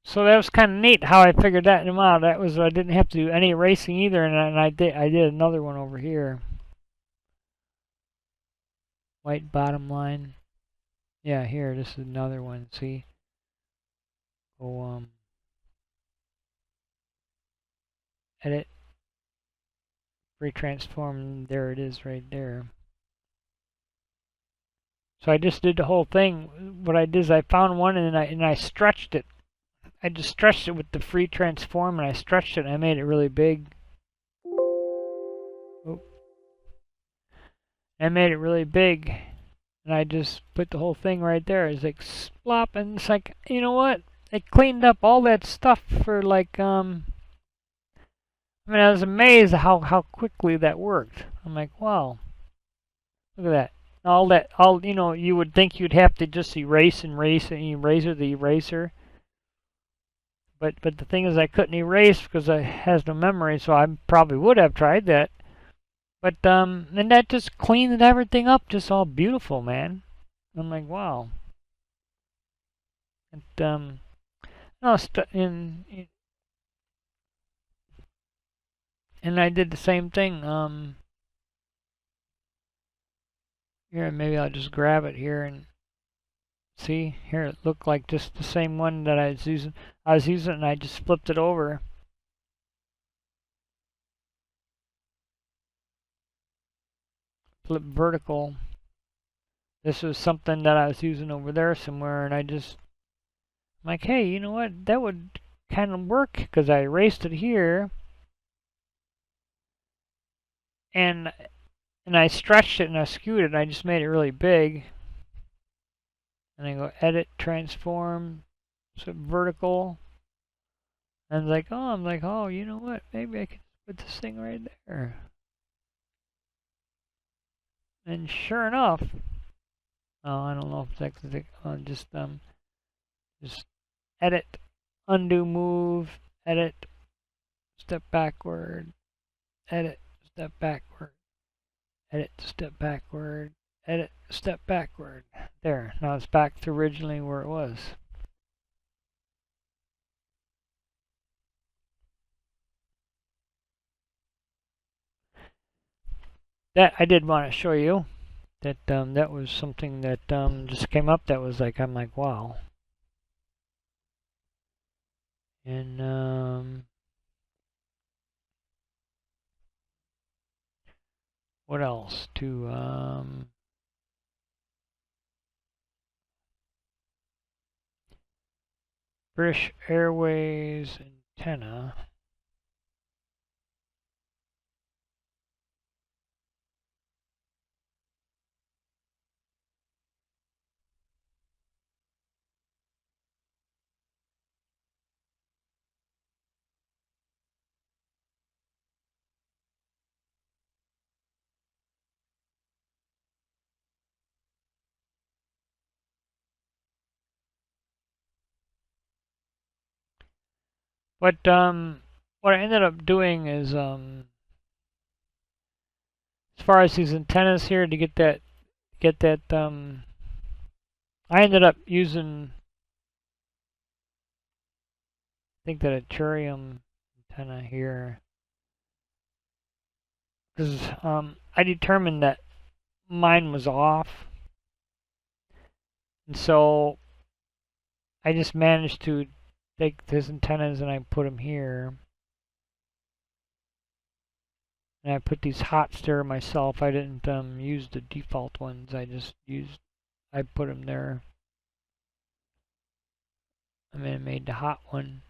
So that was kind of neat how I figured that out. That was, I didn't have to do any erasing either, and I did another one over here. White bottom line. Yeah, here, this is another one. See? Go edit, retransform. There it is, right there. So I just did the whole thing. What I did is I found one and I stretched it. I just stretched it with the free transform, and I stretched it and I made it really big. Oh. I made it really big, and I just put the whole thing right there. It's like slop, and it's like, you know what? It cleaned up all that stuff for like I mean, I was amazed how quickly that worked. I'm like, wow, look at that. All you would think you'd have to just erase the eraser. But the thing is, I couldn't erase because I has no memory, so I probably would have tried that. But and that just cleaned everything up, just all beautiful, man. I'm like, wow. And no, and I did the same thing. Here, maybe I'll just grab it here and see. Here, it looked like just the same one that I was using. And I just flipped it over. Flip vertical. This was something that I was using over there somewhere, and I'm like, hey, you know what? That would kind of work because I erased it here, and I stretched it and I skewed it. And I just made it really big. And I go edit, transform, so vertical. And I'm like, oh, you know what? Maybe I can put this thing right there. And sure enough, oh, I don't know if that's just edit, undo, move, edit, step backward, edit, step backward, edit, step backward, edit, step backward. There, now it's back to originally where it was. That I did want to show you. That was something that just came up that was like, I'm like, wow. And what else? British Airways antenna. But what I ended up doing is as far as these antennas here to get that I ended up using, I think, that Atrium antenna here, because I determined that mine was off, and so I just managed to take these antennas and I put them here, and I put these hots there myself. I didn't use the default ones. I put them there. I mean, I made the hot one,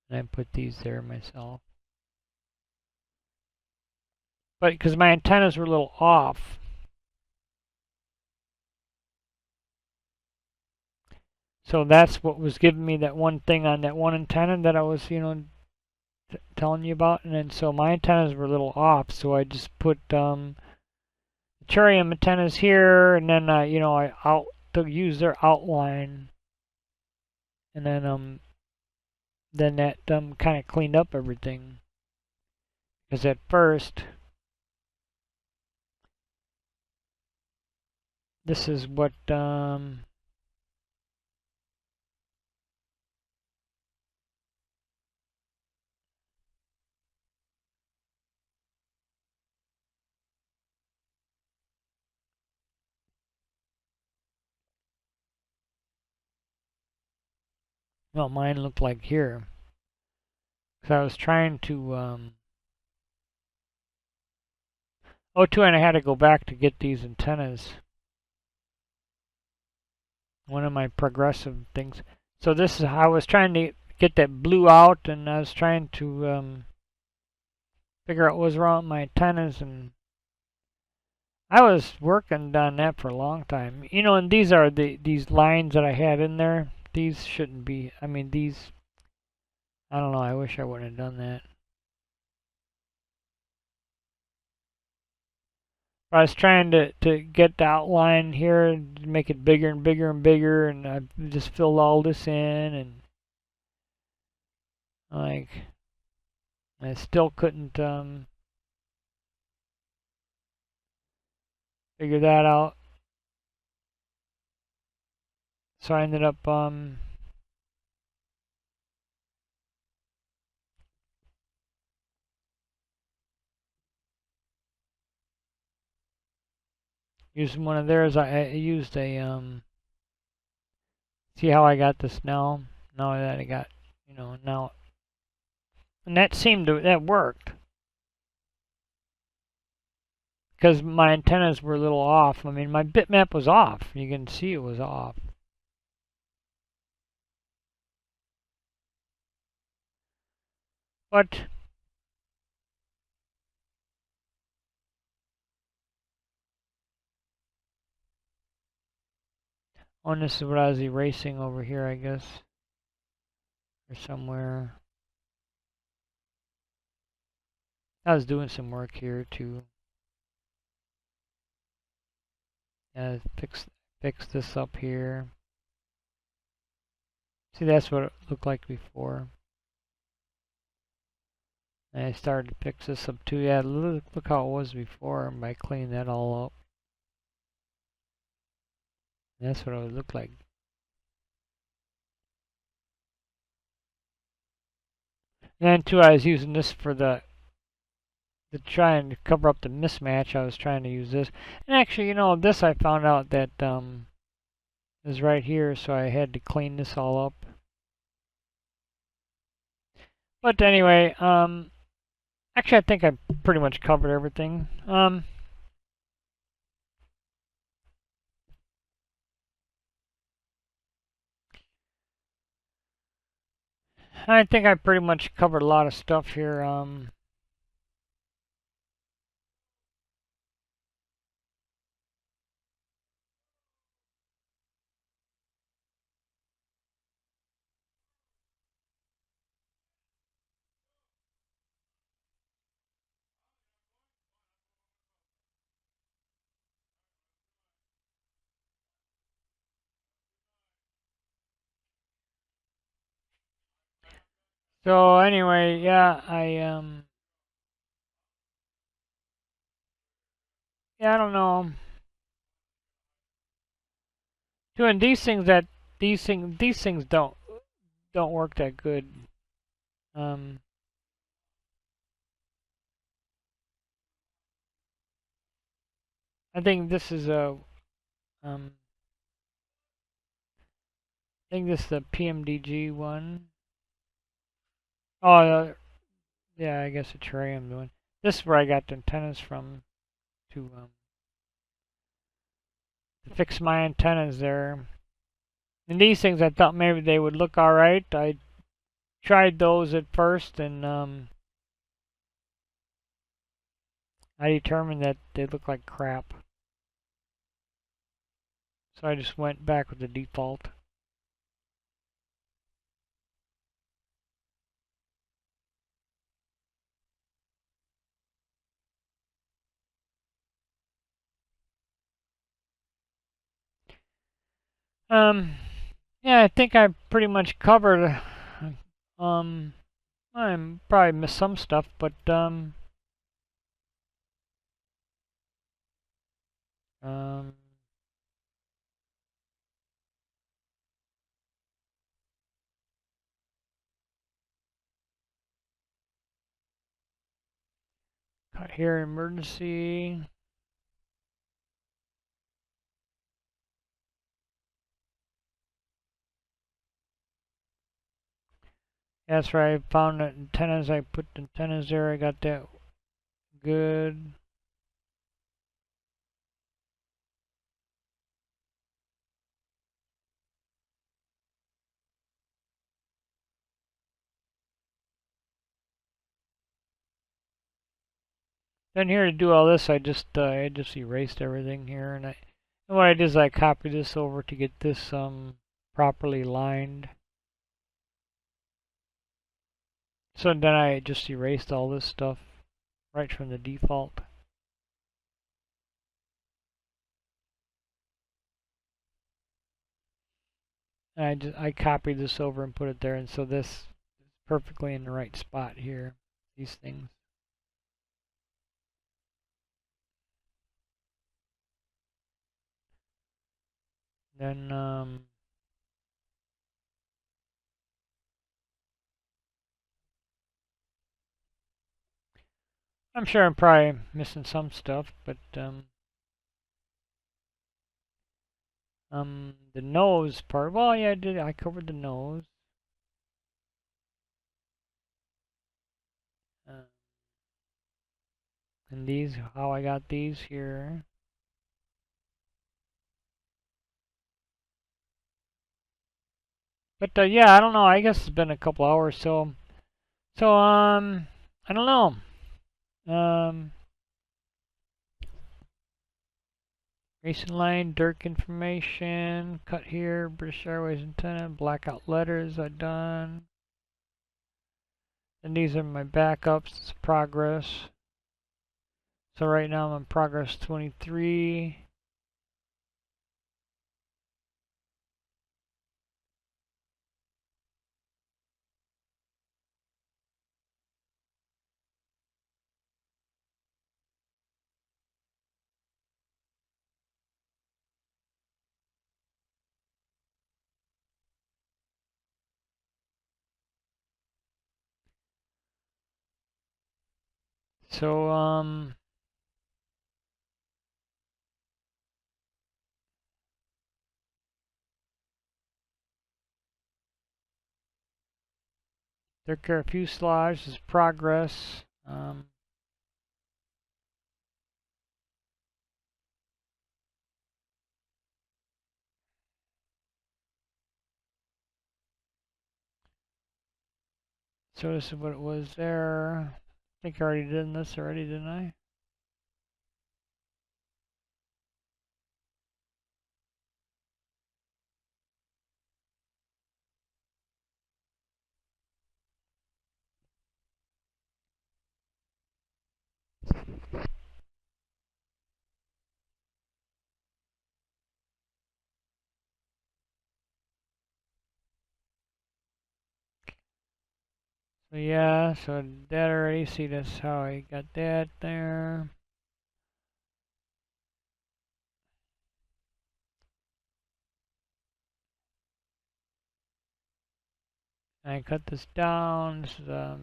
and I put these there myself. But because my antennas were a little off, so that's what was giving me that one thing on that one antenna that I was, telling you about. And then so my antennas were a little off, so I just put Cherrium antennas here, and then I use their outline, and then that kind of cleaned up everything. Because at first, this is what well, mine looked like here. Because I was trying to and I had to go back to get these antennas. One of my progressive things. So this is how I was trying to get that blue out, and I was trying to figure out what was wrong with my antennas, and I was working on that for a long time. And these are these lines that I had in there. These shouldn't be. I mean, these. I don't know. I wish I wouldn't have done that. I was trying to get the outline here, make it bigger and bigger and bigger, and I just filled all this in, and like I still couldn't figure that out. So I ended up using one of theirs. I used a see how I got this now? Now that I got, now, and that worked. Because my antennas were a little off. I mean, my bitmap was off. You can see it was off. But this is what I was erasing over here, I guess, or somewhere. I was doing some work here to fix this up here. See, that's what it looked like before. And I started to fix this up too. Yeah, look how it was before by cleaning that all up. That's what it would look like. And then too, I was using this for to try and cover up the mismatch. I was trying to use this. And actually, you know, this I found out that is right here, so I had to clean this all up. But anyway, actually I think I pretty much covered everything. I think I pretty much covered a lot of stuff here. So anyway, yeah, yeah, I don't know. Doing these things these things don't work that good. Um, I think this is a I think this is the PMDG one. Oh, yeah, I guess it's Ray I'm doing. This is where I got the antennas from to fix my antennas there. And these things I thought maybe they would look alright. I tried those at first and I determined that they look like crap. So I just went back with the default. Yeah, I think I pretty much covered. I probably missed some stuff, but um, cut here, emergency. That's right. I found the antennas. I put the antennas there. I got that good. Then here to do all this, I just erased everything here, and what I did is I copied this over to get this properly lined. So then I just erased all this stuff right from the default. And I copied this over and put it there, and so this is perfectly in the right spot here. These things. Then I'm sure I'm probably missing some stuff, but the nose part. Well, yeah, I covered the nose. Uh, and these, how I got these here. But yeah, I don't know. I guess it's been a couple hours, so I don't know. Racing line, Durk information, cut here, British Airways antenna, blackout letters I done. And these are my backups, it's progress. So right now I'm on progress 23. So, DrukAir fuselage is progress. So this is what it was there. I think I already did this already, didn't I? So yeah, so that already, see that's how I got that there. I cut this down. This is oh,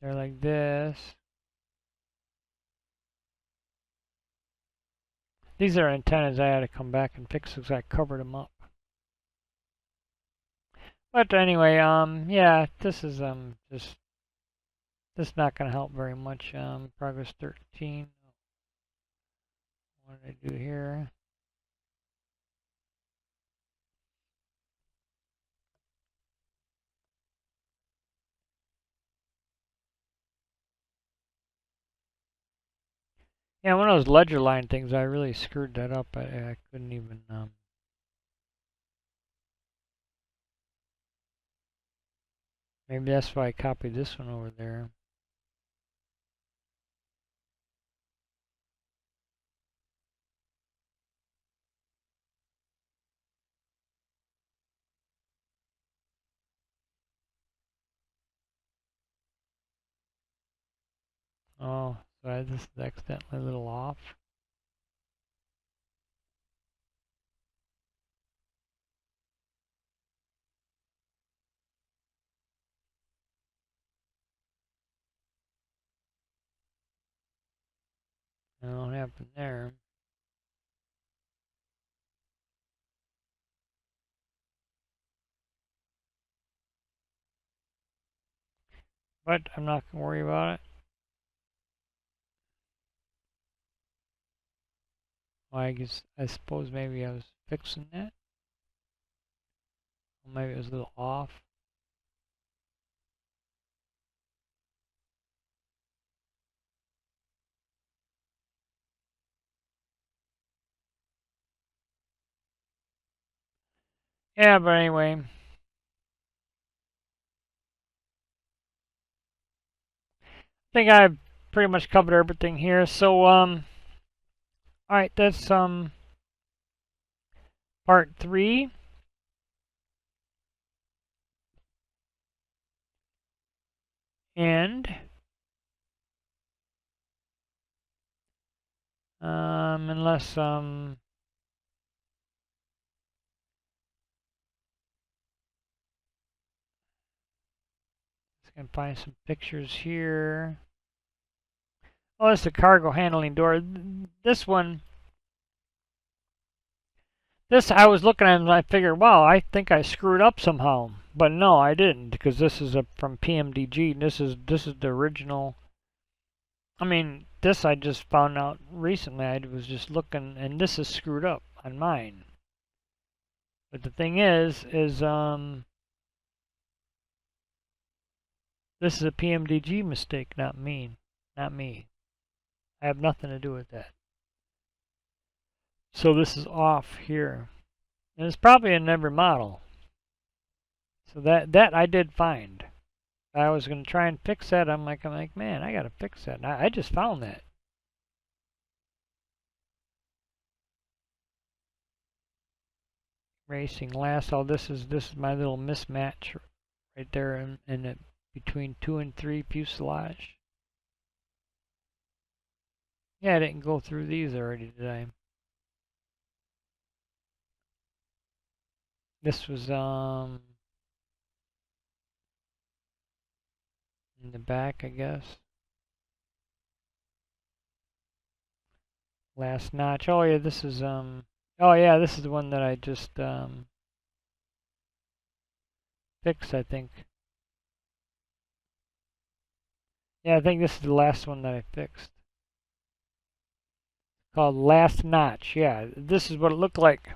they're like this. These are antennas I had to come back and fix because I covered them up. But anyway, yeah, this is just this is not going to help very much. Progress 13. What did I do here? Yeah, one of those ledger line things, I really screwed that up. I couldn't even maybe that's why I copied this one over there. Oh, so I just accidentally a little off. What happened there? But I'm not going to worry about it. Well, I suppose maybe I was fixing that. Or maybe it was a little off. Yeah, but anyway. I think I've pretty much covered everything here. So, alright, that's part 3. And unless I can find some pictures here. Oh, it's the cargo handling door. This one, this I was looking at it and I figured, wow, I think I screwed up somehow. But no, I didn't, because this is from PMDG. This is the original. I mean, this I just found out recently. I was just looking, and this is screwed up on mine. But the thing is this is a PMDG mistake, not me. Not me. I have nothing to do with that. So this is off here. And it's probably in every model. So that I did find. I was going to try and fix that. I'm like, man, I got to fix that. And I just found that. Racing lasso. This is my little mismatch right there in it, between 2 and 3 fuselage. Yeah, I didn't go through these already, did I? This was in the back, I guess. Last notch. Oh yeah, this is oh yeah, this is the one that I just fixed, I think. Yeah, I think this is the last one that I fixed. Called last notch. Yeah, this is what it looked like.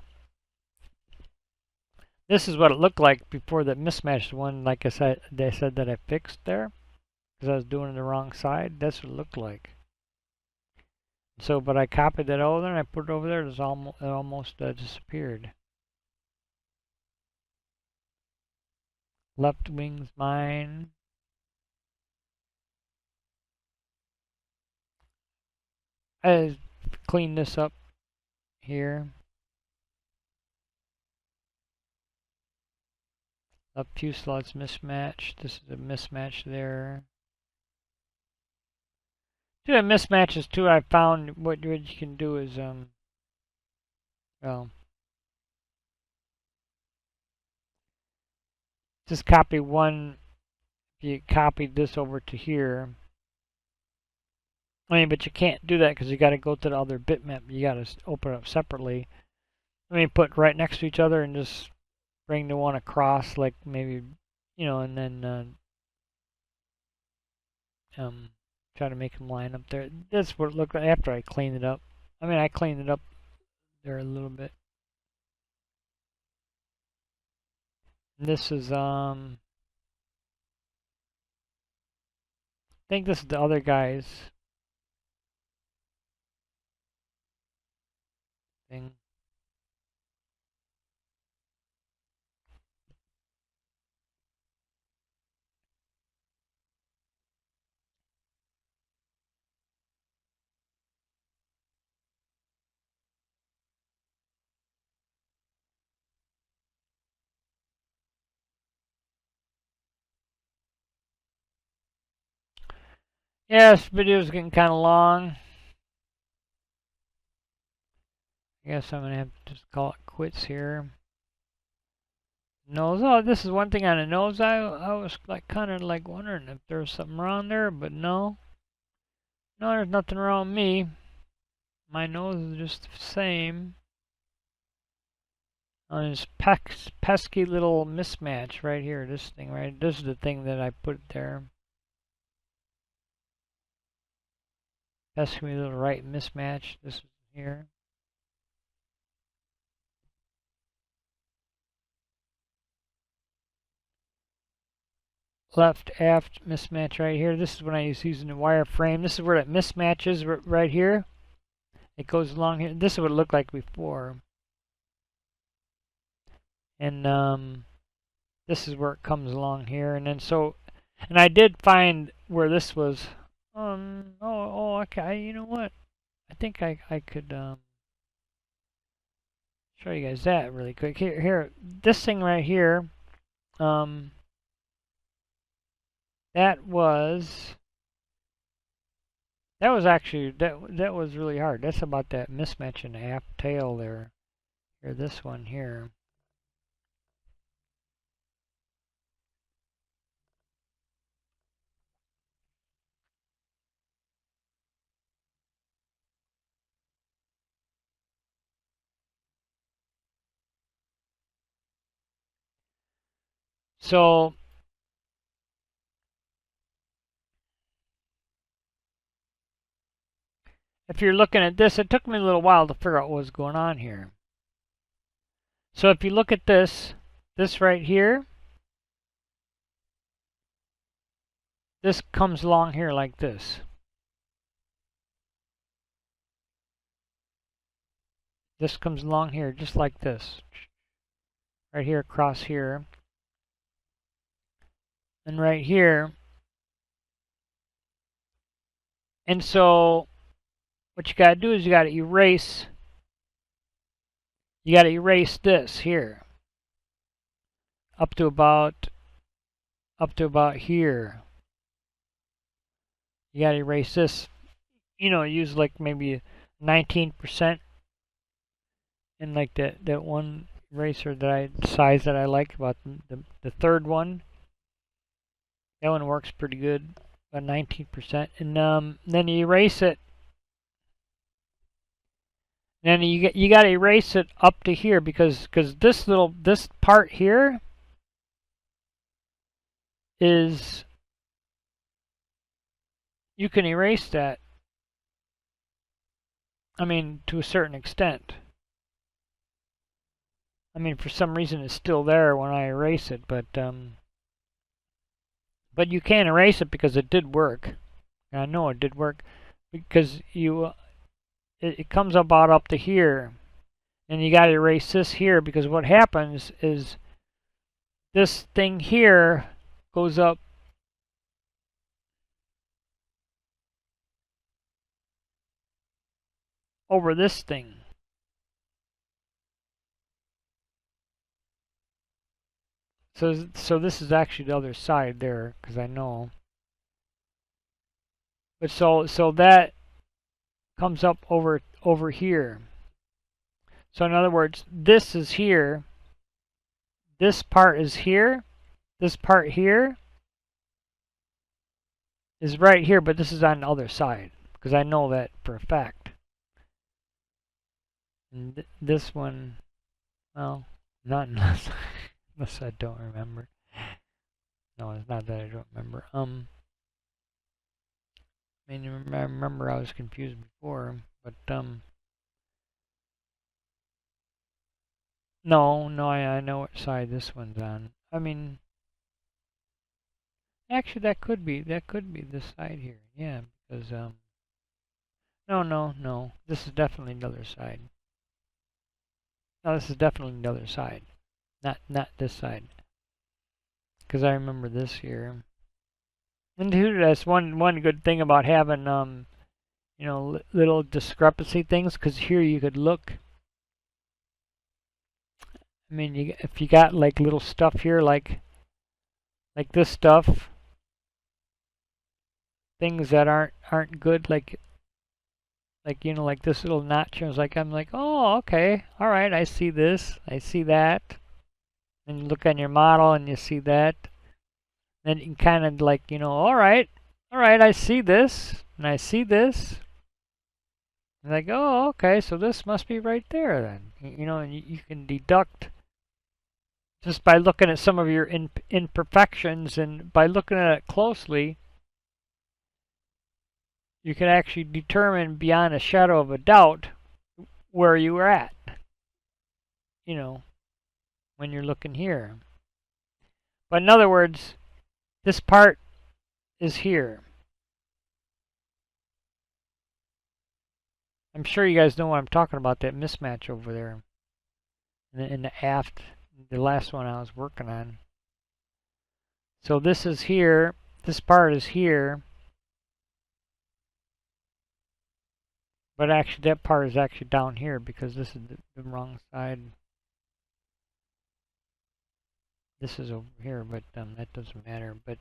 This is what it looked like before that mismatched one. Like I said, they said that I fixed there because I was doing it the wrong side. That's what it looked like. So, but I copied that over there and I put it over there. It almost disappeared. Left wing's mine. I cleaned this up here. Left fuselage mismatched. This is a mismatch there. Two mismatches too. I found what you can do is well, just copy one. If you copied this over to here, I mean, but you can't do that because you got to go to the other bitmap. You got to open it up separately. I mean, put right next to each other and just bring the one across, like maybe, you know, and then try to make them line up there. That's what it looked like after I cleaned it up. I mean, I cleaned it up there a little bit. And this is I think this is the other guy's thing. Yeah, this video is getting kind of long. I guess I'm gonna have to just call it quits here. Nose. Oh, this is one thing on the nose. I was like kind of like wondering if there was something wrong there, but no. No, there's nothing wrong with me. My nose is just the same. On this pesky little mismatch right here. This thing right. This is the thing that I put there. Pesky little right mismatch. This is here. Left aft mismatch right here. This is when I was using the wireframe. This is where it mismatches right here. It goes along here. This is what it looked like before. And this is where it comes along here. And then so, and I did find where this was. Okay. You know what? I think I could show you guys that really quick. Here, this thing right here. That was actually that was really hard. That's about that mismatch in the aft tail there. Or this one here. So if you're looking at this, it took me a little while to figure out what was going on here. So if you look at this right here, this comes along here like this. This comes along here just like this. Right here across here. And right here. And so what you got to do is you got to erase this here up to about up to about here. You gotta erase this. You know, use like maybe 19% in like that one eraser size that I like about the third one. That one works pretty good, about 19%. And then you erase it. Then you got to erase it up to here because this part here is, you can erase that. I mean, to a certain extent. I mean, for some reason it's still there when I erase it, but you can't erase it because it did work. I know it did work because it comes about up to here, and you got to erase this here because what happens is this thing here goes up over this thing. So this is actually the other side there because I know. But so that comes up over here. So in other words, this is here. This part is here. This part here is right here, but this is on the other side because I know that for a fact. And this one, well, not unless I don't remember. No, it's not that I don't remember. I mean, I remember I was confused before, but no, I know what side this one's on. I mean, actually, that could be this side here. Yeah, because no, this is definitely the other side. No, this is definitely the other side, not this side. Because I remember this here. And dude, that's one good thing about having you know, little discrepancy things. Because here you could look. I mean, if you got like little stuff here, like this stuff, things that aren't good, like you know, like this little notch. I was like, I'm like, oh, okay, all right, I see this, I see that. And you look on your model and you see that. Then you can kind of like, you know, all right, I see this and I see this. And like, oh, okay, so this must be right there then. You know, and you can deduct just by looking at some of your imperfections, and by looking at it closely, you can actually determine beyond a shadow of a doubt where you were at, you know, when you're looking here. But in other words, this part is here. I'm sure you guys know what I'm talking about, that mismatch over there in the aft, the last one I was working on. So this is here, this part is here, but actually that part is actually down here because this is the wrong side. This is over here, but that doesn't matter. But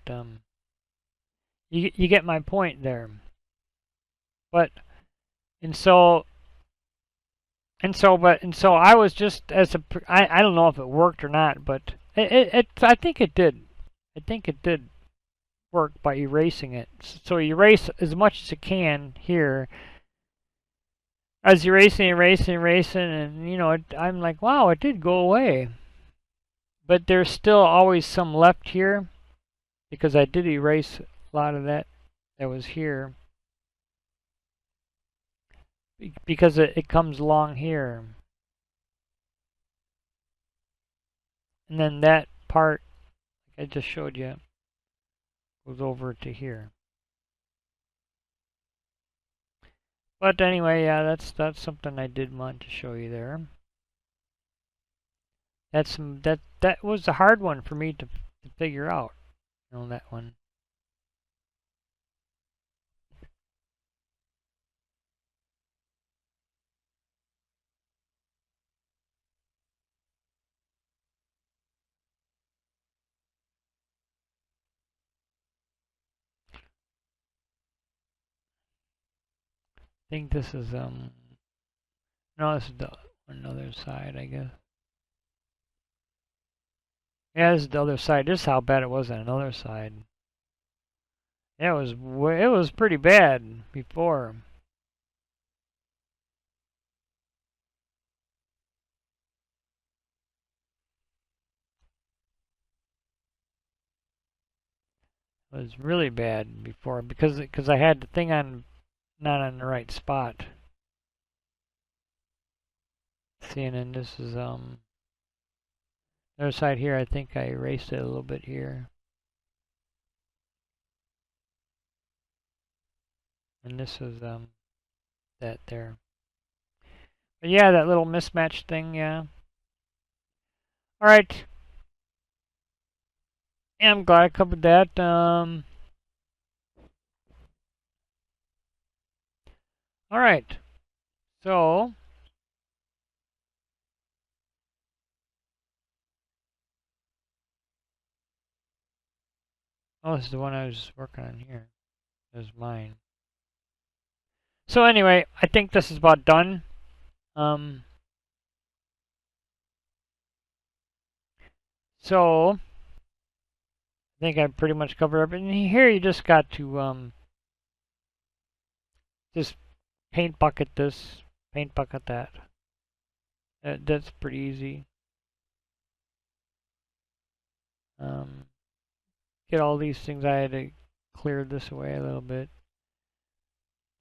you get my point there. But so I was just I don't know if it worked or not, but I think it did. I think it did work by erasing it. So you erase as much as you can here. As erasing, and you know, I'm like, wow, it did go away. But there's still always some left here because I did erase a lot of that was here. Because it comes along here. And then that part, like I just showed you, goes over to here. But anyway, yeah, that's something I did want to show you there. That was a hard one for me to figure out. You know, that one. think this is no, this is the another side, I guess. Yeah, this is the other side. This is how bad it was on another side. Yeah, it was pretty bad before. It was really bad before because I had the thing on not on the right spot. See, and then this is the other side here. I think I erased it a little bit here. And this is that there. But yeah, that little mismatch thing, yeah. Alright. Yeah, I'm glad I covered that. Alright. So oh, this is the one I was working on here. This is mine. So anyway, I think this is about done. So I think I pretty much covered everything. Here you just got to just paint bucket this, paint bucket that. That's pretty easy. Get all these things. I had to clear this away a little bit.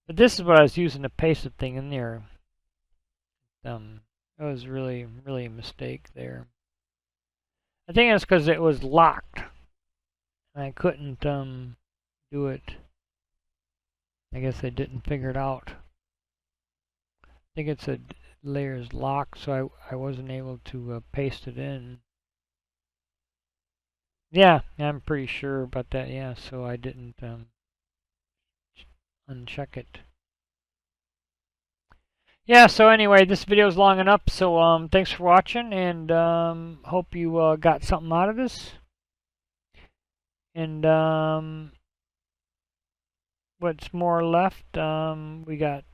But this is what I was using to paste the thing in there. It was really a mistake there. I think it's because it was locked. And I couldn't do it. I guess I didn't figure it out. I think it's a layer's locked, so I wasn't able to paste it in. Yeah, I'm pretty sure about that. Yeah, so I didn't uncheck it. Yeah, so anyway, this video is long enough, so thanks for watching, and hope you got something out of this. And what's more left? We got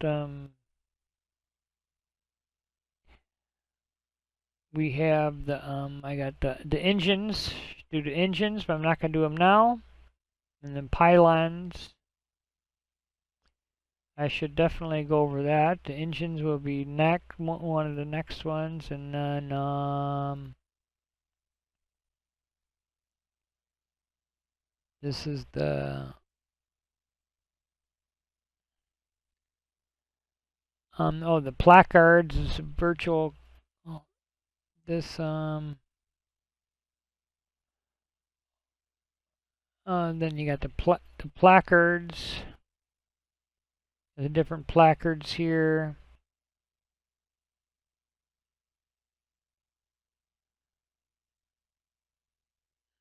we have the I got the engines. Do the engines, but I'm not gonna do them now. And then pylons. I should definitely go over that. The engines will be one of the next ones, and then this is the oh, the placards is virtual. Oh, this then you got the placards. The different placards here.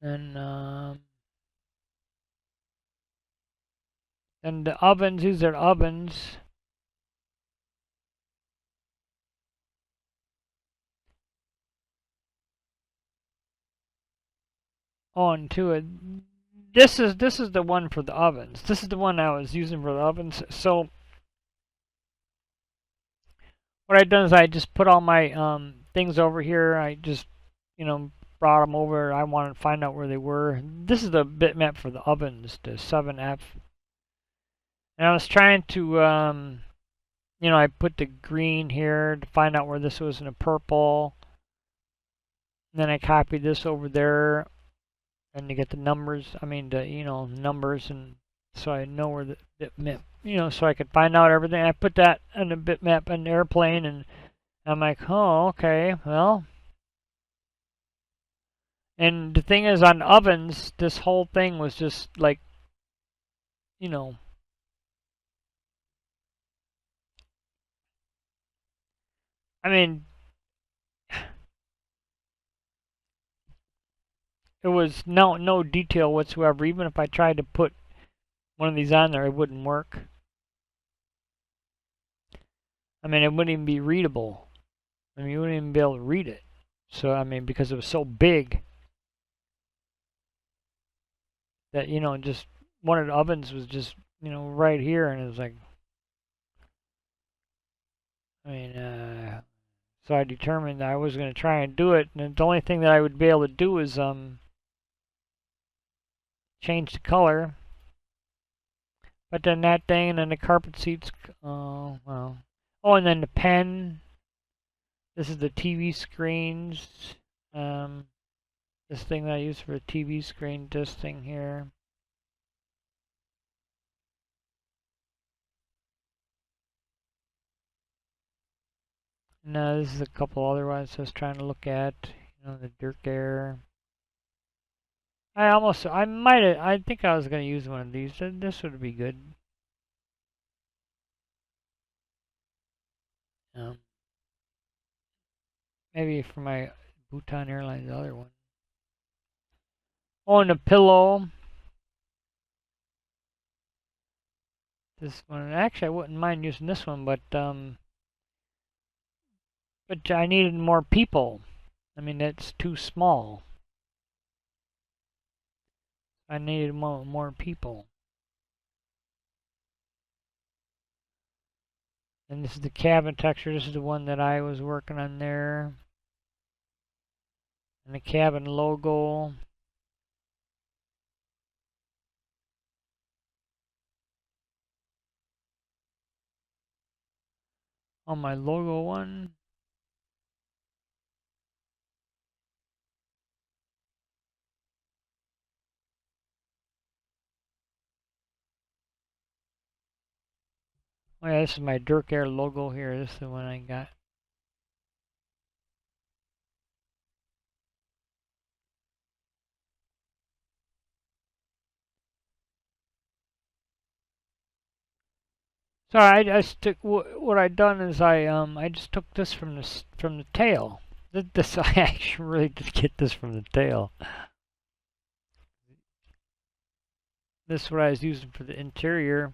And the ovens, these are ovens. Oh, and this is the one for the ovens. This is the one I was using for the ovens. So what I've done is I just put all my things over here. I just, brought them over. I wanted to find out where they were. This is the bitmap for the ovens, the 7F. And I was trying to, I put the green here to find out where this was in the purple. And then I copied this over there. And to get the numbers, numbers, and so I know where the bitmap, so I could find out everything. I put that on the bitmap on the airplane, and I'm like, oh, okay, well. And the thing is, on ovens, this whole thing was just like, I mean, it was no detail whatsoever. Even if I tried to put one of these on there, it wouldn't work. I mean, it wouldn't even be readable. I mean, you wouldn't even be able to read it. So, I mean, because it was so big that, just one of the ovens was just, right here, and it was like, I mean, so I determined I was going to try and do it, and the only thing that I would be able to do is change the color. But then that thing, and then the carpet seats, well. Oh, and then the pen. This is the TV screens. This thing that I use for a TV screen, this thing here. No, this is a couple other ones I was trying to look at. You know, the DrukAir. I think I was going to use one of these. This would be good. Maybe for my Bhutan Airlines, the other one. Oh, and a pillow. This one, actually, I wouldn't mind using this one, but I needed more people. I mean, it's too small. I needed more people. And this is the cabin texture. This is the one that I was working on there. And the cabin logo. On my logo one. Oh yeah, this is my DrukAir logo here. This is the one I got. So I took what I done is I just took this from the tail. This I actually really did get this from the tail. This is what I was using for the interior,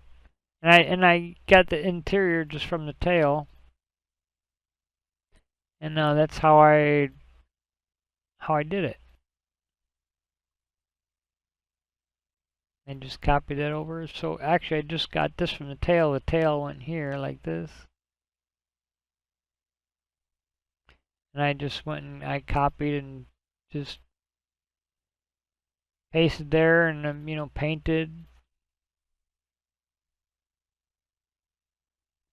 and I got the interior just from the tail. And that's how I did it. And just copy that over. So actually I just got this from the tail. The tail went here like this. And I just went and I copied and just pasted there and you know, painted.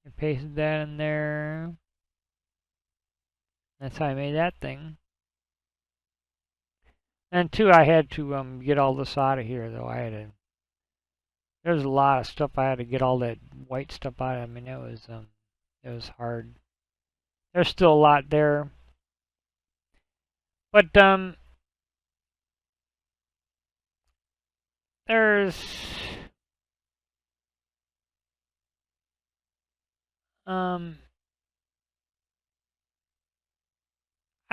I pasted that in there. That's how I made that thing. And two, I had to get all this out of here though. There's a lot of stuff I had to get all that white stuff out of. I mean, it was hard. There's still a lot there. But there's I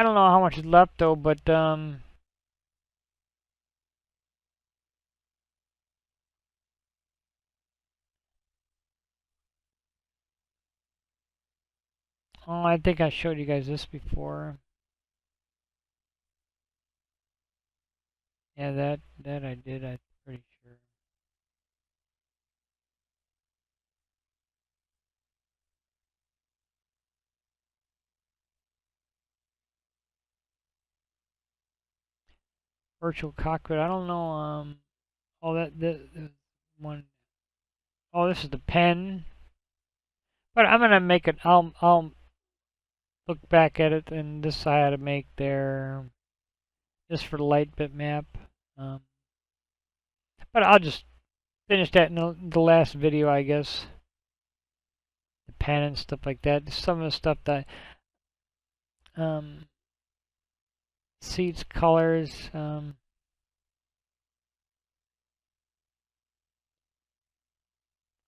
don't know how much is left though, but oh, I think I showed you guys this before. Yeah, that I did, I'm pretty sure. Virtual cockpit, I don't know, oh, the one, oh, this is the pen. But I'm gonna make it, I'll look back at it, and this I had to make there, just for the light bitmap. But I'll just finish that in the last video, I guess. The pen and stuff like that. Some of the stuff that seats, colors.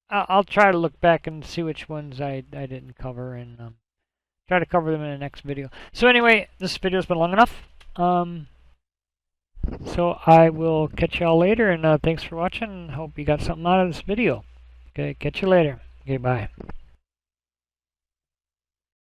I'll try to look back and see which ones I didn't cover, and try to cover them in the next video. So anyway, this video's been long enough. So I will catch y'all later, and thanks for watching. Hope you got something out of this video. Okay, catch you later. Okay, bye.